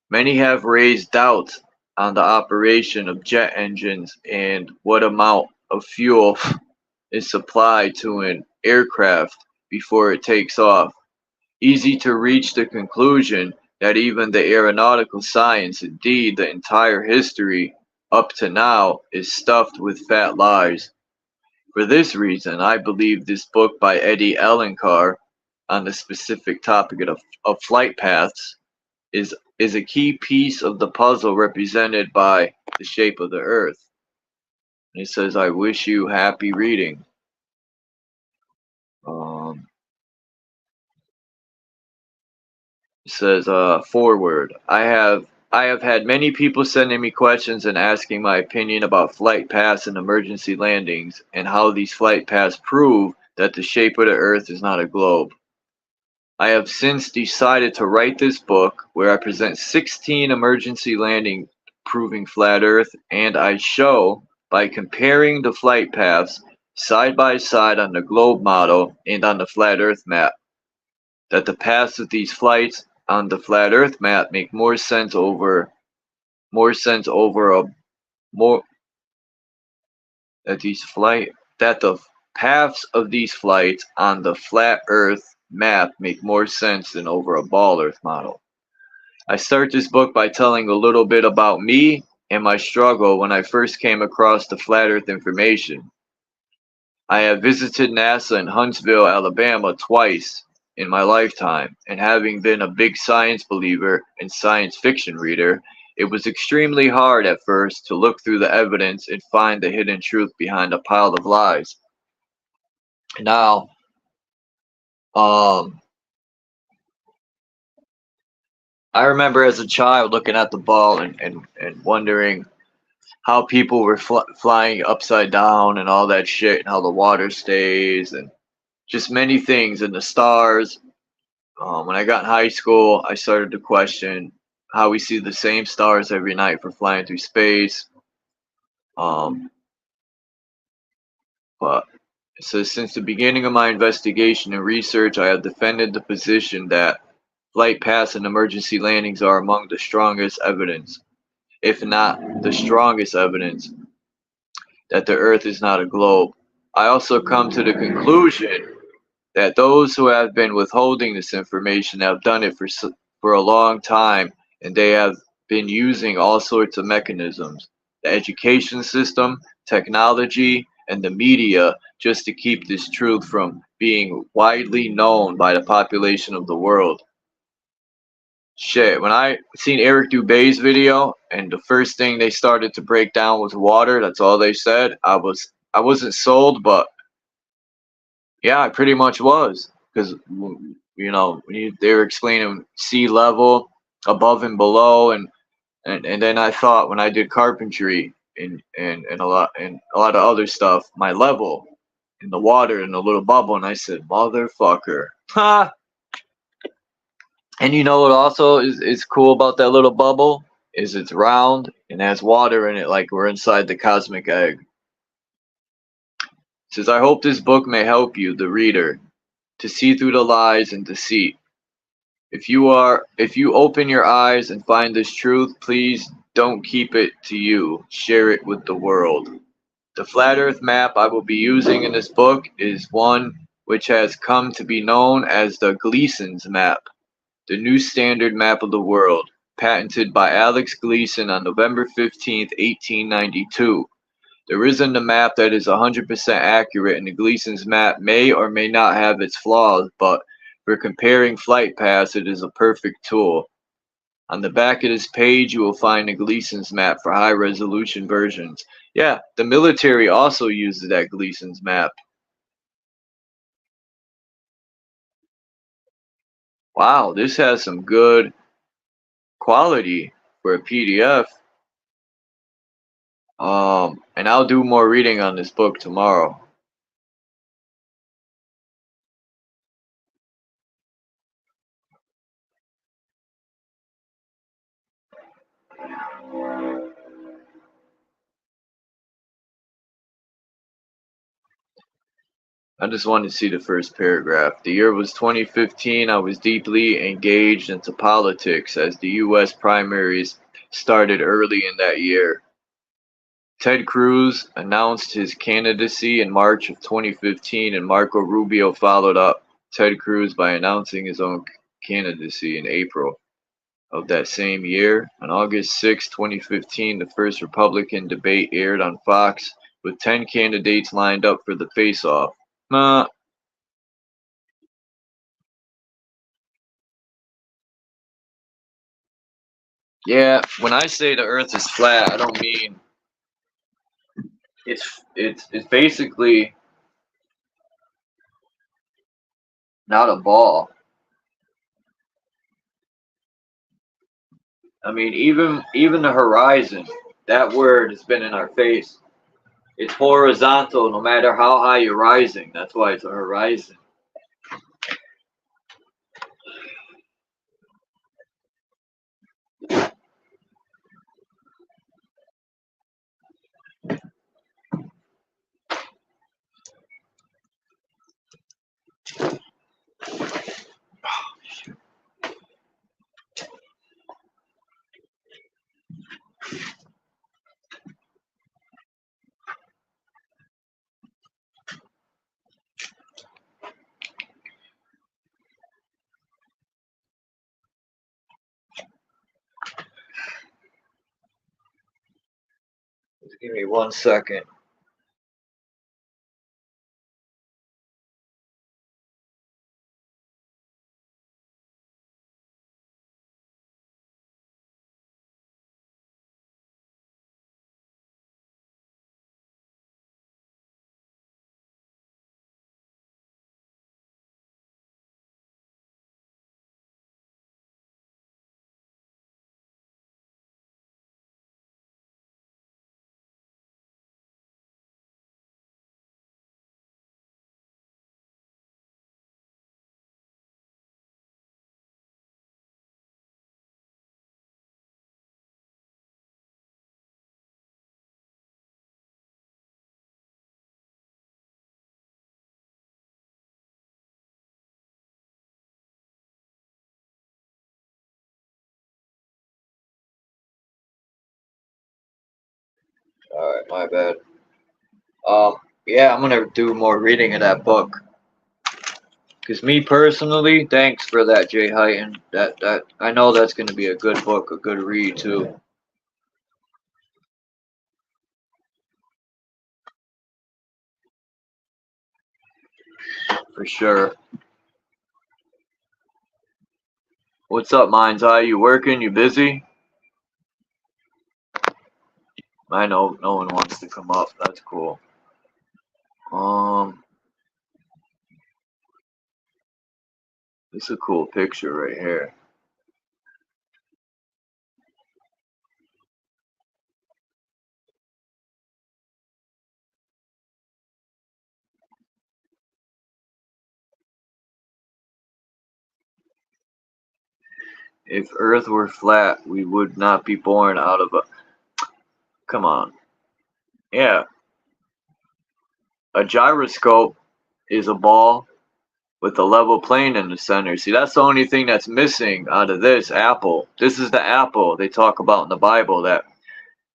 Many have raised doubts on the operation of jet engines and what amount of fuel is supplied to an aircraft before it takes off. Easy to reach the conclusion that even the aeronautical science, indeed the entire history up to now, is stuffed with fat lies. For this reason, I believe this book by Eddie Ellencar on the specific topic of flight paths is a key piece of the puzzle represented by the shape of the Earth. And it says, I wish you happy reading. It says, forward. I have had many people sending me questions and asking my opinion about flight paths and emergency landings, and how these flight paths prove that the shape of the Earth is not a globe. I have since decided to write this book where I present 16 emergency landings proving flat Earth, and I show, by comparing the flight paths side by side on the globe model and on the flat Earth map, that the paths of these flights on the flat Earth map make more sense over that the paths of these flights on the flat Earth map make more sense than over a ball Earth model. I start this book by telling a little bit about me and my struggle when I first came across the flat Earth information. I have visited NASA in Huntsville, Alabama twice in my lifetime, and having been a big science believer and science fiction reader, it was extremely hard at first to look through the evidence and find the hidden truth behind a pile of lies. Now, I remember as a child looking at the ball and wondering how people were flying upside down and all that shit, and how the water stays, and just many things, and the stars. When I got in high school, I started to question how we see the same stars every night for flying through space. But it says, since the beginning of my investigation and research, I have defended the position that flight paths and emergency landings are among the strongest evidence, if not the strongest evidence, that the Earth is not a globe. I also come to the conclusion that those who have been withholding this information have done it for a long time, and they have been using all sorts of mechanisms, the education system, technology, and the media, just to keep this truth from being widely known by the population of the world. Shit, when I seen Eric Dubé's video, and the first thing they started to break down was water, that's all they said, I wasn't sold, but yeah, I pretty much was, because you know they were explaining sea level, above and below, and then I thought when I did carpentry and a lot of other stuff, my level in the water in the little bubble, and I said, motherfucker, ha. And you know what also is cool about that little bubble is it's round and has water in it, like we're inside the cosmic egg. It says, I hope this book may help you, the reader, to see through the lies and deceit. If you open your eyes and find this truth, please don't keep it to you. Share it with the world. The flat Earth map I will be using in this book is one which has come to be known as the Gleason's map, the new standard map of the world, patented by Alex Gleason on November 15th, 1892. There isn't a map that is 100% accurate, and the Gleason's map may or may not have its flaws, but for comparing flight paths, it is a perfect tool. On the back of this page, you will find the Gleason's map for high-resolution versions. Yeah, the military also uses that Gleason's map. Wow, this has some good quality for a PDF. And I'll do more reading on this book tomorrow. I just wanted to see the first paragraph. The year was 2015. I was deeply engaged into politics as the U.S. primaries started early in that year. Ted Cruz announced his candidacy in March of 2015, and Marco Rubio followed up Ted Cruz by announcing his own candidacy in April of that same year. On August 6, 2015, the first Republican debate aired on Fox with 10 candidates lined up for the face-off. Yeah, when I say the Earth is flat, I don't mean it's basically not a ball. I mean, even the horizon, that word has been in our face. It's horizontal no matter how high you're rising. That's why it's a horizon. Just give me 1 second. Alright, my bad. Yeah, I'm gonna do more reading of that book. Cause me personally, thanks for that, Jay Heighton. That I know that's gonna be a good book, a good read too. For sure. What's up, Mind's Eye? You working? You busy? I know no one wants to come up. That's cool. This is a cool picture right here. If Earth were flat, we would not be born out of a... Come on. Yeah. A gyroscope is a ball with a level plane in the center. See, that's the only thing that's missing out of this apple. This is the apple they talk about in the Bible that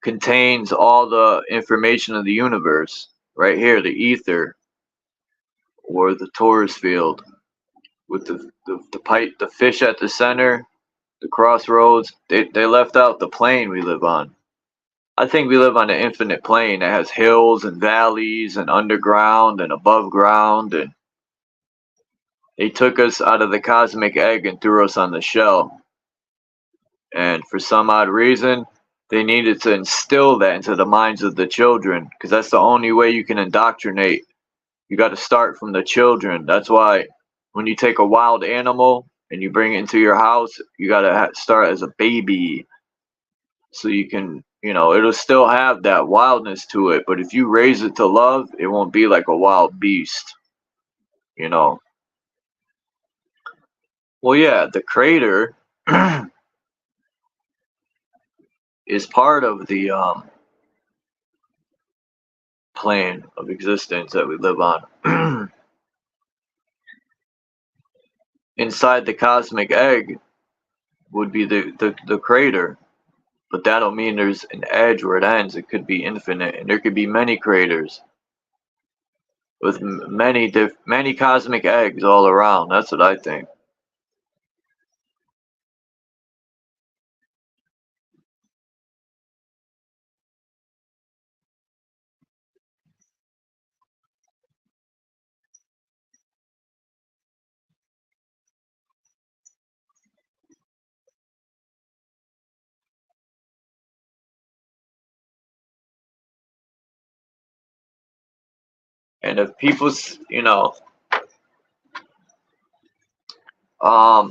contains all the information of the universe. Right here, the ether, or the torus field, with the fish at the center, the crossroads. They left out the plane we live on. I think we live on an infinite plane that has hills and valleys and underground and above ground, and they took us out of the cosmic egg and threw us on the shell. And for some odd reason, they needed to instill that into the minds of the children, because that's the only way you can indoctrinate. You got to start from the children. That's why when you take a wild animal and you bring it into your house, you gotta start as a baby, so you can, you know, it'll still have that wildness to it. But if you raise it to love, it won't be like a wild beast, you know. Well, yeah, the crater is part of the plane of existence that we live on. Inside the cosmic egg would be the crater, but that don't mean there's an edge where it ends. It could be infinite, and there could be many craters with many cosmic eggs all around. That's what I think. And if people, you know, I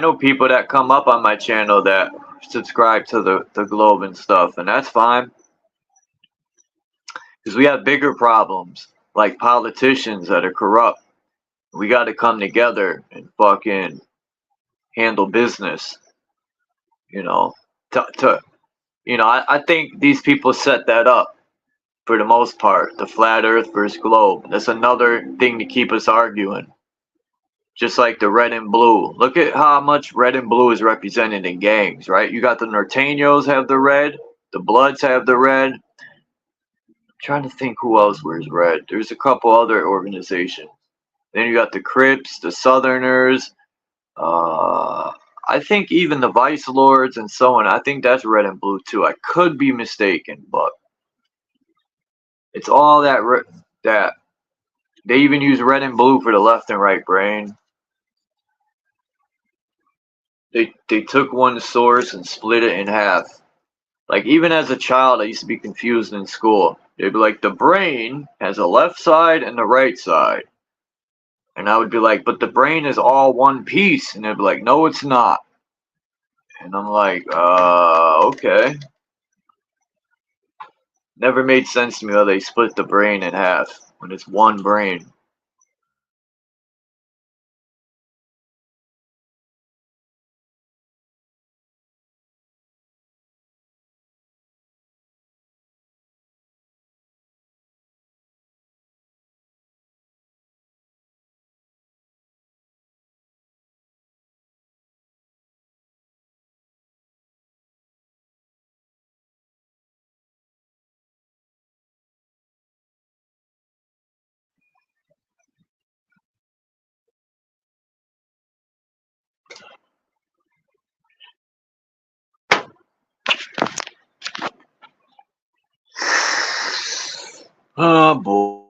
know people that come up on my channel that subscribe to the globe and stuff, and that's fine, because we have bigger problems like politicians that are corrupt. We got to come together and fucking handle business, you know. You know, I think these people set that up for the most part. The flat Earth versus globe. That's another thing to keep us arguing. Just like the red and blue. Look at how much red and blue is represented in gangs, right? You got the Norteños have the red, the Bloods have the red. I'm trying to think who else wears red. There's a couple other organizations. Then you got the Crips, the Southerners. I think even the Vice Lords and so on. I think that's red and blue too. I could be mistaken, but it's all that they even use red and blue for the left and right brain. They took one source and split it in half. Like, even as a child, I used to be confused in school. They'd be like, the brain has a left side and a right side. And I would be like, but the brain is all one piece. And they'd be like, no, it's not. And I'm like, okay. Never made sense to me how they split the brain in half when it's one brain. Oh boy.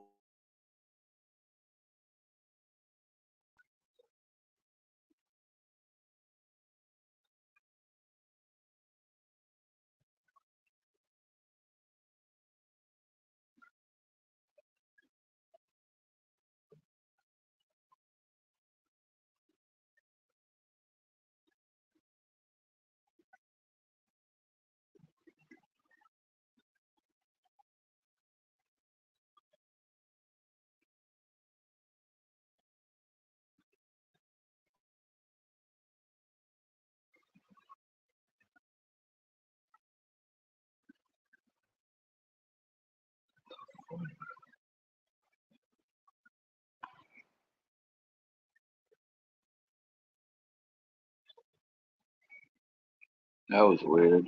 That was weird.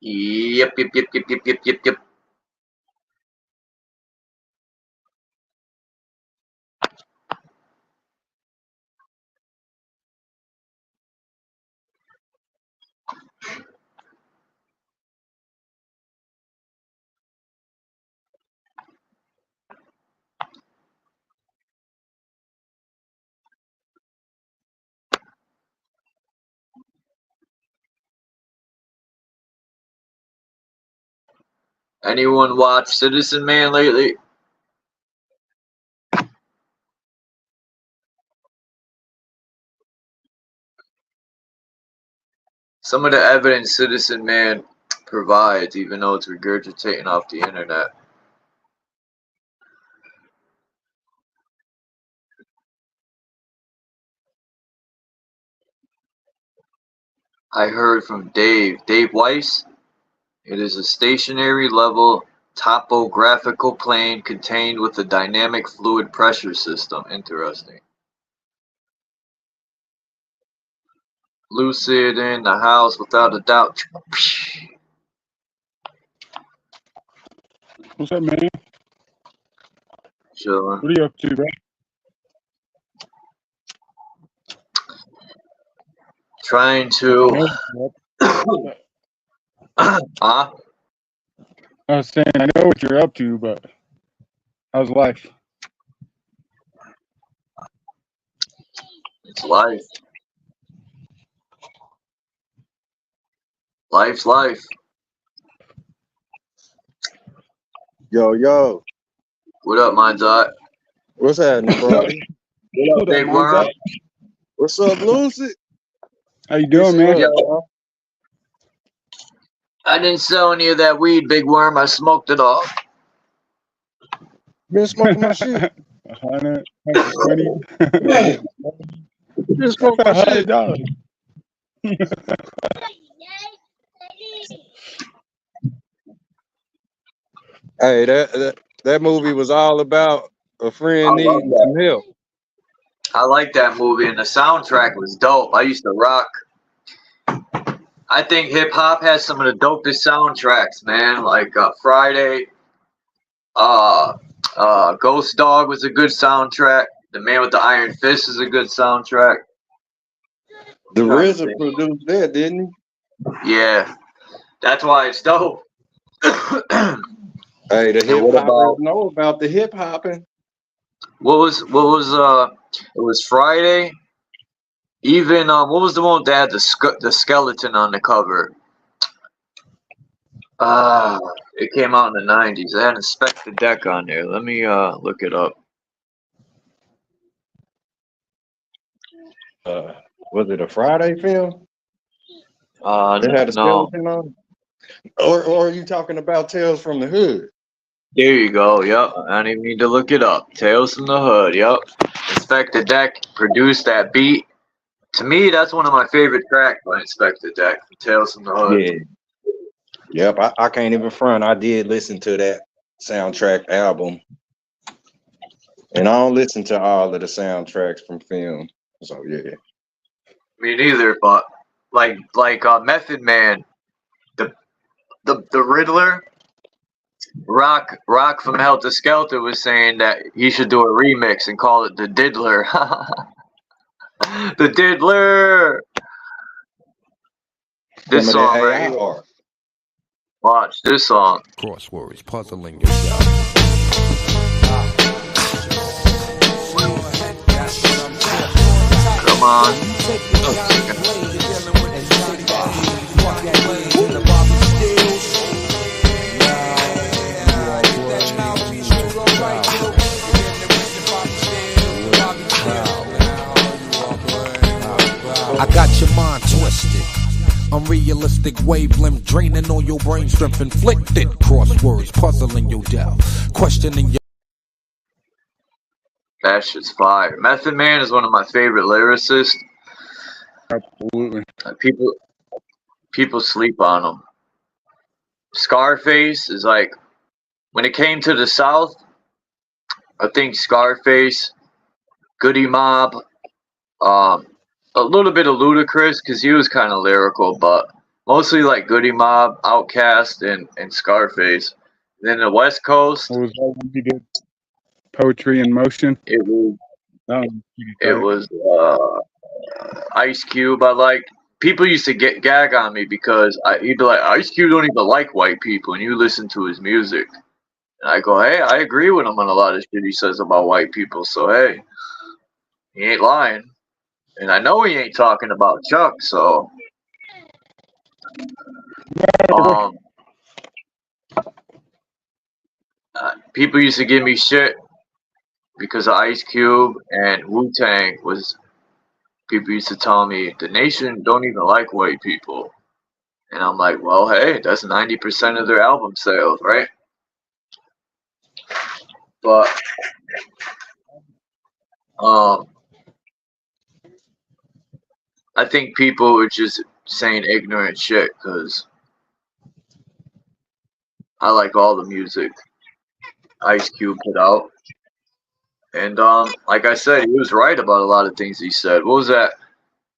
Yep. Anyone watch Citizen Man lately? Some of the evidence Citizen Man provides, even though it's regurgitating off the internet. I heard from Dave Weiss. It is a stationary level topographical plane contained with a dynamic fluid pressure system. Interesting. Lucid in the house without a doubt. What's up, man? Chilling. What are you up to, bro? Trying to. Huh? I was saying, I know what you're up to, but how's life? It's life. Life's life. Yo. What up, Mind's Eye? What's happening, bro? What up, Big Worm? What's up, Lucy? How you doing, man? Yo. I didn't sell any of that weed, Big Worm. I smoked it all. Been smoking my shit. 100, 120. Been smoking my shit. $100. Hey, that movie was all about a friend needing some help. I like that movie, and the soundtrack was dope. I used to rock. I think hip hop has some of the dopest soundtracks, man. Like Friday, Ghost Dog was a good soundtrack. The Man with the Iron Fist is a good soundtrack. The RZA produced that, didn't he? Yeah, that's why it's dope. Hey, the hip hoppers know about the hip hopping. What was it was Friday. Even what was the one that had the skeleton on the cover? It came out in the 90s. It had Inspect the Deck on there. Let me look it up. Was it a Friday film? It had a No. skeleton on it? Or are you talking about Tales from the Hood? There you go. Yep. I didn't even need to look it up. Tales from the Hood. Yep. Inspect the Deck produced that beat. To me, that's one of my favorite tracks by Inspect the Deck. Tales from the Hood. Yeah. Yep. I can't even front. I did listen to that soundtrack album. And I don't listen to all of the soundtracks from film. So yeah. Me neither, but like Method Man, the Riddler, Rock from Helter Skelter was saying that he should do a remix and call it the Diddler. The Diddler. This song right here. Watch this song. Crosswords, puzzling yourself. Come on. I got your mind twisted. Unrealistic wavelength draining on your brain strength inflicted. Crosswords puzzling your doubt, questioning your. That shit's fire. Method Man is one of my favorite lyricists. Absolutely. People sleep on him. Scarface is like, when it came to the South, I think Scarface, Goody Mob, a little bit of Ludacris because he was kind of lyrical, but Mostly like Goody Mob, Outkast, and Scarface. And then the West Coast. What was that when you did? Poetry in Motion. It was. It was Ice Cube. I liked. People used to gag on me because he'd be like, Ice Cube don't even like white people, and you listen to his music. And I go, hey, I agree with him on a lot of shit he says about white people. So hey, he ain't lying, and I know he ain't talking about Chuck. So, people used to give me shit because of Ice Cube and Wu-Tang was. People used to tell me the nation don't even like white people, and I'm like, well, hey, that's 90% of their album sales, right? But I think people are just saying ignorant shit because I like all the music Ice Cube put out, and like I said, he was right about a lot of things he said. What was that?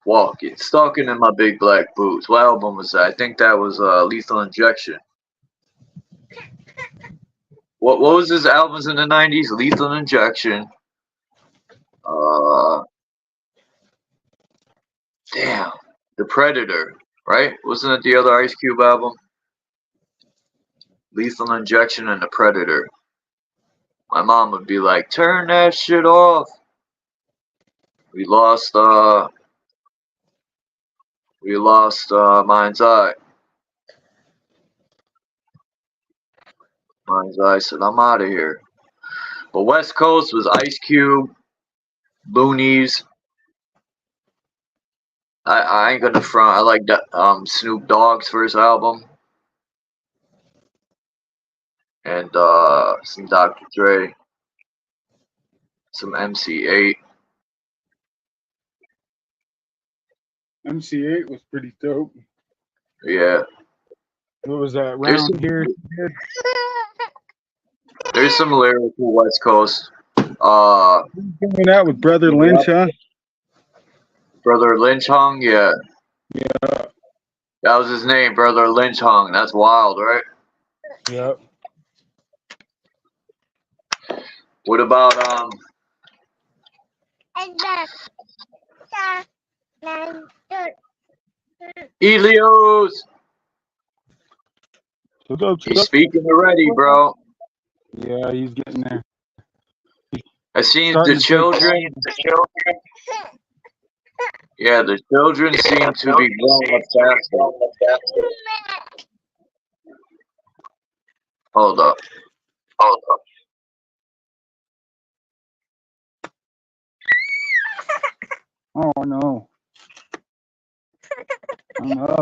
Walking, stalking in my big black boots. What album was that? I think that was Lethal Injection. What was his albums in the 90s? Lethal Injection. Damn, The Predator, right? Wasn't it the other Ice Cube album? Lethal Injection and The Predator. My mom would be like, turn that shit off. We lost Mind's Eye. Mind's Eye said, I'm out of here. But West Coast was Ice Cube, Loonies. I ain't gonna front. I like Snoop Dogg's first album. And some Dr. Dre. Some MC8. MC8 was pretty dope. Yeah. What was that? Round Here. There's some lyrical West Coast. Coming out with Brother Lynch, huh? Brother Lynch Hung, yeah. Yeah. That was his name, Brother Lynch Hung. That's wild, right? Yep. What about Elios? He's speaking already, bro. Yeah, he's getting there. I seen the children. Yeah, the children seem to be growing up faster. Hold up. Oh no. Oh no.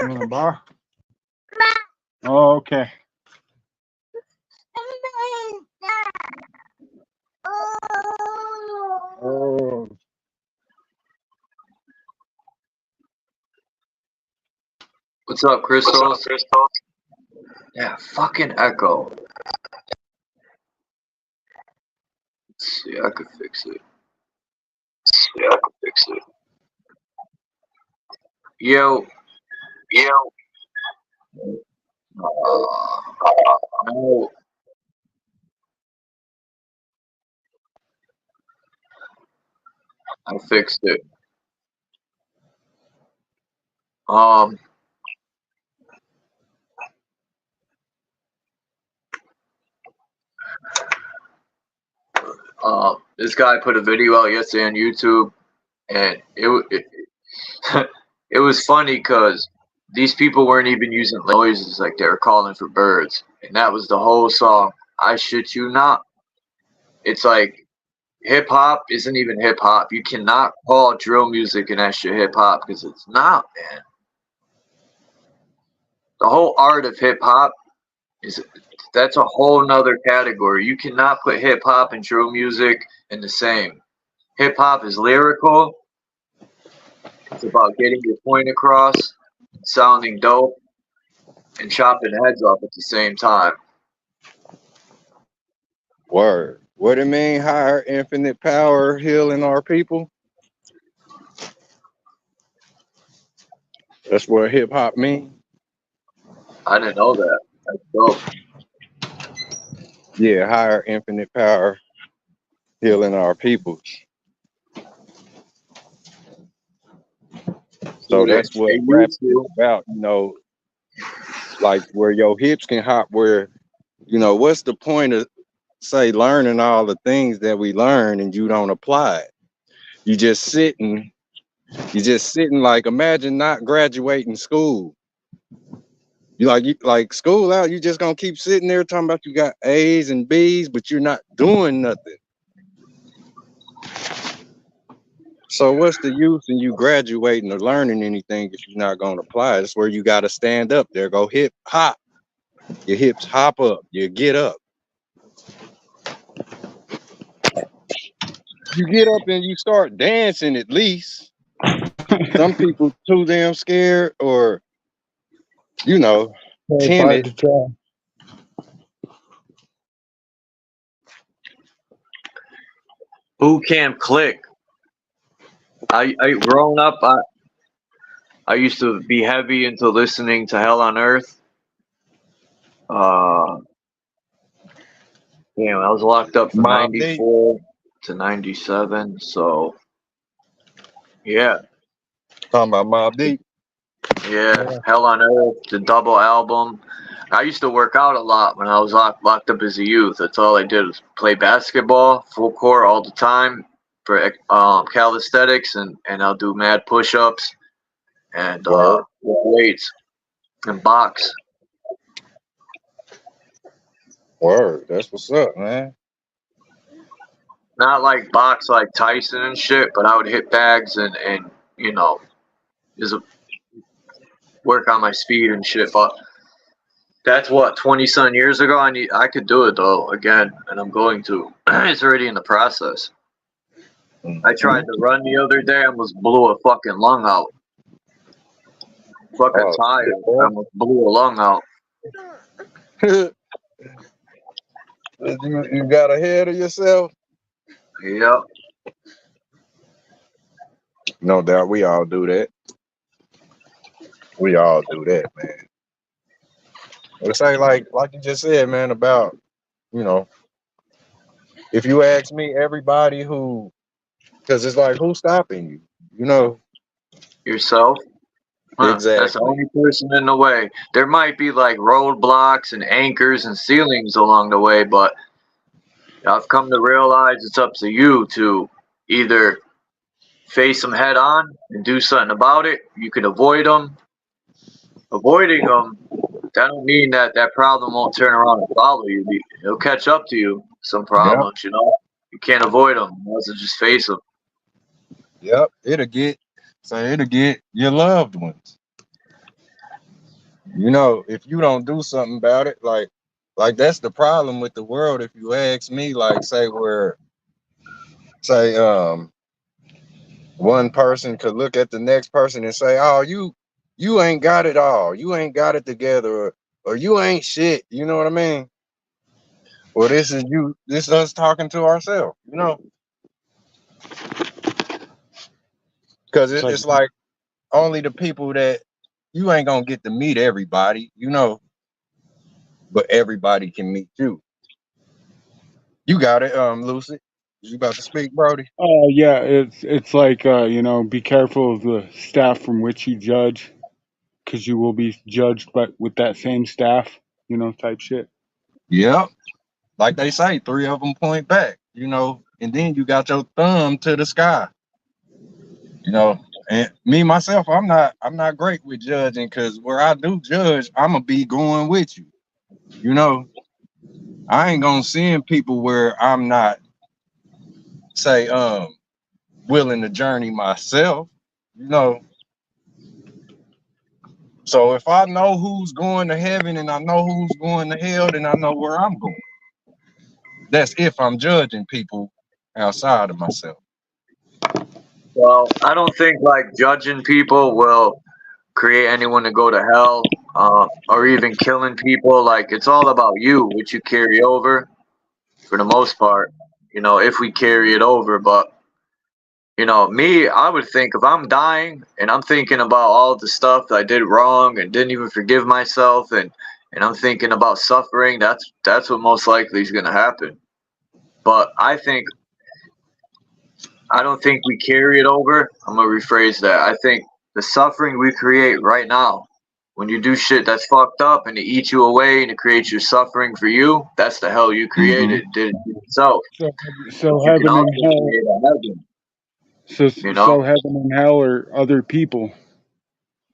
You want a bar? Oh, okay. Oh. What's up, Crystal? Yeah, fucking echo. Let's see, I could fix it. Yo. No. I fixed it. This guy put a video out yesterday on YouTube, and it it was funny because these people weren't even using noises, like they were calling for birds, and that was the whole song. I shit you not. It's like hip hop isn't even hip hop. You cannot call drill music and that shit hip hop because it's not, man. The whole art of hip hop that's a whole nother category. You cannot put hip hop and drill music in the same. Hip hop is lyrical. It's about getting your point across, sounding dope, and chopping heads off at the same time. Word. What it mean? Higher infinite power healing our people? That's what hip hop mean. I didn't know that. That's dope. Yeah, higher infinite power, healing our people. So They that's what rap used is to. about, like where your hips can hop, where, what's the point of, say, learning all the things that we learn and you don't apply it? You just sitting, like, imagine not graduating school. You like school out, you just gonna keep sitting there talking about you got A's and B's, but you're not doing nothing. So what's the use in you graduating or learning anything if you're not gonna apply it? That's where you gotta stand up. There go hip hop. Your hips hop up, you get up. You get up and you start dancing at least. Some people too damn scared or, timid. To try. Boot camp click. I growing up, I used to be heavy into listening to Hell on Earth. I was locked up from Mobb Deep. 94 to 97. So, yeah. Talking about Mobb Deep. Yeah, Hell on Earth, the double album. I used to work out a lot when I was locked up as a youth. That's all I did was play basketball, full court all the time for calisthenics, and I'll do mad push-ups and weights and box. Word, that's what's up, man. Not like box like Tyson and shit, but I would hit bags and just work on my speed and shit. But that's what 20-some years ago. I could do it though again, and I'm going to. It's already in the process. I tried to run the other day. I almost blew a fucking lung out. Fucking tired. I almost blew a lung out. You got ahead of yourself? Yep. No doubt, we all do that. We all do that, man. It's like you just said, man, about, if you ask me, everybody because it's like, who's stopping you? Yourself. Exactly. That's the only person in the way. There might be like roadblocks and anchors and ceilings along the way, but I've come to realize it's up to you to either face them head on and do something about it. You can avoid them. Avoiding them, that don't mean that problem won't turn around and follow you. It'll catch up to you. Some problems, you can't avoid them. You have to just face them. Yep, it'll get your loved ones. If you don't do something about it, like that's the problem with the world. If you ask me, like one person could look at the next person and say, "Oh, you ain't got it all. You ain't got it together, or you ain't shit." You know what I mean? Well, this is us talking to ourselves, because it's like only the people that you ain't gonna get to meet everybody, but everybody can meet you. You got it, Lucy. You about to speak, Brody? Oh yeah, it's like be careful of the staff from which you judge, because you will be judged, but with that same staff, type shit. Yep. Like they say, 3 of them point back, and then you got your thumb to the sky. And me myself, I'm not great with judging, because where I do judge, I'm gonna be going with you. I ain't gonna send people where I'm not, say, willing to journey myself, So if I know who's going to heaven and I know who's going to hell, then I know where I'm going. That's if I'm judging people outside of myself. Well, I don't think like judging people will create anyone to go to hell, or even killing people. Like, it's all about you, what you carry over for the most part, if we carry it over. But You know, me, I would think if I'm dying and I'm thinking about all the stuff that I did wrong and didn't even forgive myself, and I'm thinking about suffering, that's what most likely is going to happen. But I don't think we carry it over. I'm going to rephrase that. I think the suffering we create right now, when you do shit that's fucked up and it eats you away and it creates your suffering for you, that's the hell you created, did it to yourself. So You can heaven also and hell. create a heaven, So you know? so heaven and hell are other people.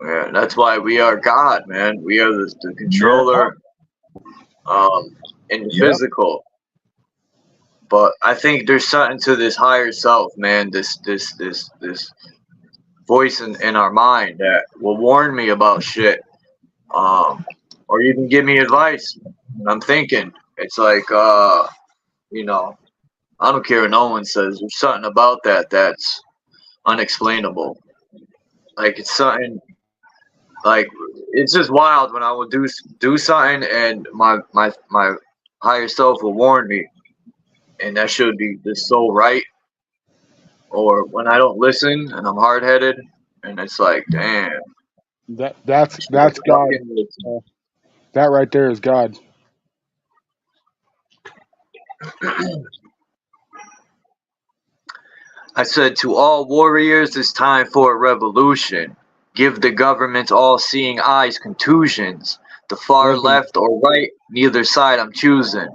Yeah, that's why we are God, man. We are the controller, in the physical. But I think there's something to this higher self, man. This voice in our mind that will warn me about shit, or even give me advice. And I'm thinking, it's like, you know, I don't care what no one says. There's something about that's unexplainable. Like it's something. Like it's just wild when I will do something and my higher self will warn me, and that should be just so right. Or when I don't listen and I'm hard headed, and it's like, damn, That's God. That right there is God. I said to all warriors, it's time for a revolution. Give the government all-seeing eyes contusions. The far left or right, neither side I'm choosing.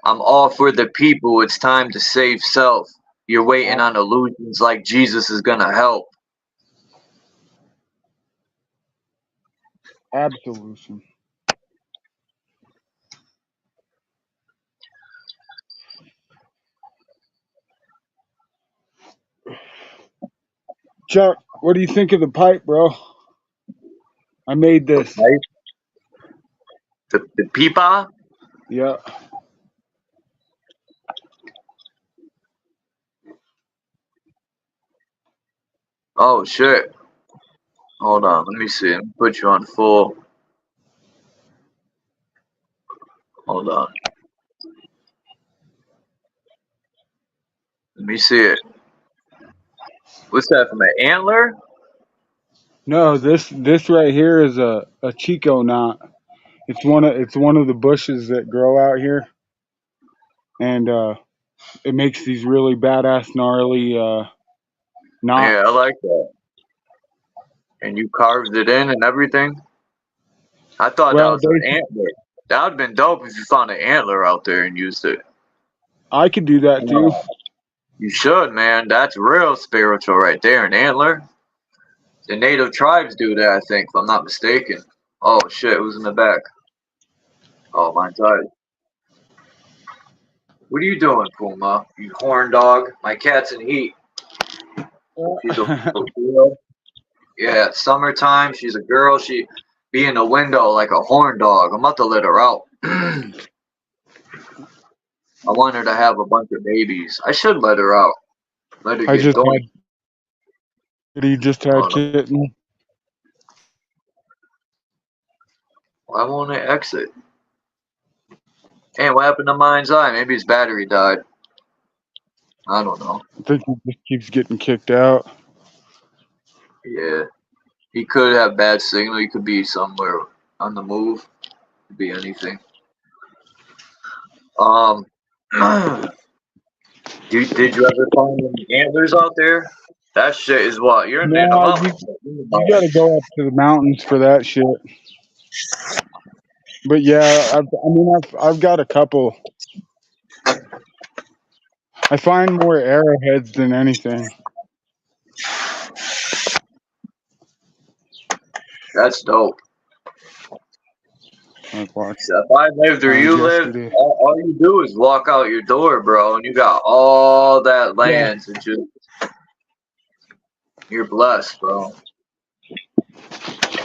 I'm all for the people, it's time to save self. You're waiting on illusions like Jesus is gonna help. Absolution. Chuck, what do you think of the pipe, bro? I made this. The pipa? Yeah. Oh shit. Hold on, let me see. Let me put you on full. Hold on. Let me see it. What's that, from an antler? No, this right here is a Chico knot. It's one of the bushes that grow out here, and it makes these really badass gnarly knots. Yeah, I like that. And you carved it in and everything? I thought that Well, was an antler. That would have been dope if you found an antler out there and used it. I could do that too. You should, man. That's real spiritual right there. An antler. The native tribes do that, I think, if I'm not mistaken. Oh shit, who's in the back? Oh, mine's out. What are you doing, Puma? You horn dog. My cat's in heat. She's a girl. Yeah, it's summertime. She's a girl. She be in the window like a horn dog. I'm about to let her out. I want her to have a bunch of babies. I should let her out. Let her get going. He just had kitten. Why won't it exit? Hey, what happened to Mind's Eye? Maybe his battery died. I don't know. I think he just keeps getting kicked out. Yeah. He could have bad signal. He could be somewhere on the move. Could be anything. Did you ever find any antlers out there? That shit is what? You're in the mountains. You gotta go up to the mountains for that shit. But yeah, I've got a couple. I find more arrowheads than anything. That's dope. Like what? If I lived where you live, all you do is walk out your door, bro, and you got all that land to just. You're blessed, bro.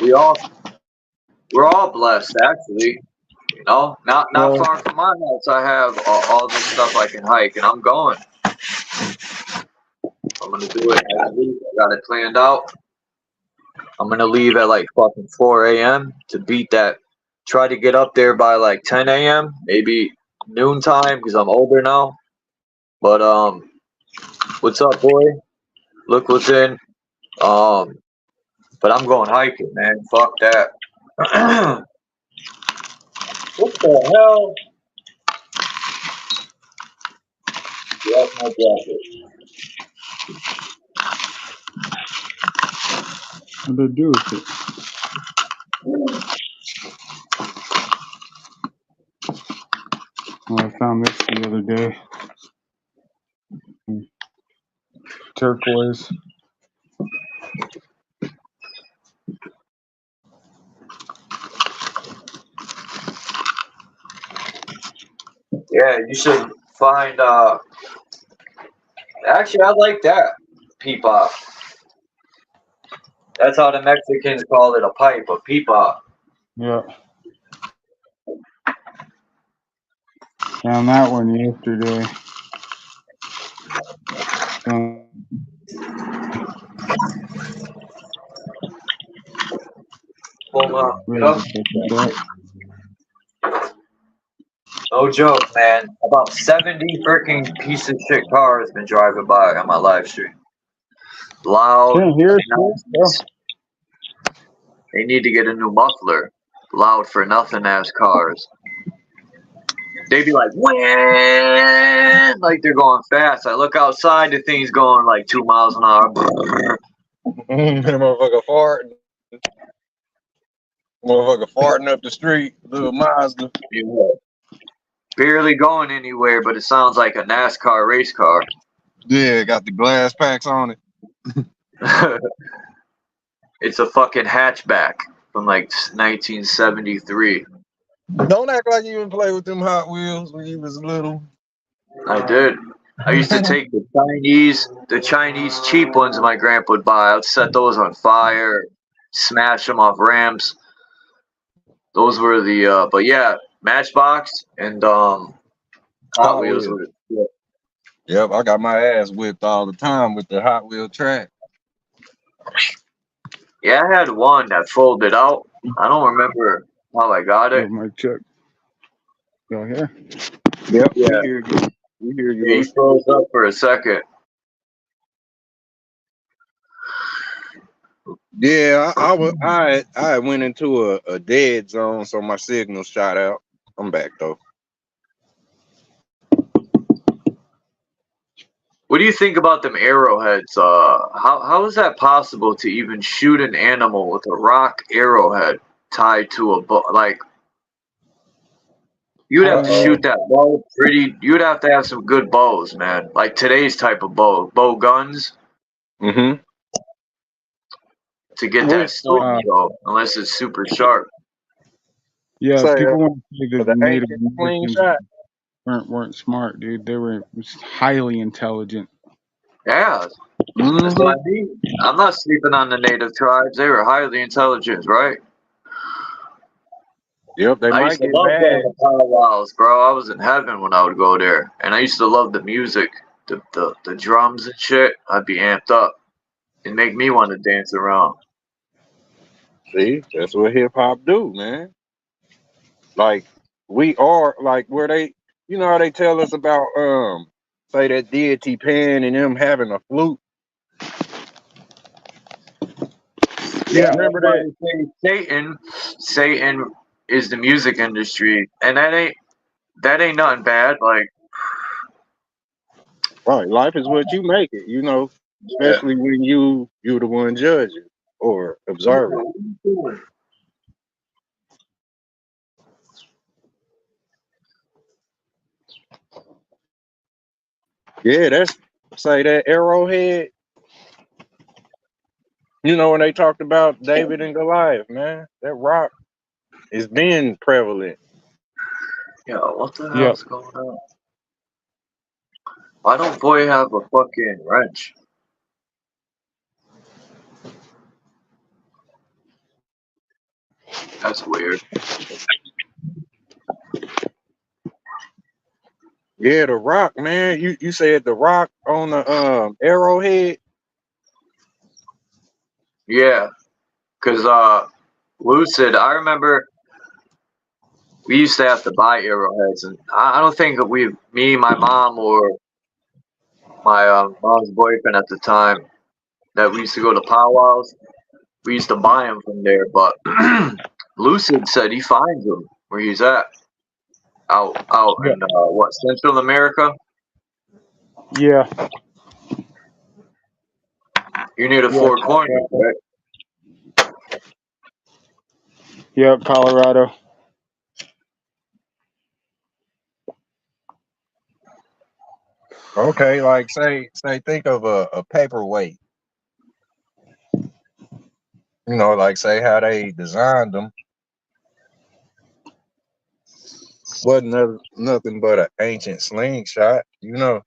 We're all blessed, actually. You know, not far from my house, I have all this stuff I can hike, and I'm going. I'm gonna do it. I got it planned out. I'm gonna leave at like fucking 4 a.m. to beat that. Try to get up there by like 10 a.m. maybe noontime because I'm older now. But what's up, boy? Look within. But I'm going hiking, man. Fuck that. What the hell? Yeah, that's my jacket. What did they do with it? Well, I found this the other day. Turquoise. Yeah, you should find. Actually, I like that peepah. That's how the Mexicans call it, a pipe, a peepah. Yeah. Found that one yesterday. No joke, man. About 70 freaking piece of shit cars been driving by on my live stream. Loud. Can't hear it. They need to get a new muffler. Loud for nothing ass cars. They be like, when? Like they're going fast. I look outside, the thing's going like 2 miles an hour. Motherfucker farting. Motherfucker farting up the street. Little Mazda. Yeah. Barely going anywhere, but it sounds like a NASCAR race car. Yeah, got the glass packs on it. It's a fucking hatchback from like 1973. Don't act like you didn't play with them Hot Wheels when you was little. I did. I used to take the Chinese cheap ones my grandpa would buy. I'd set those on fire, smash them off ramps. Those were the, but yeah, Matchbox and Hot Wheels. Yep, I got my ass whipped all the time with the Hot Wheel track. Yeah, I had one that folded out. I don't remember how I got it. My check. Y'all here? Yep. Yeah. We hear you. He froze up for a second. Yeah, I went into a dead zone, so my signal shot out. I'm back though. What do you think about them arrowheads? How is that possible to even shoot an animal with a rock arrowhead tied to a bow? Like, you'd have to shoot that bow pretty. You'd have to have some good bows, man. Like today's type of bow guns. Mm-hmm. To get that stone show, unless it's super sharp. Yeah, So, people want to say that the Native Americans weren't smart, dude. They were highly intelligent. Yeah, that's what I mean. I'm not sleeping on the native tribes. They were highly intelligent, right? Yep, they I might used to get love bad. going to powwows, bro. I was in heaven when I would go there, and I used to love the music, the drums and shit. I'd be amped up. It'd make me want to dance around. See, that's what hip hop do, man. Like we are like where they, you know how they tell us about say that deity Pan and them having a flute. Yeah, remember that? Satan is the music industry, and that ain't nothing bad. Like, right, life is what you make it, you know, especially when you're the one judging or observing. Yeah, that's say that arrowhead. You know when they talked about David and Goliath, man, that rock is being prevalent. yo, what the hell's going on? Why don't boy have a fucking wrench? That's weird. Yeah, the rock, man. You said the rock on the arrowhead. Yeah, cause Lucid. I remember we used to have to buy arrowheads, and I don't think that me, my mom, or my mom's boyfriend at the time, that we used to go to powwows. We used to buy them from there, but Lucid said he finds them where he's at, out Yeah. in what, Central America. Yeah. You're near the Yeah. Four Corners, right? Yeah. Colorado. Okay, like say think of a paperweight. You know, like say how they designed them wasn't nothing but an ancient slingshot. You know,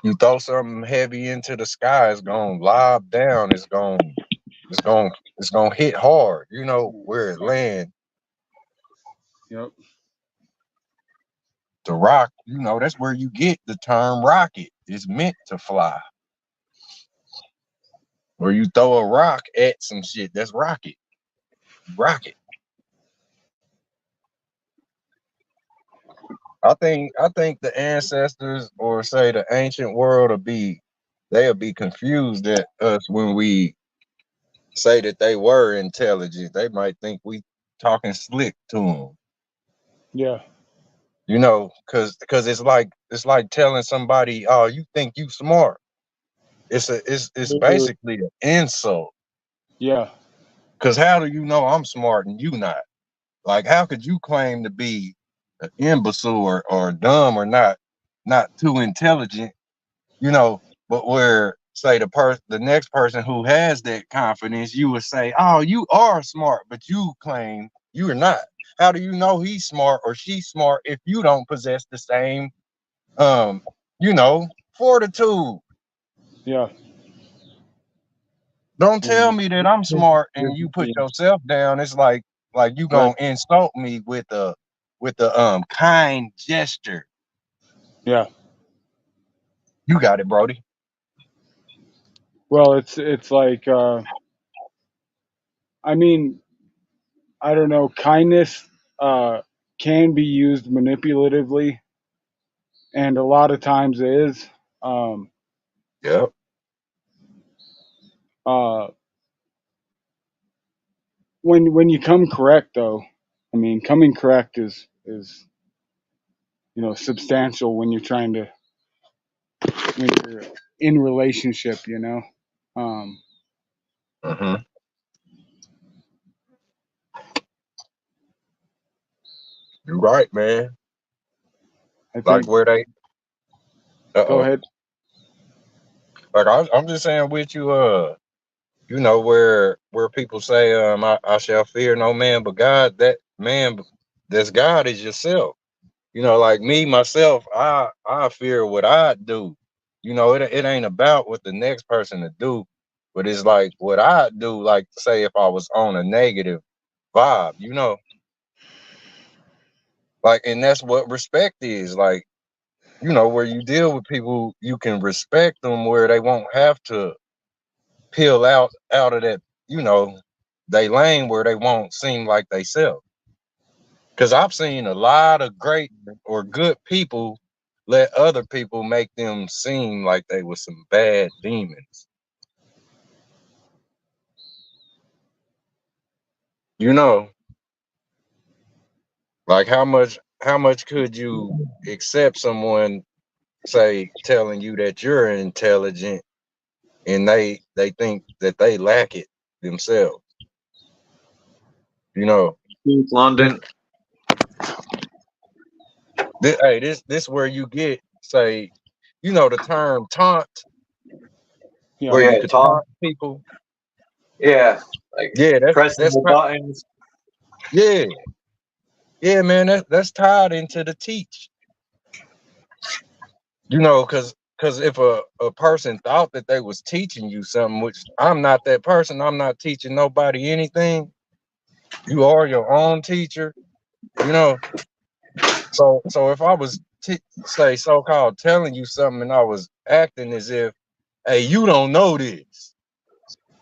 you throw something heavy into the sky, it's gonna lob down. It's gonna hit hard. You know where it lands. Yep. The rock, you know, that's where you get the term rocket. It's meant to fly. Where you throw a rock at some shit, that's rocket. Rocket. I think the ancestors or say the ancient world they'll be confused at us when we say that they were intelligent. They might think we talking slick to them. Yeah. You know, cause it's like telling somebody, oh, you think you smart. It's basically an insult. Yeah. Cause how do you know I'm smart and you not? Like, how could you claim to be an imbecile or dumb or not too intelligent? You know, but where say the next person who has that confidence, you would say, oh, you are smart, but you claim you're not. How do you know he's smart or she's smart if you don't possess the same you know, fortitude? Yeah. Don't tell me that I'm smart and you put yourself down. It's like you Right. gonna insult me with a kind gesture. Yeah. You got it, Brody. Well, it's like I mean, I don't know, kindness can be used manipulatively, and a lot of times it is. Um, Yep. uh, when you come correct, though, I mean, coming correct is you know substantial when you're trying to when you're in relationship. You know, um, Mm-hmm. You're right, man. I Like think. where they Go uh-oh. ahead. Like I'm just saying with you, you know, where people say, I shall fear no man but God, that man that's God is yourself. You know, like me, myself, I fear what I do. You know, it ain't about what the next person to do, but it's like what I do, like say if I was on a negative vibe, you know. Like, and that's what respect is. Like, you know, where you deal with people, you can respect them where they won't have to peel out of that, you know, they lane where they won't seem like they self. Because I've seen a lot of great or good people let other people make them seem like they were some bad demons. You know, like how much could you accept someone say telling you that you're intelligent and they think that they lack it themselves? You know, London. this where you get say, you know, the term taunt, Yeah. where you Yeah, could Tom. taunt people. Yeah, like Yeah, pressing the buttons. yeah, yeah, man. That's tied into the teach. You know, because if a person thought that they was teaching you something, which I'm not that person, I'm not teaching nobody anything. You are your own teacher. You know, so if I was say so called telling you something and I was acting as if, hey, you don't know this.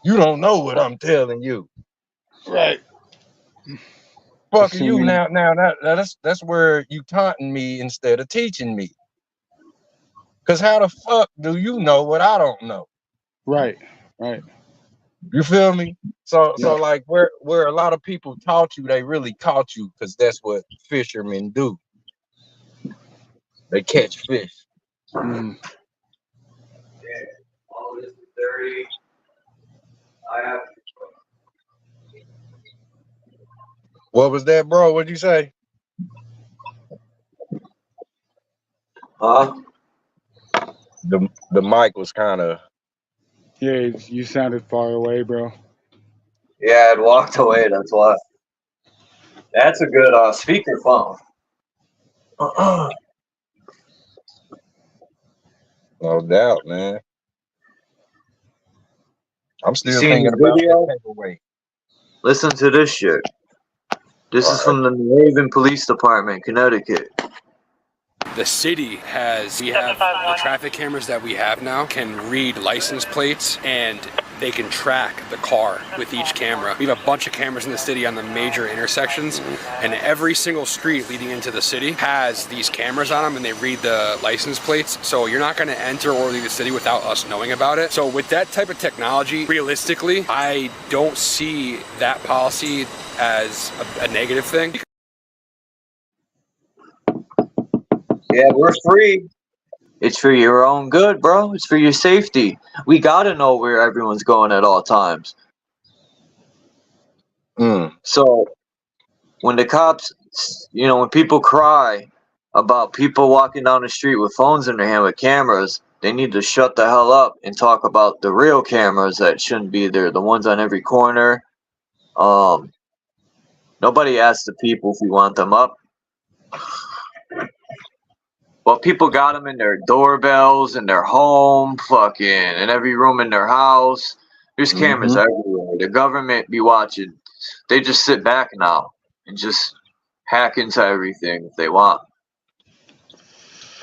You don't know what I'm telling you. Right. Fuck are you Assuming. now that's where you taunting me instead of teaching me. Cause how the fuck do you know what I don't know? Right. You feel me? So Yeah. like where a lot of people taught you, they really taught you because that's what fishermen do. They catch fish. Mm. All this is dirty. I have. What was that, bro? What'd you say? Huh? The mic was kind of. Yeah, you sounded far away, bro. Yeah, I'd walked away. That's why. That's a good speakerphone. No doubt, man. I'm You still seen the thinking about that video? paperweight. Listen to this shit. This All is right. from the New Haven Police Department, Connecticut. The city we have the traffic cameras that we have now can read license plates, and they can track the car with each camera. We have a bunch of cameras in the city on the major intersections, and every single street leading into the city has these cameras on them, and they read the license plates. So you're not going to enter or leave the city without us knowing about it. So with that type of technology, realistically, I don't see that policy as a negative thing. Yeah, we're free. It's for your own good, bro. It's for your safety. We gotta know where everyone's going at all times. So when the cops, when people cry about people walking down the street with phones in their hand with cameras, they need to shut the hell up and talk about the real cameras that shouldn't be there. The ones on every corner. Nobody asks the people if we want them up. Well, people got them in their doorbells, in their home, fucking, in every room in their house. There's cameras everywhere. The government be watching. They just sit back now and just hack into everything if they want.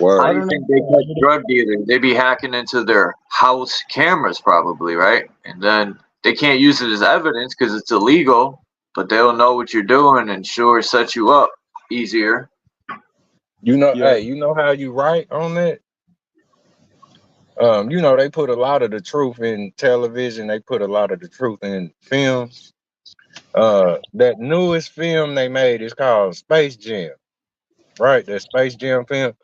Word. How do you think they catch drug dealers? They be hacking into their house cameras probably, right? And then they can't use it as evidence because it's illegal, but they'll know what you're doing and sure set you up easier. You know, Yeah. hey, you know how you write on that? They put a lot of the truth in television. They put a lot of the truth in films. That newest film they made is called Space Jam, right? That Space Jam film.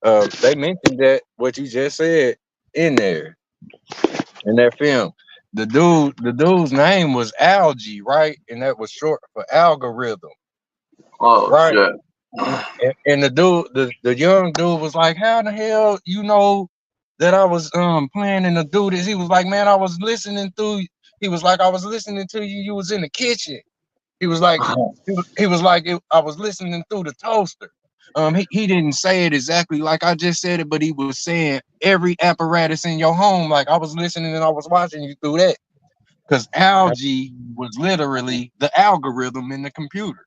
They mentioned that what you just said in there in that film. The dude's name was Algae, right? And that was short for algorithm, Oh right? shit. And the young dude was like, "How the hell you know that I was planning to do this?" He was like, "Man, I was listening through." He was like, "I was listening to you. You was in the kitchen." He was like, I was listening through the toaster. He didn't say it exactly like I just said it, but he was saying every apparatus in your home. Like I was listening and I was watching you through that. Because Algae was literally the algorithm in the computer.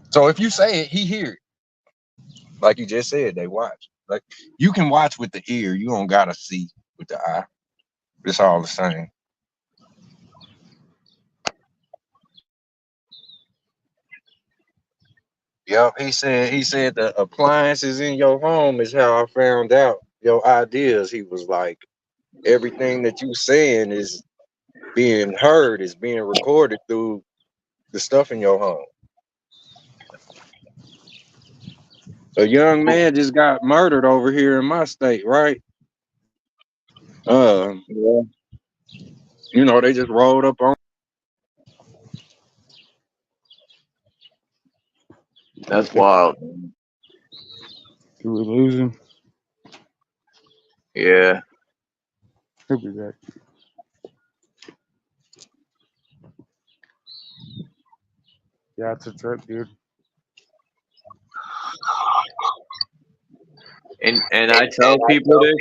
So if you say it, he hear it. Like you just said, they watch. Like you can watch with the ear, you don't gotta see with the eye. It's all the same. Yep, he said the appliances in your home is how I found out your ideas. He was like, everything that you saying is being heard, is being recorded through the stuff in your home. A young man just got murdered over here in my state, right? Yeah. They just rolled up on. That's wild. Did we lose him? Yeah. He'll be back. Yeah, it's a trip, dude. And I tell people this.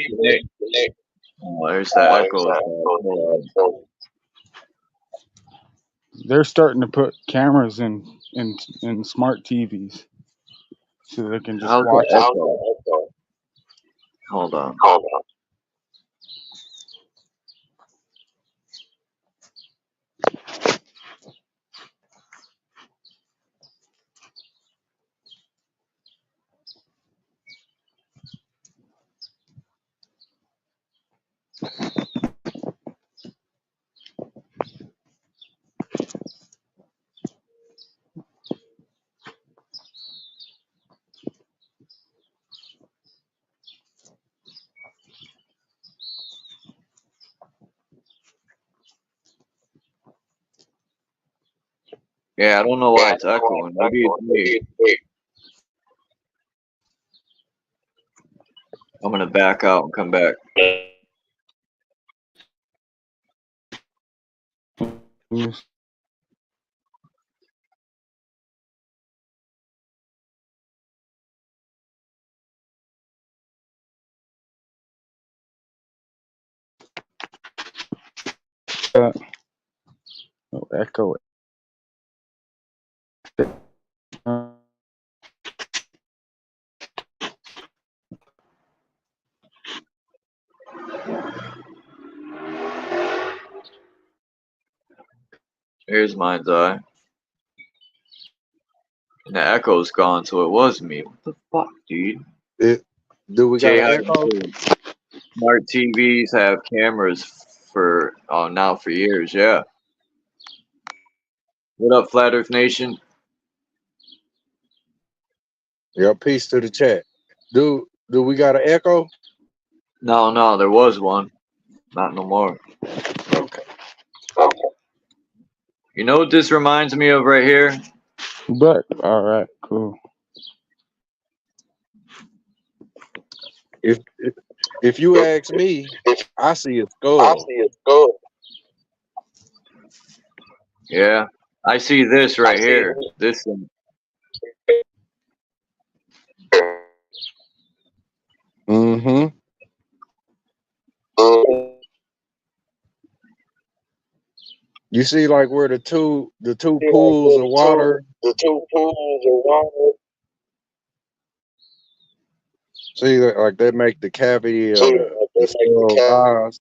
There's that echo. They're starting to put cameras in smart TVs so they can just watch it. Hold on. Yeah, I don't know why it's echoing. Maybe it's me. I'm gonna back out and come back. No echo. Here's mind's eye. And the echo's gone, so it was me. What the fuck, dude? Do we got Jay, an how you echo? doing? Smart TVs have cameras for now for years, yeah. What up, Flat Earth Nation? Yeah, peace to the chat. Do we got an echo? No, there was one. Not no more. Okay. You know what this reminds me of right here? But all right, cool. If you ask me, I see a skull. Yeah. I see this right here. This thing. Mm-hmm. You see, like where the two pools of water. See, like they make the cavity of the skull eyes.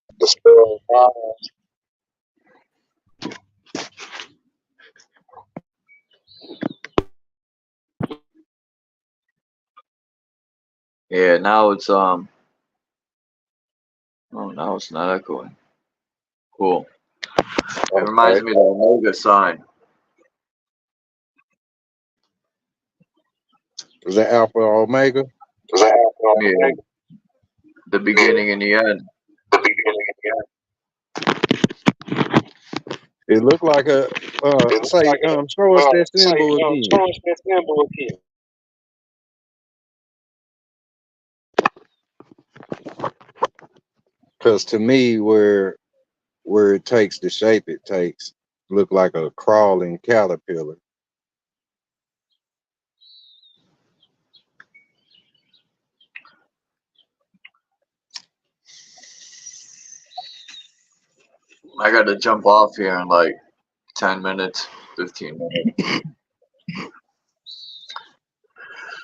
Yeah, now it's oh, now it's not echoing. Cool. It reminds me of the Omega sign. Is that Alpha Omega? Yeah. The beginning and the end. It looked like a show us that symbol again. Because to me, where it takes the shape it takes, look like a crawling caterpillar. I gotta jump off here in like 10 minutes, 15 minutes.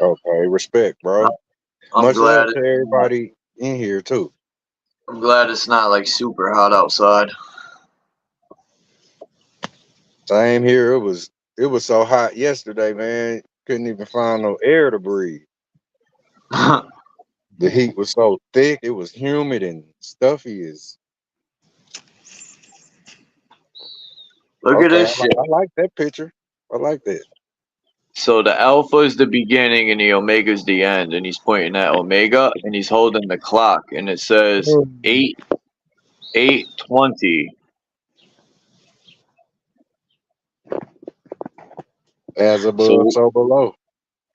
Okay, respect, bro. I'm Much glad love to everybody in here too. I'm glad it's not like super hot outside. Same here. It was so hot yesterday, man. Couldn't even find no air to breathe. The heat was so thick. It was humid and stuffy as. Look at this shit. I like that picture. I like that. So the alpha is the beginning and the omega is the end, and he's pointing at omega and he's holding the clock and it says 8:20. As above, so below.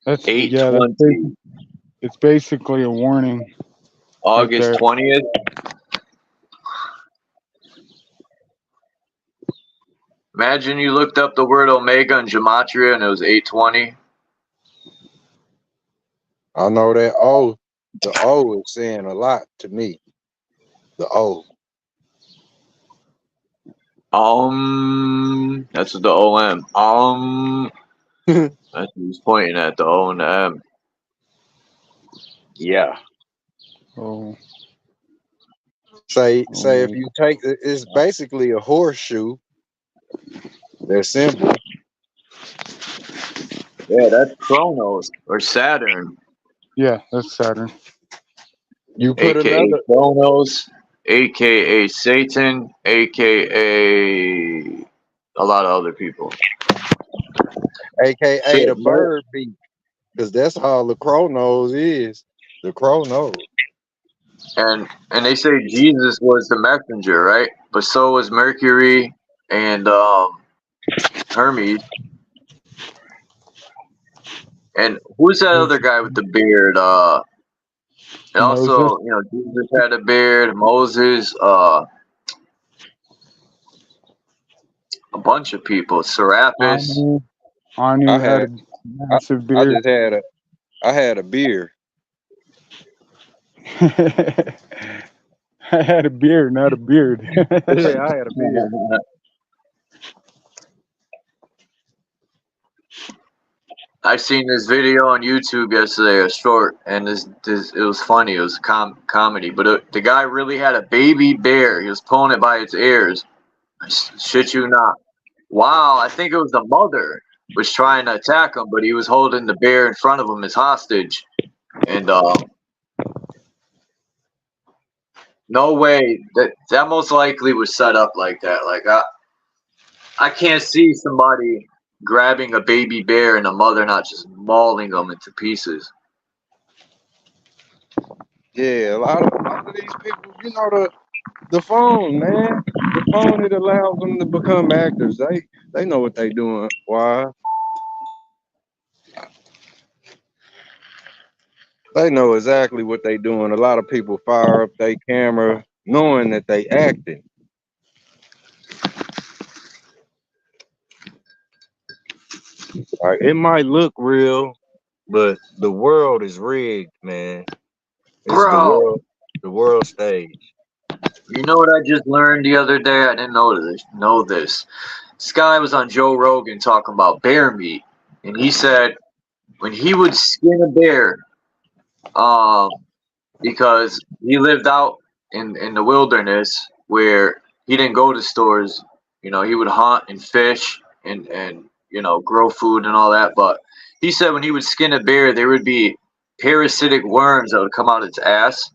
That's 8:20. It's basically a warning. August 20th. Imagine you looked up the word omega in gematria and it was 8:20. I know that the O is saying a lot to me. The O. That's what the OM. That's what he's pointing at, the O and the M. Yeah. Oh. Say if you take it's basically a horseshoe. Their symbol. Yeah, that's Chronos or Saturn. Yeah, that's Saturn. You put AKA another Chronos, AKA Satan, AKA a lot of other people. AKA the bird beak. Because that's all the crow nose is. The crow nose. And they say Jesus was the messenger, right? But so was Mercury and Hermes. And who's that other guy with the beard? And Moses, also, you know, Jesus had a beard. Moses. A bunch of people. Serapis. Anu I had had a massive I beard. just had a beer. I had a beard, not a beard. Yeah, I had a beer. I seen this video on YouTube yesterday, a short, and this it was funny. It was comedy, but the guy really had a baby bear. He was pulling it by its ears. Shit you not. Wow, I think it was the mother was trying to attack him, but he was holding the bear in front of him as hostage. And no way that most likely was set up like that. Like I can't see somebody grabbing a baby bear and a mother not just mauling them into pieces. Yeah, a lot of these people, you know, the phone, man. The phone, it allows them to become actors. They know what they doing. Why? They know exactly what they doing. A lot of people fire up their camera knowing that they acting. Like, it might look real, but the world is rigged, man. It's Bro, the world stage. you know what I just learned the other day? I didn't know this. This guy was on Joe Rogan talking about bear meat, and he said when he would skin a bear, because he lived out in the wilderness where he didn't go to stores. You know, he would hunt and fish and you know, grow food and all that. But he said when he would skin a bear, there would be parasitic worms that would come out its ass.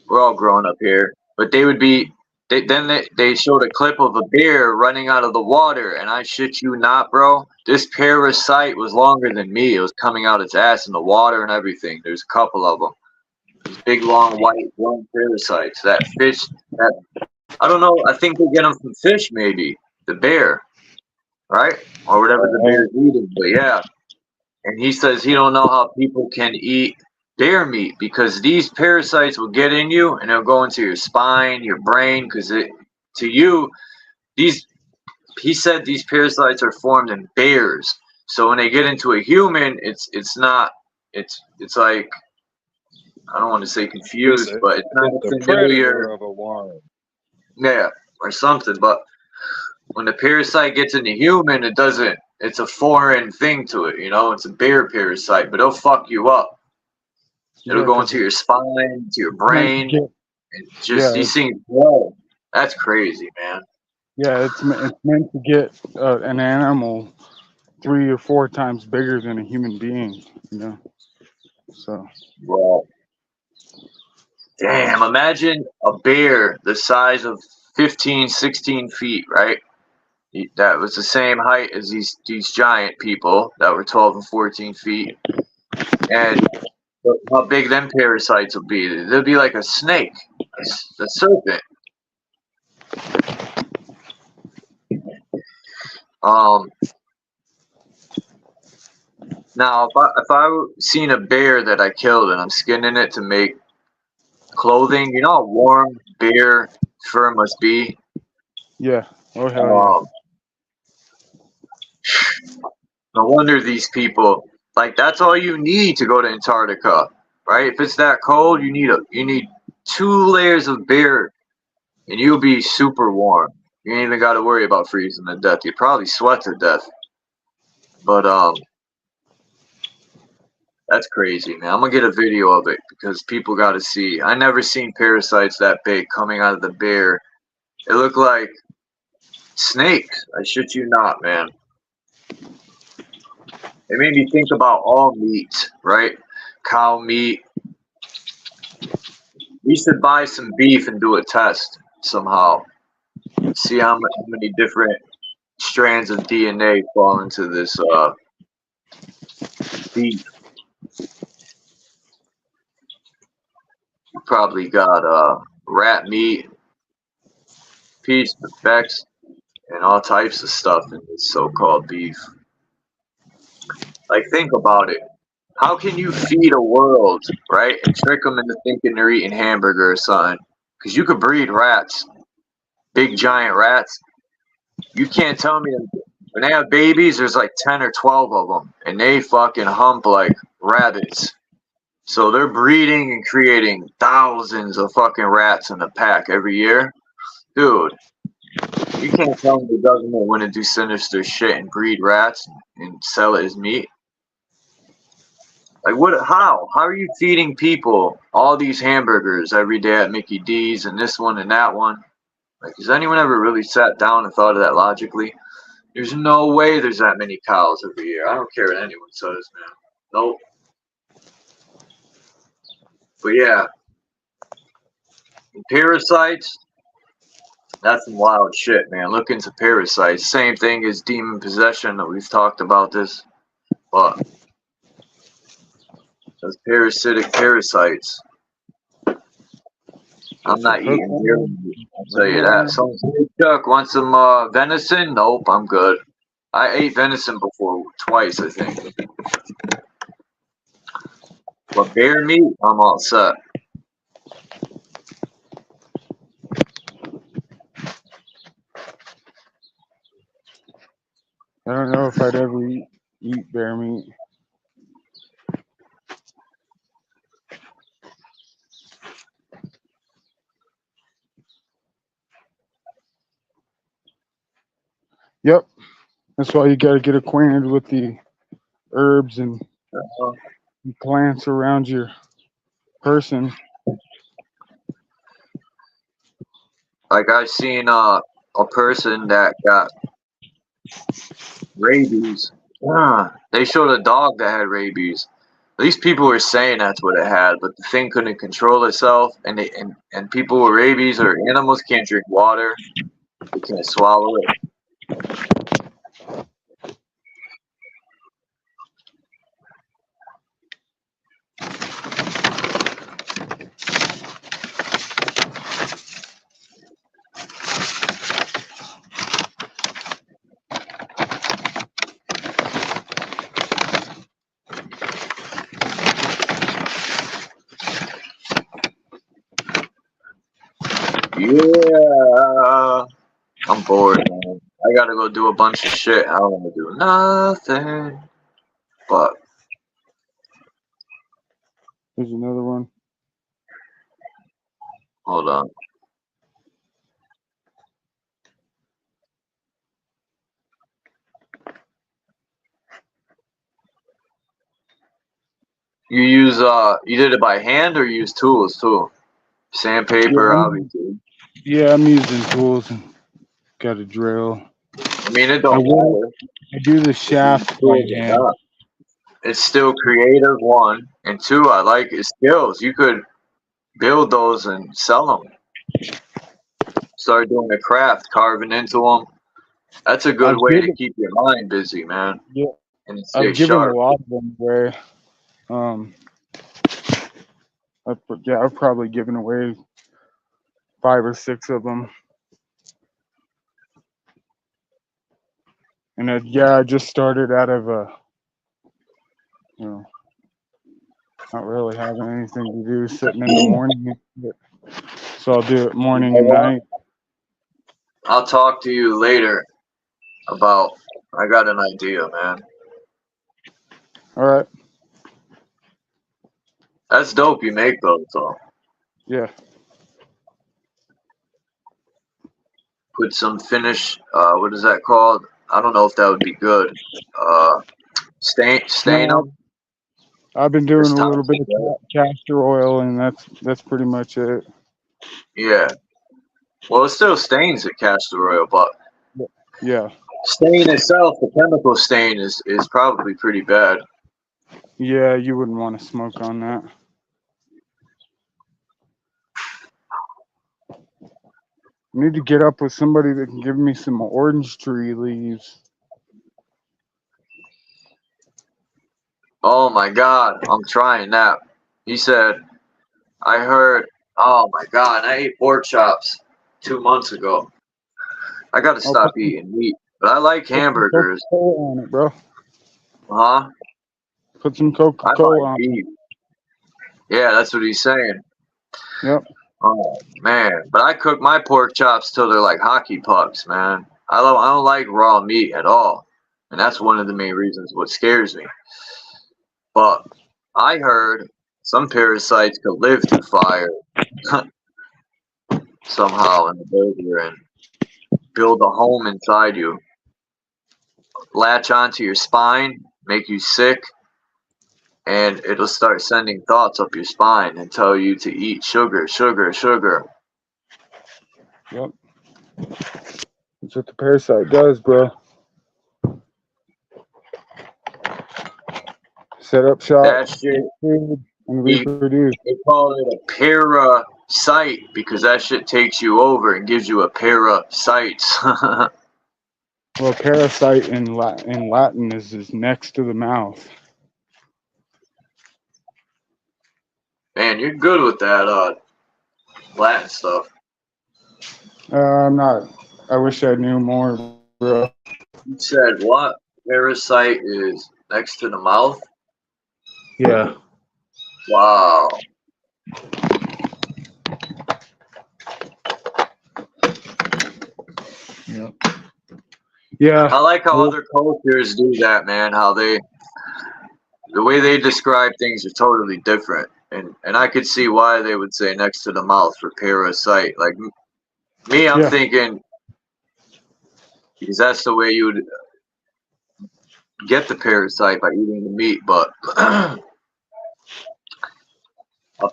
We're all grown up here, but they would be. They showed a clip of a bear running out of the water, and I shit you not, bro. This parasite was longer than me. It was coming out its ass in the water and everything. There's a couple of them. These big, long, white, worm parasites. That fish. I don't know. I think they get them from fish, maybe the bear, right, or whatever the bear is eating. But yeah, and he says he don't know how people can eat bear meat because these parasites will get in you and they'll go into your spine, your brain, because to you these he said these parasites are formed in bears. So when they get into a human, it's not it's like, I don't want to say confused, but it's not It's a familiar. predator of a worm. Yeah, or something. But when the parasite gets in the human, it doesn't. It's a foreign thing to it, you know. It's a bear parasite, but it'll fuck you up. It'll go into your spine, to your brain, and just these things. Whoa, that's crazy, man. Yeah, it's meant to get an animal 3 or 4 times bigger than a human being, you know. So. Well, damn, imagine a bear the size of 15, 16 feet, right? That was the same height as these giant people that were 12 and 14 feet. And how big them parasites will be. They'll be like a snake, a serpent. Now, if I seen a bear that I killed and I'm skinning it to make clothing, you know how warm bear fur must be? Yeah. Oh, hell No wonder these people, like, that's all you need to go to Antarctica, right? If it's that cold, you need 2 layers of bear and you'll be super warm. You ain't even got to worry about freezing to death. You'd probably sweat to death. But that's crazy, man. I'm gonna get a video of it because people got to see. I never seen parasites that big coming out of the bear. It looked like snakes. I shit you not, man. It made me think about all meat, right? Cow meat. We should buy some beef and do a test somehow. See how many different strands of DNA fall into this beef. We probably got rat meat, peach, effects, and all types of stuff in this so-called beef. Like, think about it. How can you feed a world, right, and trick them into thinking they're eating hamburger or something? Because you could breed rats, big giant rats. You can't tell me when they have babies, there's like 10 or 12 of them, and they fucking hump like rabbits. So they're breeding and creating thousands of fucking rats in a pack every year. Dude, you can't tell me the government wouldn't do sinister shit and breed rats and sell it as meat. Like, what? How? How are you feeding people all these hamburgers every day at Mickey D's and this one and that one? Like, has anyone ever really sat down and thought of that logically? There's no way there's that many cows every year. I don't care what anyone says, man. Nope. But yeah, parasites, that's some wild shit, man. Look into parasites. Same thing as demon possession that we've talked about this. But those parasitic parasites. I'm not eating deer meat, I'll tell you that. So, Chuck, want some venison? Nope, I'm good. I ate venison before, twice, I think. But bear meat, I'm all set. I don't know if I'd ever eat bear meat. Yep. That's why you got to get acquainted with the herbs and plants around your person. Like, I've seen a person that got rabies. They showed a dog that had rabies. At least people were saying that's what it had, but the thing couldn't control itself. And people with rabies or animals can't drink water. They can't swallow it. Yeah, I'm bored, man. I gotta go do a bunch of shit. I don't want to do nothing. But There's another one. hold on. You use you did it by hand or you use tools too? Sandpaper, obviously. Yeah, I'm using tools and got a drill. I mean, it don't matter. I do the shaft by hand. It's still creative, one, and two, I like his skills. You could build those and sell them. Start doing a craft, carving into them. That's a good way to keep your mind busy, man. Yeah, and stay I've given sharp. a lot of them away. I've probably given away 5 or 6 of them. And I just started out of not really having anything to do, sitting in the morning. So I'll do it morning and night. I'll talk to you later about. I got an idea, man. All right. That's dope. You make those, though. Yeah. Put some finish. What is that called? I don't know if that would be good. Stain them. I've been doing a little bit of castor oil, and that's pretty much it. Yeah. Well, it still stains the castor oil, but yeah, stain itself, the chemical stain is probably pretty bad. Yeah, you wouldn't want to smoke on that. I need to get up with somebody that can give me some orange tree leaves. Oh my God, I'm trying that. He said, I heard, oh my God, I ate pork chops 2 months ago. I got to stop eating meat, but I like hamburgers. On it, bro. Huh? Put some I Coca-Cola buy on. beef. Yeah, that's what he's saying. Yep. Oh man, but I cook my pork chops till they're like hockey pucks, man. I don't like raw meat at all, and that's one of the main reasons what scares me. But I heard some parasites could live through fire somehow in the burger and build a home inside you, latch onto your spine, make you sick, and it'll start sending thoughts up your spine and tell you to eat sugar, sugar, sugar. Yep. That's what the parasite does, bro. Set up shop, That shit, food, and they reproduce. call it a parasite because that shit takes you over and gives you a pair of sights. Well, parasite in Latin is next to the mouth. Man, you're good with that Latin stuff. I'm not. I wish I knew more, bro. You said what? Parasite is next to the mouth? Yeah. Wow. Yep. Yeah. I like how other cultures do that, man. How the way they describe things are totally different. And I could see why they would say next to the mouth for parasite. Like me, I'm thinking, because that's the way you would get the parasite, by eating the meat. But a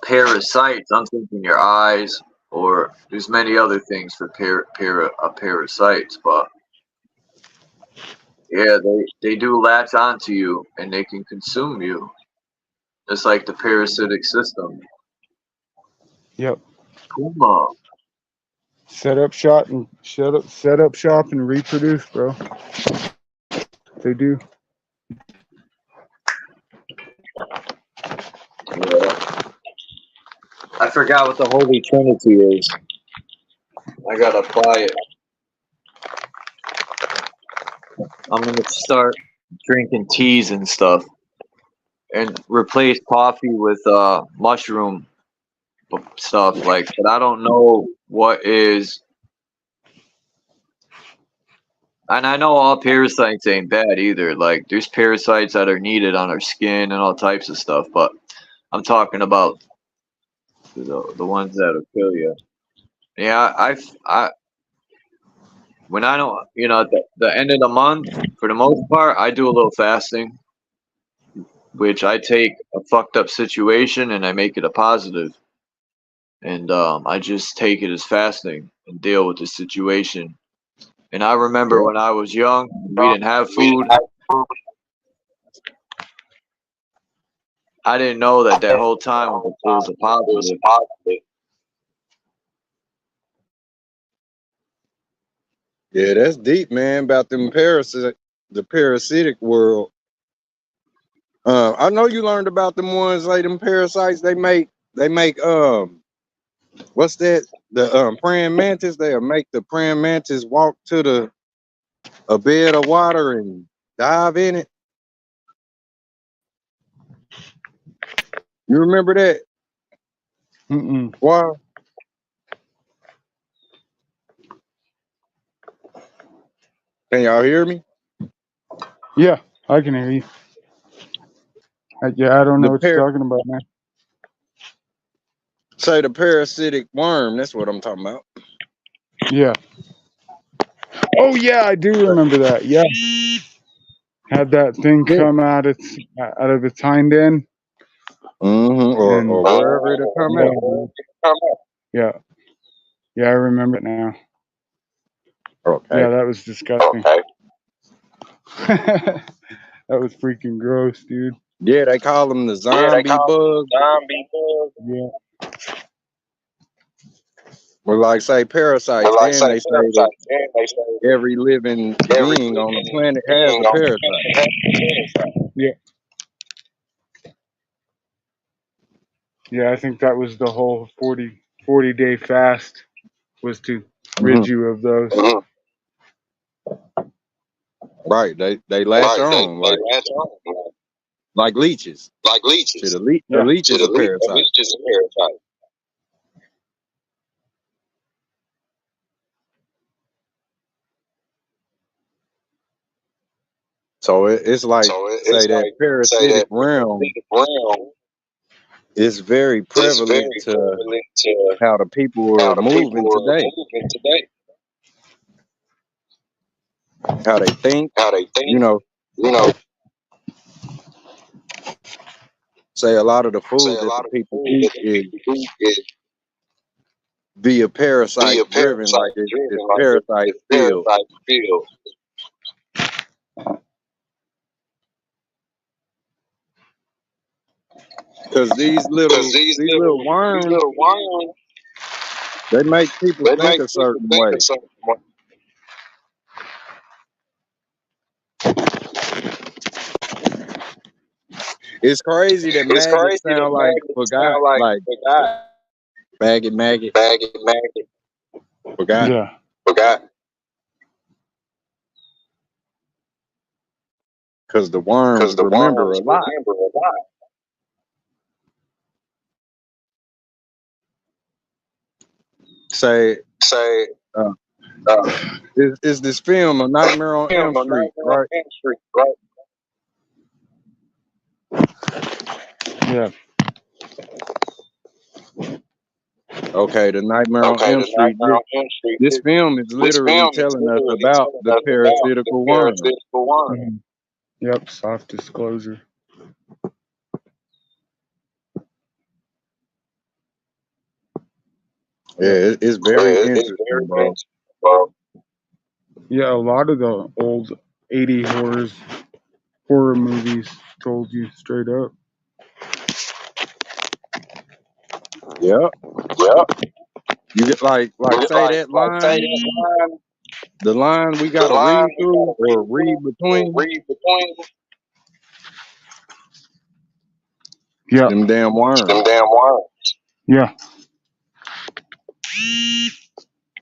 parasite, I'm thinking your eyes, or there's many other things for parasites. But yeah, they do latch onto you and they can consume you. Just like the parasitic system. Yep. Come on. Set up shop and reproduce, bro. They do. Yeah. I forgot what the Holy Trinity is. I gotta apply it. I'm gonna start drinking teas and stuff, and replace coffee with mushroom stuff. Like, but I don't know what is. And I know all parasites ain't bad either. Like, there's parasites that are needed on our skin and all types of stuff. But I'm talking about the ones that'll kill you. Yeah, I when I don't, at the end of the month, for the most part, I do a little fasting, which I take a fucked up situation and I make it a positive, and I just take it as fasting and deal with the situation. And I remember when I was young, we didn't have food. I didn't know that whole time it was a positive. Yeah, that's deep, man, about them the parasitic world. I know you learned about them ones, like them parasites. They make what's that? The praying mantis. They'll make the praying mantis walk to a bed of water and dive in it. You remember that? Mm-mm. Wow. Can y'all hear me? Yeah, I can hear you. Yeah, I don't know what you're talking about, man. Say the parasitic worm. That's what I'm talking about. Yeah. Oh yeah, I do remember that. Yeah. Had that thing come out of its hind end. Mm-hmm. Or wherever it'll come out. Yeah. Yeah, I remember it now. Okay. Yeah, that was disgusting. Okay. That was freaking gross, dude. Yeah, they call them the zombie bugs. Yeah. Well, like say parasites, then they say that every living being on the planet has a parasite. Yeah. Yeah, I think that was the whole 40-day fast, was to rid you of those. Right, they last on. Like, like leeches. Like Shit, leeches. a leech Yeah. is a A parasite. leech is a parasite. So it's like, So say, it's that like, say parasitic that realm parasitic realm is very is prevalent very to prevalent to how the people how are the people moving are today, moving today. how they think. How they You think. know, You know, say a lot of the say food a that lot the of the people food eat that the is people eat is via parasite via driven, like parasite driven, it's like parasite it's filled. parasite filled. Because these Because little worms, little worms, they make people they think make a people certain think way. of something. It's crazy that It's maggots crazy that sound like maggots forgot, sound like like forgot, maggot, maggot, forgot. Yeah. forgot. Because the Because worms the remember a worms lot. remember a lot. Say, Say, uh, uh, is this film A Nightmare on film Elm a Street, nightmare on right? Elm Street, right? Yeah. Okay, The Nightmare on Okay, Elm the Street. nightmare on Elm Street. This film is This literally film is telling us literally about telling the us about the parasitical worm. parasitical worm. Mhm. Yep. Soft disclosure. Yeah, it's very Yeah, it's interesting, very bro. interesting, bro. Yeah, a lot of the old 80 horror movies told you straight up. Yep. Yeah. You get like say that Say line, that line, the line we the gotta line read we through gotta or read read through or between read between Yeah. them damn worms. them damn worms. Yeah.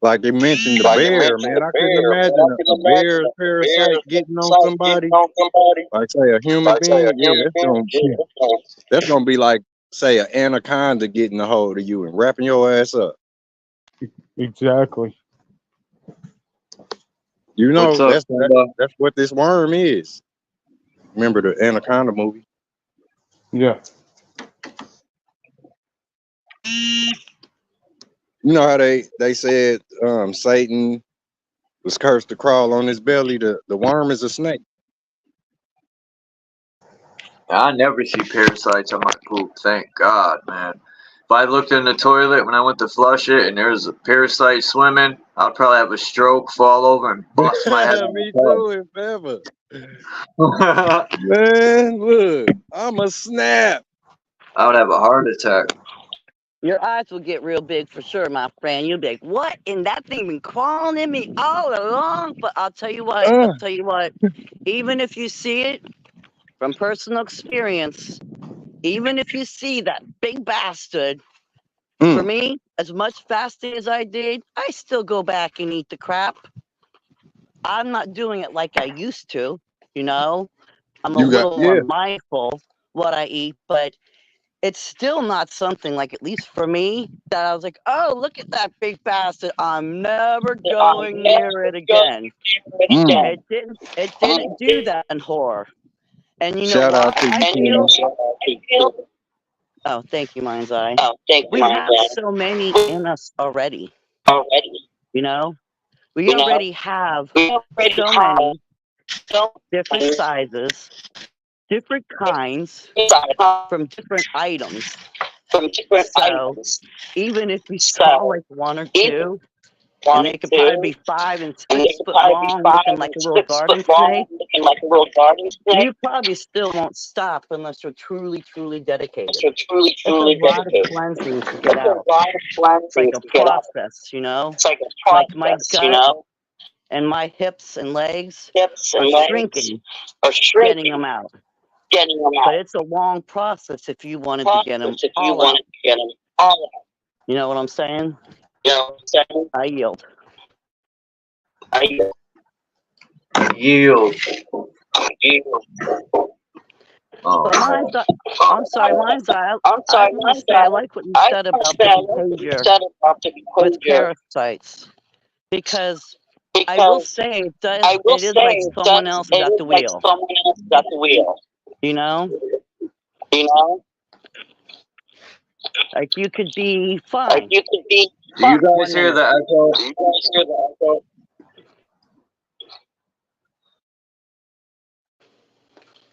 Like they mentioned the Like you bear, mentioned man. the I couldn't bear, man. I imagine can a imagine bear a bear parasite getting on parasite somebody. getting on somebody. Like say a human Like say a being, yeah, human being. Yeah, that's gonna be like say an anaconda getting a hold of you and wrapping your ass up. Exactly. You What's know, up, that's what this worm is. Remember the Anaconda movie? Yeah. You know how they said Satan was cursed to crawl on his belly. The worm is a snake. I never see parasites on my poop. Thank God, man. If I looked in the toilet when I went to flush it and there's a parasite swimming, I'd probably have a stroke, fall over, and bust my head on Me the too, if ever. tub. Man, look, I'm a snap. I would have a heart attack. Your eyes will get real big for sure, my friend. You'll be like, what? And that thing been crawling in me all along? But I'll tell you what, even if you see it from personal experience, even if you see that big bastard, for me, as much fasting as I did, I still go back and eat the crap. I'm not doing it like I used to, you know? I'm a little more mindful what I eat, but it's still not something like, at least for me, that I was like, oh, look at that big bastard. I'm never going near it again. It didn't do that in horror. And you know Shout why out to you, I Kenny. feel? Oh, thank you, Mind's Eye. We have so many in us already. You know? We already have so many different sizes, different kinds from different items. So even if we saw like one or two, and they could probably be 5 and 6 foot long, looking like a little garden snake, you probably still won't stop unless you're truly, truly dedicated. It's a lot of cleansing to get out. It's like a process, you know? Like my gut and my hips and legs are shrinking, getting them out. But it's a long process if you wanted to get them all out. You know what I'm saying? I yield. Yield. But mine's, I'm sorry, mine's, I want to say I like what you said about the behavior with parasites, because I will say it is like someone else is at the wheel. You know, like you could be fine. Do you guys hear the echo?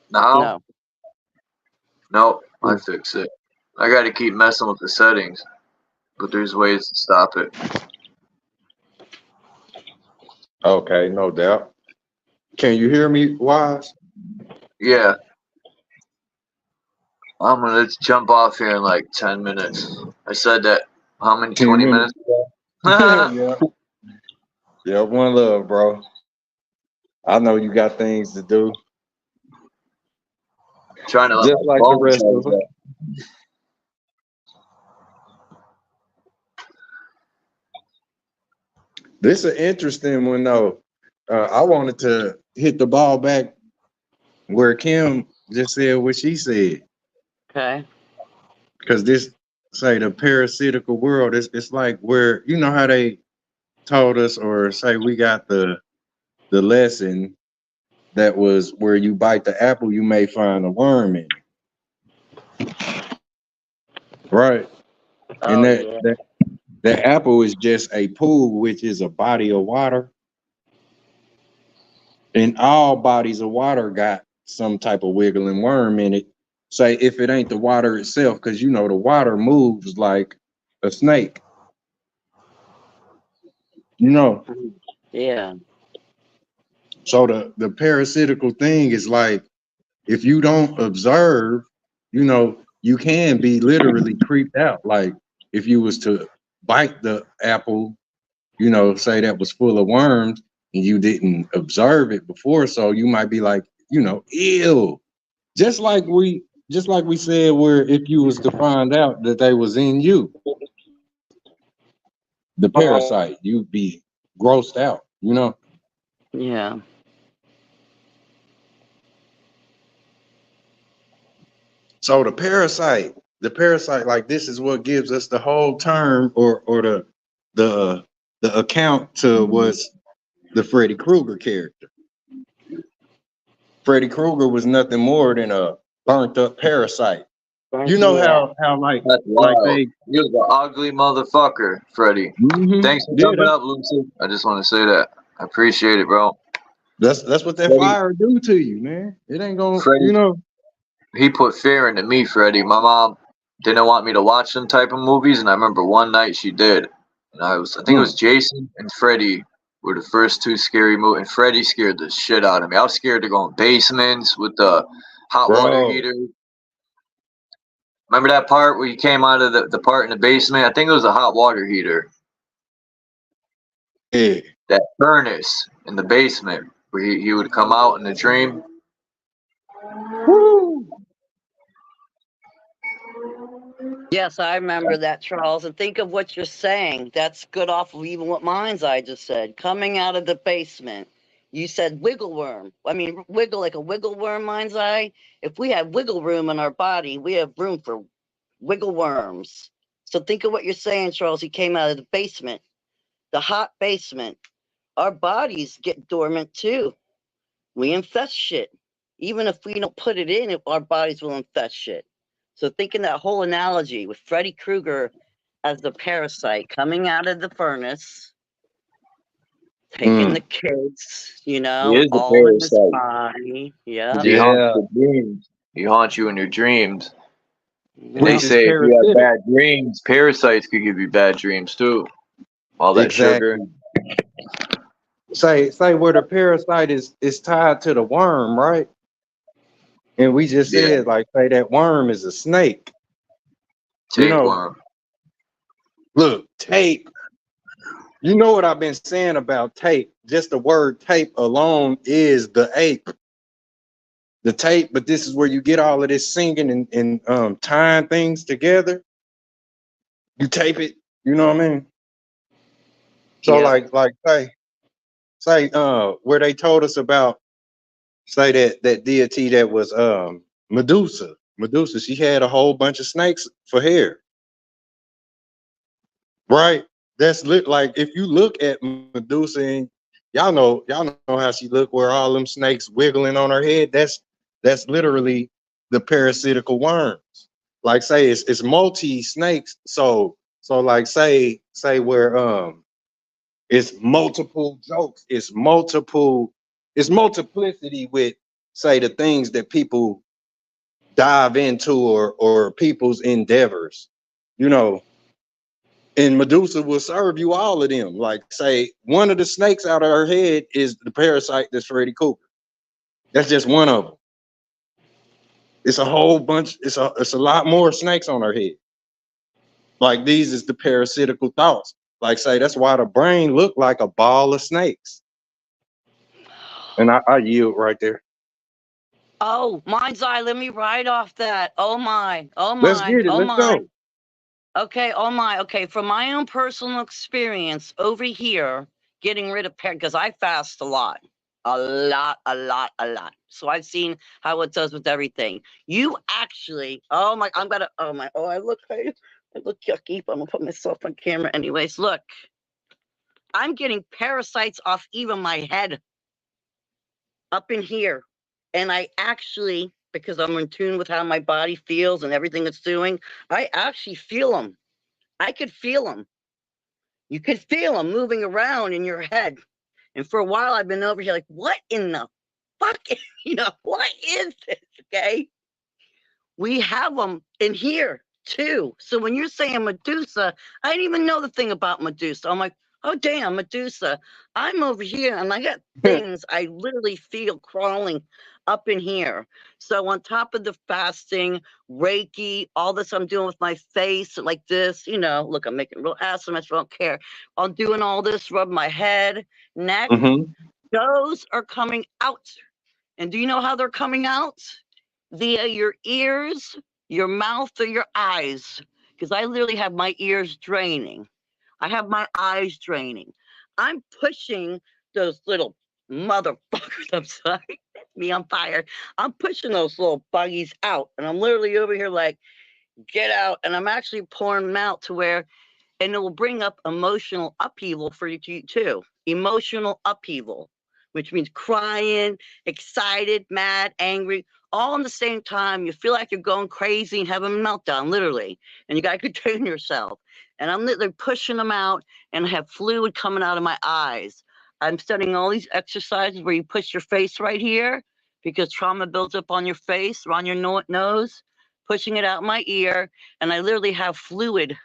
Now? No, I fix it. I gotta keep messing with the settings, but there's ways to stop it. Okay, no doubt. Can you hear me, Wise? Yeah. I'm gonna let's jump off here in like 10 minutes. I said that how many 20 minutes ago? Yeah. Yeah, one love, bro. I know you got things to do. Trying to let just my like the phone rest charge of them. up. This is an interesting one though. I wanted to hit the ball back where Kim just said what she said. Okay. Because this say the parasitical world, it's like where you know how they told us or say we got the lesson that was where you bite the apple, you may find a worm in it. Right. And that apple is just a pool, which is a body of water. And all bodies of water got some type of wiggling worm in it. Say if it ain't the water itself, because you know the water moves like a snake. You know. Yeah. So the parasitical thing is like if you don't observe, you know, you can be literally creeped out. Like if you was to bite the apple, you know, say that was full of worms and you didn't observe it before, so you might be like, you know, ew. Just like we said, where if you was to find out that they was in you, the parasite, you'd be grossed out, you know? Yeah. So the parasite, like this is what gives us the whole term or the account to what's the Freddy Krueger character. Freddy Krueger was nothing more than a burnt up parasite. You know how like they he was an ugly motherfucker, Freddy. Thanks for coming up, Lucy. I just want to say that. I appreciate it, bro. That's what that Freddy, fire do to you, man. It ain't gonna, Freddy, you know. He put fear into me, Freddy. My mom didn't want me to watch them type of movies, and I remember one night she did. And I think it was Jason and Freddy were the first two scary movies, and Freddy scared the shit out of me. I was scared to go in basements with the hot water heater. Remember that part where you came out of the part in the basement? I think it was a hot water heater. Yeah. That furnace in the basement where he would come out in the dream. Woo! Yes, I remember that, Charles. And think of what you're saying. That's good off of even what Mind's Eye just said. Coming out of the basement. You said wiggle worm. I mean, wiggle like a wiggle worm, Mind's Eye. If we have wiggle room in our body, we have room for wiggle worms. So think of what you're saying, Charles. He came out of the basement, the hot basement. Our bodies get dormant too. We infest shit. Even if we don't put it in, our bodies will infest shit. So thinking that whole analogy with Freddy Krueger as the parasite coming out of the furnace, taking the kids, you He know, is a all in his parasite. body. Yeah. He haunts your dreams. He haunts you in your dreams. And they Which is say if you have parasitic. bad dreams, parasites could give you bad dreams too. All that sugar. Say where the parasite is tied to the worm, right? And we just said, like, say that worm is a snake. Tapeworm. Look, tape. You know what I've been saying about tape? Just the word tape alone is the ape. The tape, but this is where you get all of this singing and tying things together. You tape it, you know what I mean? So like say where they told us about, say that deity that was Medusa. Medusa, she had a whole bunch of snakes for hair. Right? That's like if you look at Medusa and y'all know how she look where all them snakes wiggling on her head. That's literally the parasitical worms. Like say it's multi snakes. So like say where it's multiple jokes, it's multiplicity with say the things that people dive into or people's endeavors, you know. And Medusa will serve you all of them. Like say one of the snakes out of her head is the parasite that's Freddy Krueger. That's just one of them. It's a whole bunch. It's a lot more snakes on her head. Like these is the parasitical thoughts. Like say that's why the brain looked like a ball of snakes. And I yield right there. Oh, mind's eye, let me write off that. Oh my, oh Let's my, get it. oh Let's my. go. Okay, oh my, okay. From my own personal experience over here, getting rid of because I fast a lot. A lot, a lot, a lot. So I've seen how it does with everything. You actually, oh my, I'm gonna, oh my, oh, I look yucky, but I'm gonna put myself on camera anyways. Look, I'm getting parasites off even my head up in here. And I actually, because I'm in tune with how my body feels and everything it's doing, I actually feel them. I could feel them. You could feel them moving around in your head. And for a while, I've been over here like, what in the fuck? What is this? Okay. We have them in here too. So when you're saying Medusa, I didn't even know the thing about Medusa. I'm like, oh, damn, Medusa. I'm over here and I got things I literally feel crawling up in here. So on top of the fasting, Reiki, all this I'm doing with my face like this, look, I'm making real ass. I don't care. I'm doing all this, rub my head, neck. Mm-hmm. Those are coming out. And do you know how they're coming out? Via your ears, your mouth, or your eyes. Because I literally have my ears draining. I have my eyes draining. I'm pushing those little motherfuckers. I'm sorry. That's me on fire. I'm pushing those little buggies out. And I'm literally over here like, get out. And I'm actually pouring them out to where, and it will bring up emotional upheaval for you too. Emotional upheaval, which means crying, excited, mad, angry, all in the same time. You feel like you're going crazy and having a meltdown, literally. And you got to contain yourself. And I'm literally pushing them out and I have fluid coming out of my eyes. I'm studying all these exercises where you push your face right here because trauma builds up on your face, around your nose, pushing it out my ear. And I literally have fluid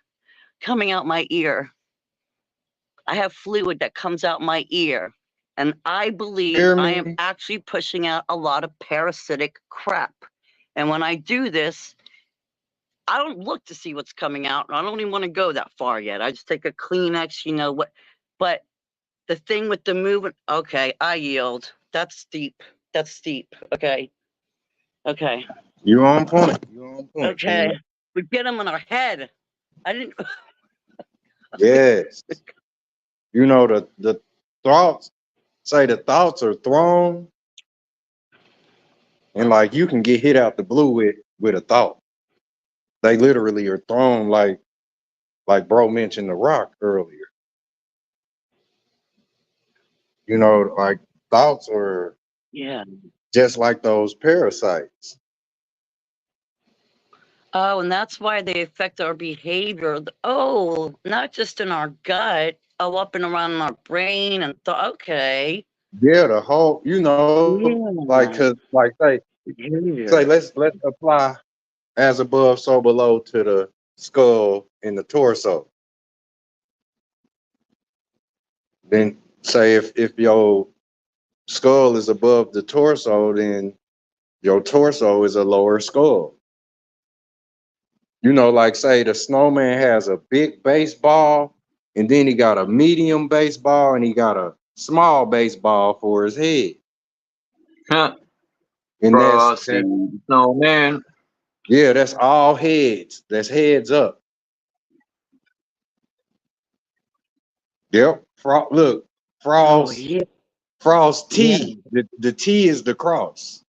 coming out my ear. I have fluid that comes out my ear. And I believe Hear I am me? actually pushing out a lot of parasitic crap. And when I do this, I don't look to see what's coming out. I don't even want to go that far yet. I just take a Kleenex, what. But the thing with the movement, okay, I yield. That's steep. That's steep. Okay. Okay. You on point. You on point. Okay. We get them in our head. I didn't. Yes. You know the thoughts. Say the thoughts are thrown, and like you can get hit out the blue with a thought. They literally are thrown like bro mentioned the rock earlier. You know, like thoughts are Yeah. just like those parasites. Oh, and that's why they affect our behavior. Oh, not just in our gut. Oh, up and around our brain and okay. Yeah, the whole, like Yeah. cause like say Yeah. let's apply as above, so below to the skull and the torso. Then say if your skull is above the torso, then your torso is a lower skull. Like say the snowman has a big baseball, and then he got a medium baseball, and he got a small baseball for his head. Huh. And Frosty Snowman. yeah, that's all heads. That's heads up. Yep. Look, Oh, Frost, yeah. Frost Yeah. T. The T is the cross.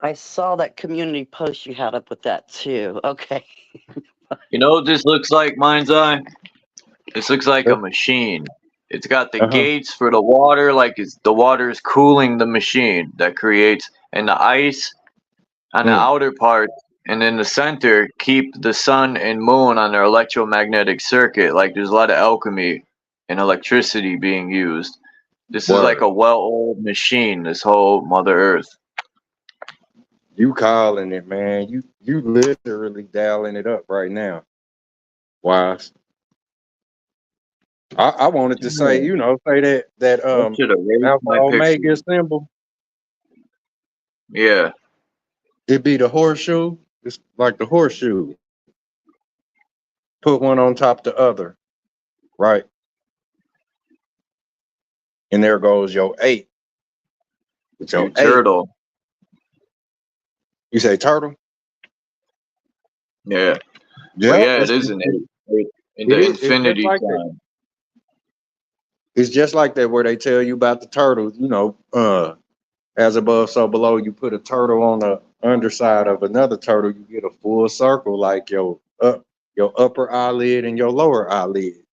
I saw that community post you had up with that too. Okay. You know what this looks like, Mind's Eye? This looks like a machine. It's got the gates for the water, like the water is cooling the machine that creates, and the ice on the outer part, and in the center keep the sun and moon on their electromagnetic circuit. Like there's a lot of alchemy and electricity being used. This is like a well-oiled machine. This whole Mother Earth. You calling it, man. You literally dialing it up right now. Wise. I wanted to say, you know, say that Should have raised Alpha my Omega picture. symbol. Yeah. It'd be the horseshoe. It's like the horseshoe. Put one on top of the other. Right. And there goes your 8. With your 8. Turtle. You say turtle? Yeah. Yeah, but yeah, it is an 8. In the infinity like sign. It's just like that where they tell you about the turtles, you know, as above, so below. You put a turtle on the underside of another turtle, you get a full circle like your upper eyelid and your lower eyelid.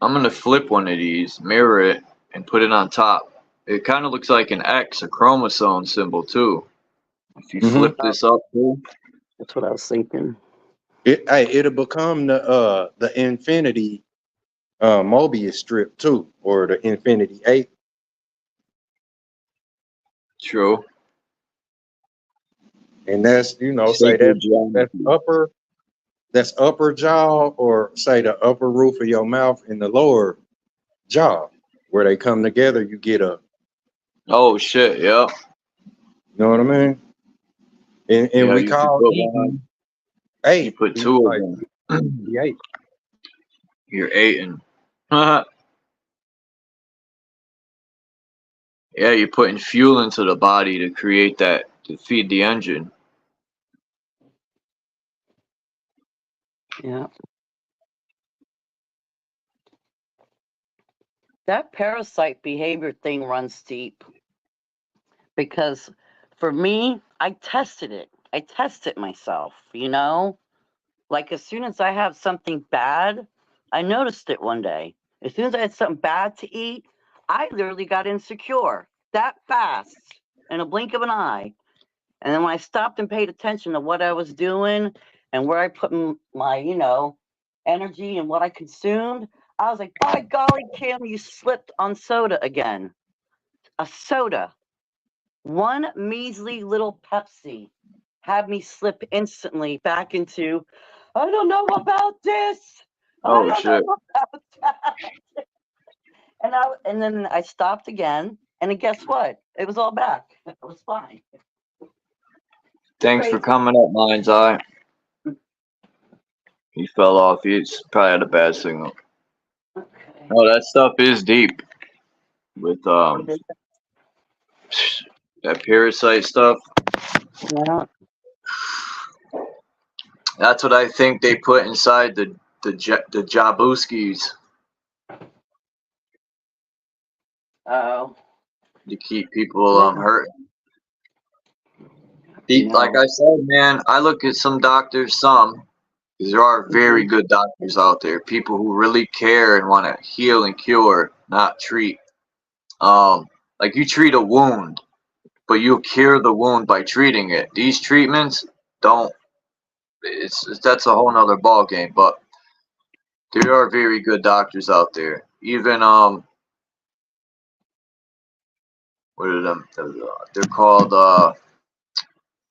I'm gonna flip one of these, mirror it, and put it on top. It kind of looks like an X, a chromosome symbol too. If you flip this up too. That's what I was thinking. It'll become the infinity Mobius strip too, or the infinity 8. True. And that's, you know, say that's upper jaw, or say the upper roof of your mouth and the lower jaw, where they come together, you get a. Oh shit! Yeah. You know what I mean? And yeah, we call eating 8. You put 2 of them. The 8. You're 8ing. Yeah, you're putting fuel into the body to create that, to feed the engine. Yeah. That parasite behavior thing runs deep. Because for me, I tested it. I tested myself, you know? Like as soon as I have something bad, I noticed it one day. As soon as I had something bad to eat, I literally got insecure that fast in a blink of an eye. And then when I stopped and paid attention to what I was doing and where I put my, you know, energy and what I consumed, I was like, by golly, Kim, you slipped on soda again. A soda. One measly little Pepsi had me slip instantly back into, I don't know about this. Oh, I don't shit. know about that. And then I stopped again, and then guess what? It was all back. It was fine. Thanks for coming up, Mind's Eye. He fell off. He's probably had a bad signal. Okay. Oh, that stuff is deep. With that parasite stuff. Yeah. That's what I think they put inside the Jabuskis. Oh. To keep people hurting. Like I said, man, I look at some doctors, because there are very good doctors out there, people who really care and want to heal and cure, not treat. Like you treat a wound, but you cure the wound by treating it. These treatments don't. That's a whole nother ball game. But there are very good doctors out there. Even what are them? They're called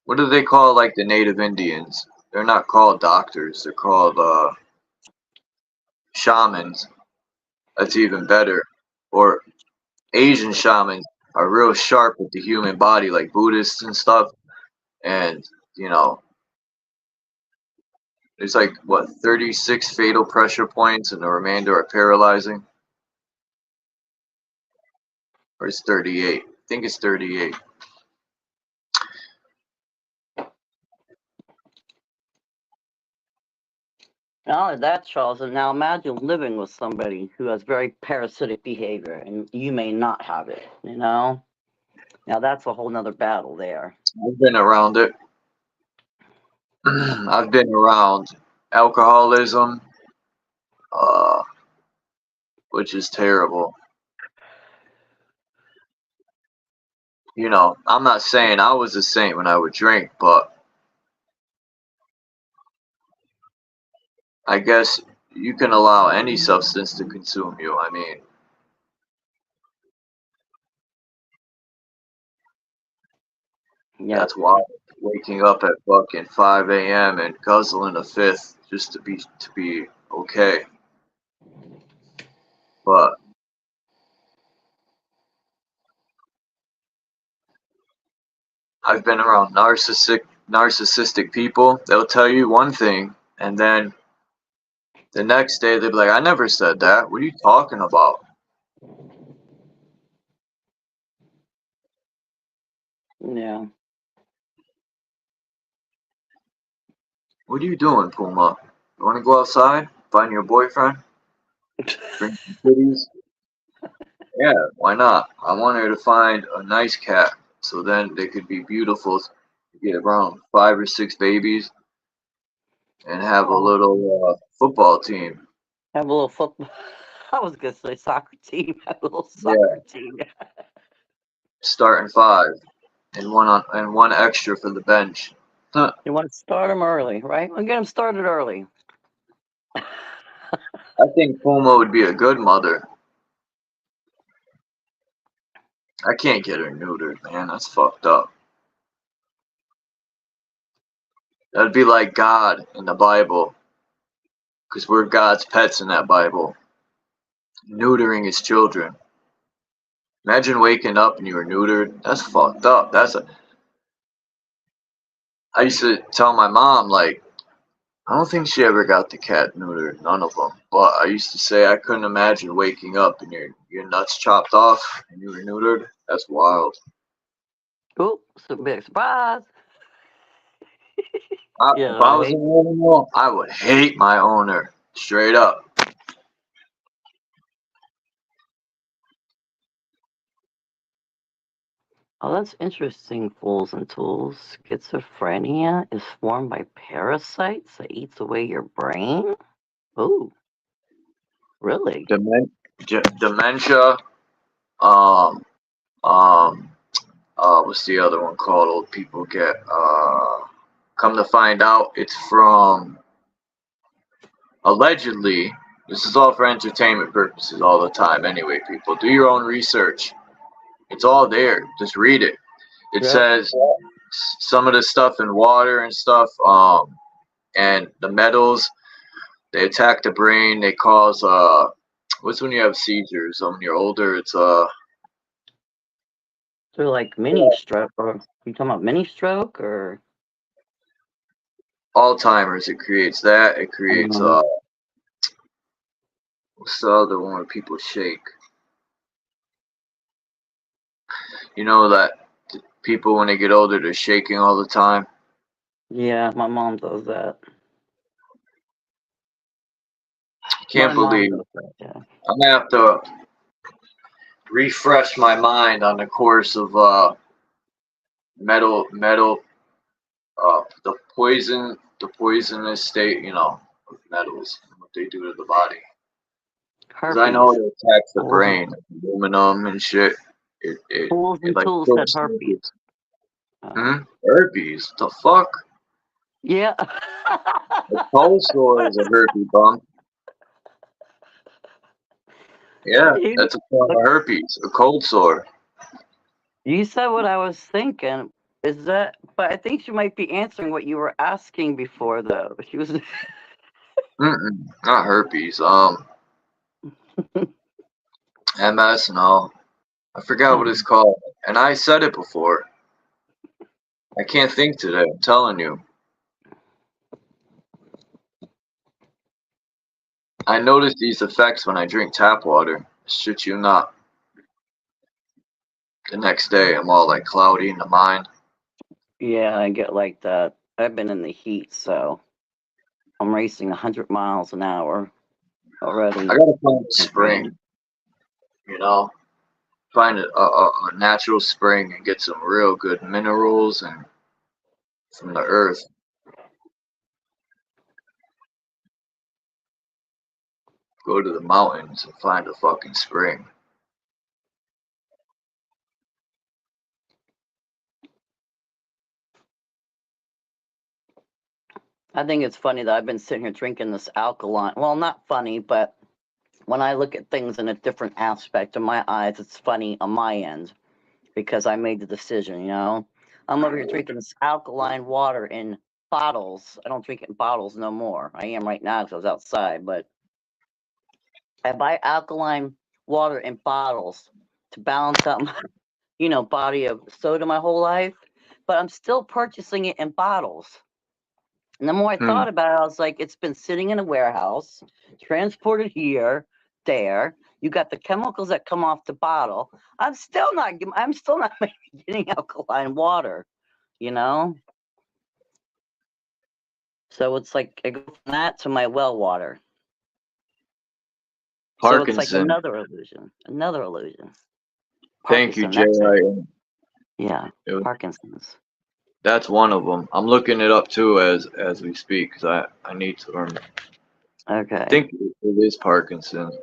what do they call like the Native Indians? They're not called doctors. They're called shamans. That's even better. Or Asian shamans are real sharp with the human body, like Buddhists and stuff. And you know, there's like what 36 fatal pressure points, and the remainder are paralyzing. Or it's 38. I think it's 38. Not only that, Charles, and now imagine living with somebody who has very parasitic behavior, and you may not have it, you know? Now that's a whole nother battle there. I've been around it. I've been around alcoholism, which is terrible. You know, I'm not saying I was a saint when I would drink, but I guess you can allow any substance to consume you. I mean, Yeah. that's why waking up at fucking 5 a.m. and guzzling a fifth just to be okay. But I've been around narcissistic people. They'll tell you one thing, and then the next day they'll be like, "I never said that. What are you talking about?" Yeah. What are you doing, Puma? You want to go outside? Find your boyfriend? Bring some kitties? Yeah, why not? I want her to find a nice cat, so then they could be beautiful, get around 5 or 6 babies, and have a little football team. Have a little football. I was gonna say soccer team. Have a little Yeah, soccer team. starting 5 and one extra for the bench. Huh. You want to start them early, right? We'll get them started early. I think Puma would be a good mother. I can't get her neutered, man. That's fucked up. That'd be like God in the Bible, because we're God's pets in that Bible, neutering his children. Imagine waking up and you were neutered. That's fucked up. I used to tell my mom, like, I don't think she ever got the cat neutered, none of them. But I used to say I couldn't imagine waking up and your nuts chopped off and you were neutered. That's wild. Oops, a big surprise. If I was an animal, I would hate my owner, straight up. Oh, that's interesting, Fools and Tools. Schizophrenia is formed by parasites that eats away your brain? Ooh, really? Dementia. What's the other one called? Old people get. Come to find out, it's from. Allegedly, this is all for entertainment purposes all the time. Anyway, people, do your own research. It's all there. Just read it. It says some of the stuff in water and stuff, and the metals, they attack the brain. They cause what's when you have seizures? When you're older, it's They're like mini stroke, or you talking about mini stroke, or Alzheimer's. It creates that. It creates what's the other one where people shake? You know that people when they get older they're shaking all the time. yeah, my mom does that. Can't believe I'm gonna have to refresh my mind on the course of metal the poisonous state, you know, of metals and what they do to the body. Because I know it attacks the brain, aluminum and shit. Fools and like Tools said herpes. Herpes? The fuck? Yeah. The cold sore is a herpes bump. Yeah, that's a form of herpes, a cold sore. You said what I was thinking. Is that? But I think she might be answering what you were asking before, though. She was. Not herpes. MS. No, I forgot what it's called, and I said it before. I can't think today. I'm telling you. I notice these effects when I drink tap water. Shit you not. The next day, I'm all like cloudy in the mind. Yeah, I get like that. I've been in the heat, so I'm racing 100 miles an hour already. I gotta find spring. You know, find a natural spring and get some real good minerals and from the earth. Go to the mountains and find a fucking spring. I think it's funny that I've been sitting here drinking this alkaline. Well, not funny, but when I look at things in a different aspect in my eyes, it's funny on my end because I made the decision, you know? I'm over here drinking this alkaline water in bottles. I don't drink it in bottles no more. I am right now because I was outside, but I buy alkaline water in bottles to balance out my, you know, body of soda my whole life, but I'm still purchasing it in bottles. And the more I thought about it, I was like, it's been sitting in a warehouse, transported here, there. You got the chemicals that come off the bottle. I'm still not getting alkaline water, you know? So it's like I go from that to my well water. So it's like Parkinson. another illusion. Another illusion. Thank you, Parkinson, that's it. Jay. Yeah, Parkinson's. That's one of them. I'm looking it up too as we speak because I need to learn. Okay. I think it is Parkinson's.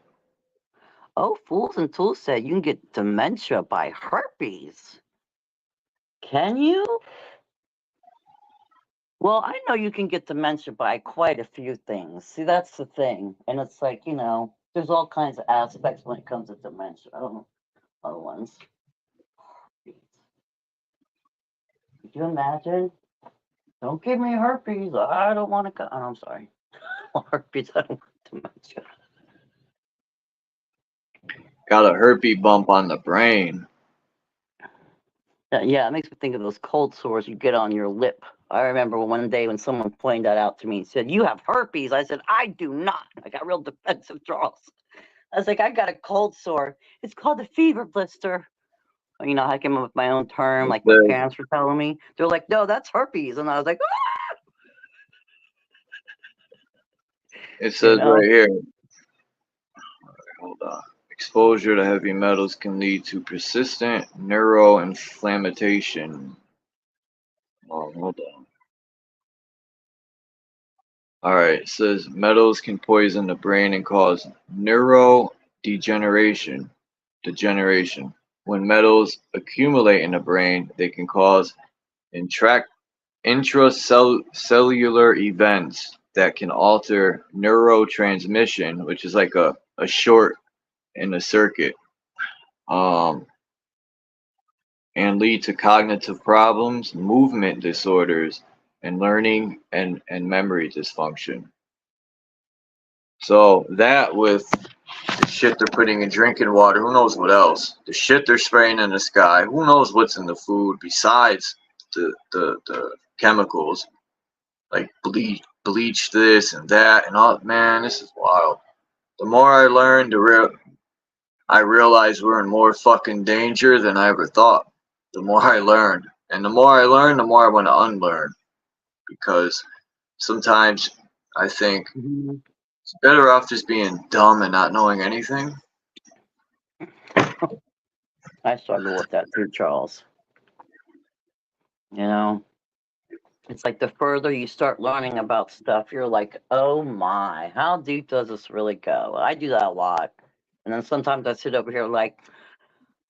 Oh, Fools and Tools said you can get dementia by herpes. Can you? Well, I know you can get dementia by quite a few things. See, that's the thing. And it's like, you know, there's all kinds of aspects when it comes to dementia. I don't know other ones. Could you imagine? Don't give me herpes. I don't want to go. Oh, I'm sorry. Herpes, I don't want dementia. Got a herpes bump on the brain. Yeah, it makes me think of those cold sores you get on your lip. I remember one day when someone pointed that out to me and said, "You have herpes." I said, "I do not." I got real defensive, Charles. I was like, "I got a cold sore. It's called a fever blister." You know, I came up with my own term, like my parents were telling me. They're like, "No, that's herpes," and I was like, "Ah!" It says right here. Hold on. Exposure to heavy metals can lead to persistent neuroinflammation. Oh, hold on. Alright, it says metals can poison the brain and cause neurodegeneration. When metals accumulate in the brain, they can cause intracellular events that can alter neurotransmission, which is like a short in the circuit, and lead to cognitive problems, movement disorders, and learning and memory dysfunction. So that with the shit they're putting in drinking water, who knows what else? The shit they're spraying in the sky, who knows what's in the food besides the chemicals like bleach this and that and all. Man, this is wild. The more I learn, I realize we're in more fucking danger than I ever thought. The more I learn, and the more I learn, the more I want to unlearn, because sometimes I think it's better off just being dumb and not knowing anything. I struggle with that too, Charles. You know, it's like the further you start learning about stuff, you're like, oh my, how deep does this really go? I do that a lot. And then sometimes I sit over here like,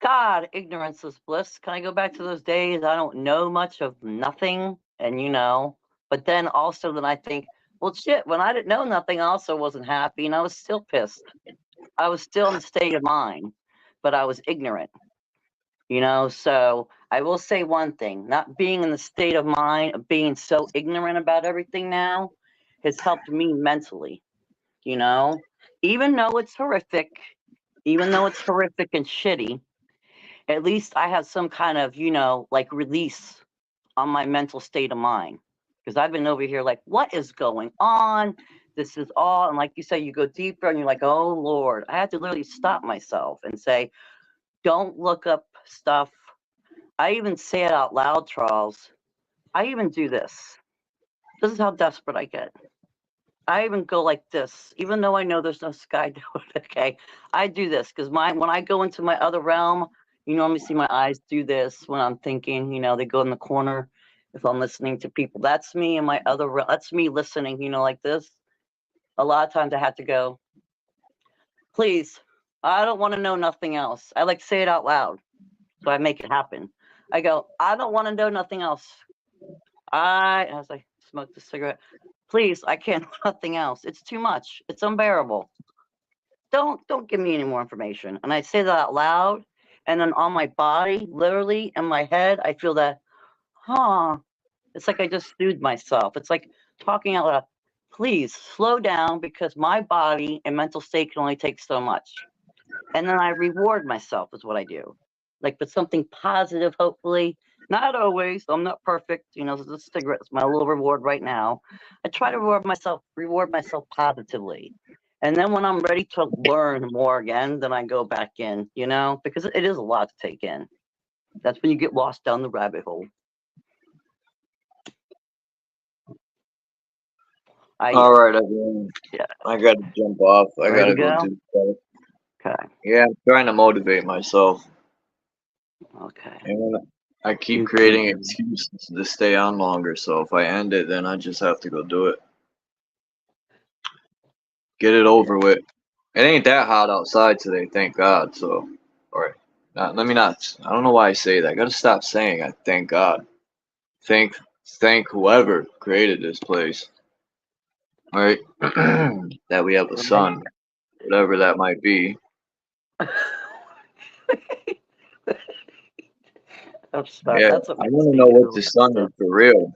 God, ignorance is bliss. Can I go back to those days? I don't know much of nothing. And, you know, but then also then I think, well, shit, when I didn't know nothing, I also wasn't happy and I was still pissed. I was still in a state of mind, but I was ignorant. You know, so I will say one thing, not being in the state of mind of being so ignorant about everything now has helped me mentally, you know, even though it's horrific and shitty, at least I have some kind of, you know, like release on my mental state of mind. Because I've been over here like, what is going on? This is all, and like you say, you go deeper and you're like, oh Lord, I had to literally stop myself and say, don't look up stuff. I even say it out loud, Charles. I even do this. This is how desperate I get. I even go like this, even though I know there's no sky to it, okay? I do this because when I go into my other realm, You normally see my eyes do this when I'm thinking, you know, they go in the corner if I'm listening to people. That's me and my other, that's me listening, you know, like this. A lot of times I have to go, please, I don't want to know nothing else. I like say it out loud, so I make it happen. I go, I don't want to know nothing else. As I smoke the cigarette, please, I can't do nothing else. It's too much. It's unbearable. Don't give me any more information. And I say that out loud, and then on my body, literally in my head, I feel that, it's like I just soothed myself. It's like talking out loud. Please slow down because my body and mental state can only take so much. And then I reward myself is what I do. Like with something positive, hopefully. Not always. I'm not perfect. You know, the cigarette's my little reward right now. I try to reward myself positively. And then when I'm ready to learn more again, then I go back in, you know, because it is a lot to take in. That's when you get lost down the rabbit hole. All right, everyone. Yeah. I gotta jump off. I Ready gotta to go do stuff. Okay. Yeah, I'm trying to motivate myself. Okay. And I keep creating excuses to stay on longer. So if I end it, then I just have to go do it. Get it over with. It ain't that hot outside today, thank God. So, or let me not. I don't know why I say that. I gotta stop saying I thank God. Thank whoever created this place. All right, that we have a sun, whatever that might be. Yeah, That's what I makes want to me know what feel the sun is for real.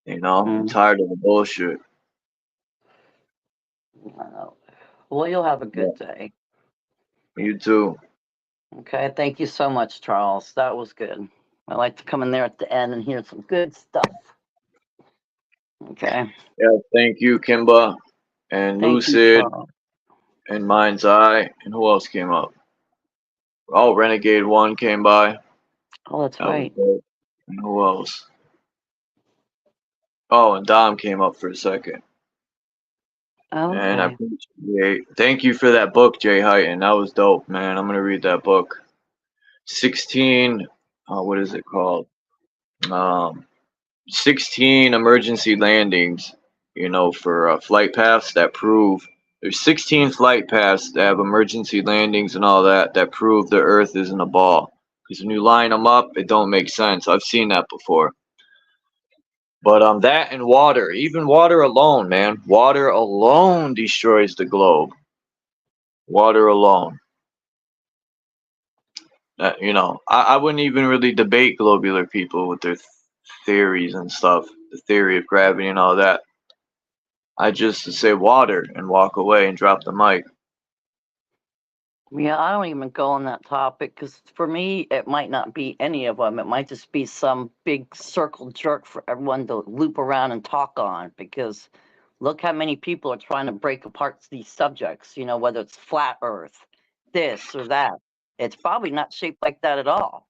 You know, I'm tired of the bullshit. Well, you'll have a good day. You too. Okay, thank you so much, Charles. That was good. I like to come in there at the end and hear some good stuff. Okay. Yeah, thank you, Kimba, and Thank you, Lucid, Charles. and Mind's Eye, and who else came up? Oh, Renegade One came by. Oh, that's That right. was dope. And who else? Oh, and Dom came up for a second. And I Okay. appreciate. Thank you for that book, Jay Heighton. That was dope, man. I'm gonna read that book. 16. What is it called? 16 emergency landings. You know, for flight paths that prove there's 16 flight paths that have emergency landings and all that prove the Earth isn't a ball. Because when you line them up, it don't make sense. I've seen that before. But that and water, even water alone, man, water alone destroys the globe. Water alone. You know, I wouldn't even really debate globular people with their theories and stuff, the theory of gravity and all that. I just say water and walk away and drop the mic. Yeah, I don't even go on that topic because for me, it might not be any of them. It might just be some big circle jerk for everyone to loop around and talk on because look how many people are trying to break apart these subjects, you know, whether it's flat earth, this or that. It's probably not shaped like that at all.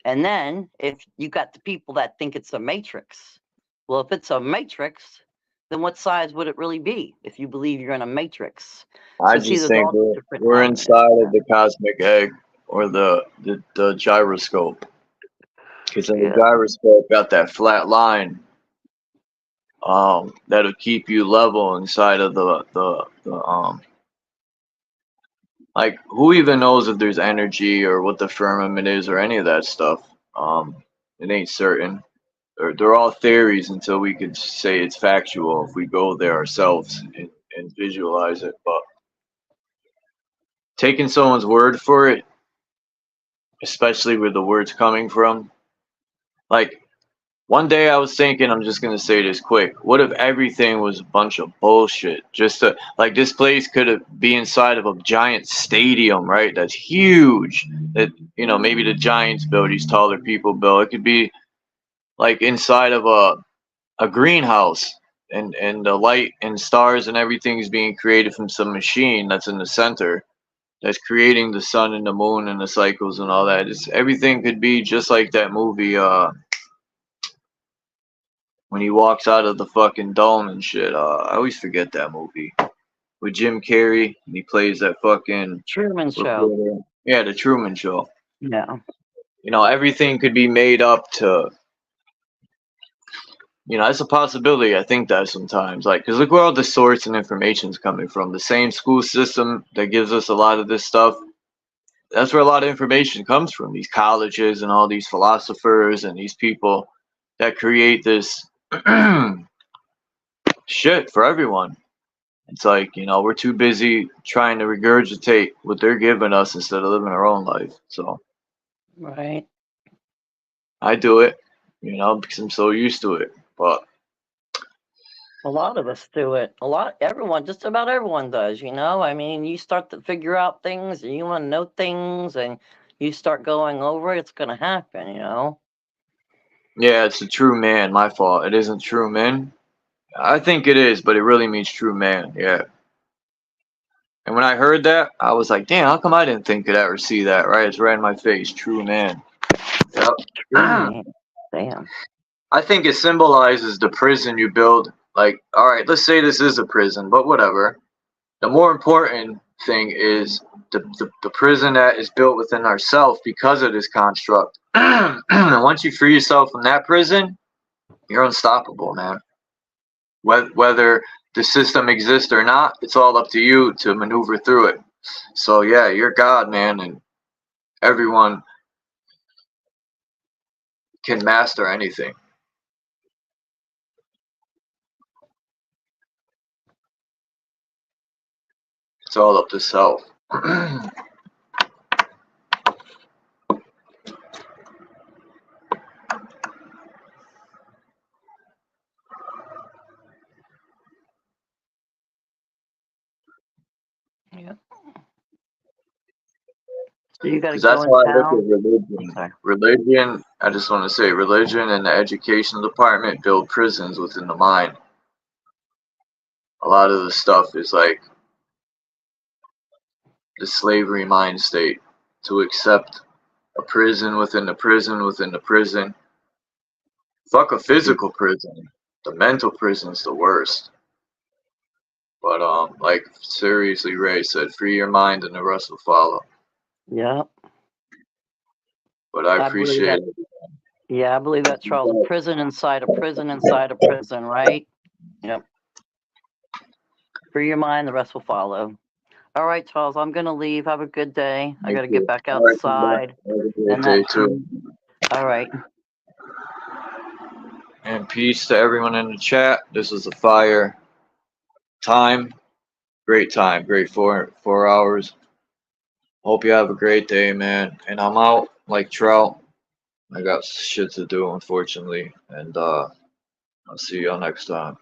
And then if you got the people that think it's a matrix, well, if it's a matrix, then what size would it really be if you believe you're in a matrix? I So see, just there's think all these different we're elements. inside of the cosmic egg or the gyroscope. Because in the gyroscope got that flat line that'll keep you level inside of the like who even knows if there's energy or what the firmament is or any of that stuff. It ain't certain. They're all theories until we could say it's factual if we go there ourselves and visualize it. But taking someone's word for it, especially where the word's coming from, like one day I was thinking, I'm just gonna say this quick. What if everything was a bunch of bullshit? Just to, like this place could be inside of a giant stadium, right? That's huge. That you know maybe the Giants build, these taller people build. It could be like inside of a greenhouse, and the light and stars and everything is being created from some machine that's in the center, that's creating the sun and the moon and the cycles and all that. Everything could be just like that movie. When he walks out of the fucking dome and shit. I always forget that movie with Jim Carrey, and he plays that fucking Truman Show. reporter. Yeah, the Truman Show. Yeah. You know, everything could be made up to, you know, it's a possibility. I think that sometimes, like, because look where all the source and information is coming from. The same school system that gives us a lot of this stuff. That's where a lot of information comes from. These colleges and all these philosophers and these people that create this shit for everyone. It's like, you know, we're too busy trying to regurgitate what they're giving us instead of living our own life. So Right. I do it, you know, because I'm so used to it. But A lot of us do it. Everyone, just about everyone does, you know? I mean, you start to figure out things and you want to know things and you start going over it, it's going to happen, you know? yeah, it's a true man. My fault. It isn't true man. I think it is, but it really means true man. Yeah. And when I heard that, I was like, damn, how come I didn't think of that or see that? Right? It's right in my face. True man. Yep. True man. Damn. I think it symbolizes the prison you build. Like, all right, let's say this is a prison, but whatever. The more important thing is the prison that is built within ourselves because of this construct. And once you free yourself from that prison, you're unstoppable, man. Whether the system exists or not, it's all up to you to maneuver through it. So yeah, you're God, man, and everyone can master anything. It's all up to self. Yeah. So you got to Because go that's in how I look at town. religion. Sorry. Religion, I just want to say, religion and the education department build prisons within the mind. A lot of the stuff is like the slavery mind state, to accept a prison within the prison within the prison. Fuck a physical prison. The mental prison's the worst. But like seriously, Ray said, free your mind and the rest will follow. Yeah. But I I believe appreciate that. it. Yeah, I believe that, Charles. A prison inside a prison inside a prison, right? Yep. Free your mind, the rest will follow. All right, Charles, I'm going to leave. Have a good day. I got to get back All right, outside. have a great And day that too. All right. And peace to everyone in the chat. This was a fire time. Great time. Great 4 hours. Hope you have a great day, man. And I'm out like Trout. I got shit to do, unfortunately. And I'll see y'all next time.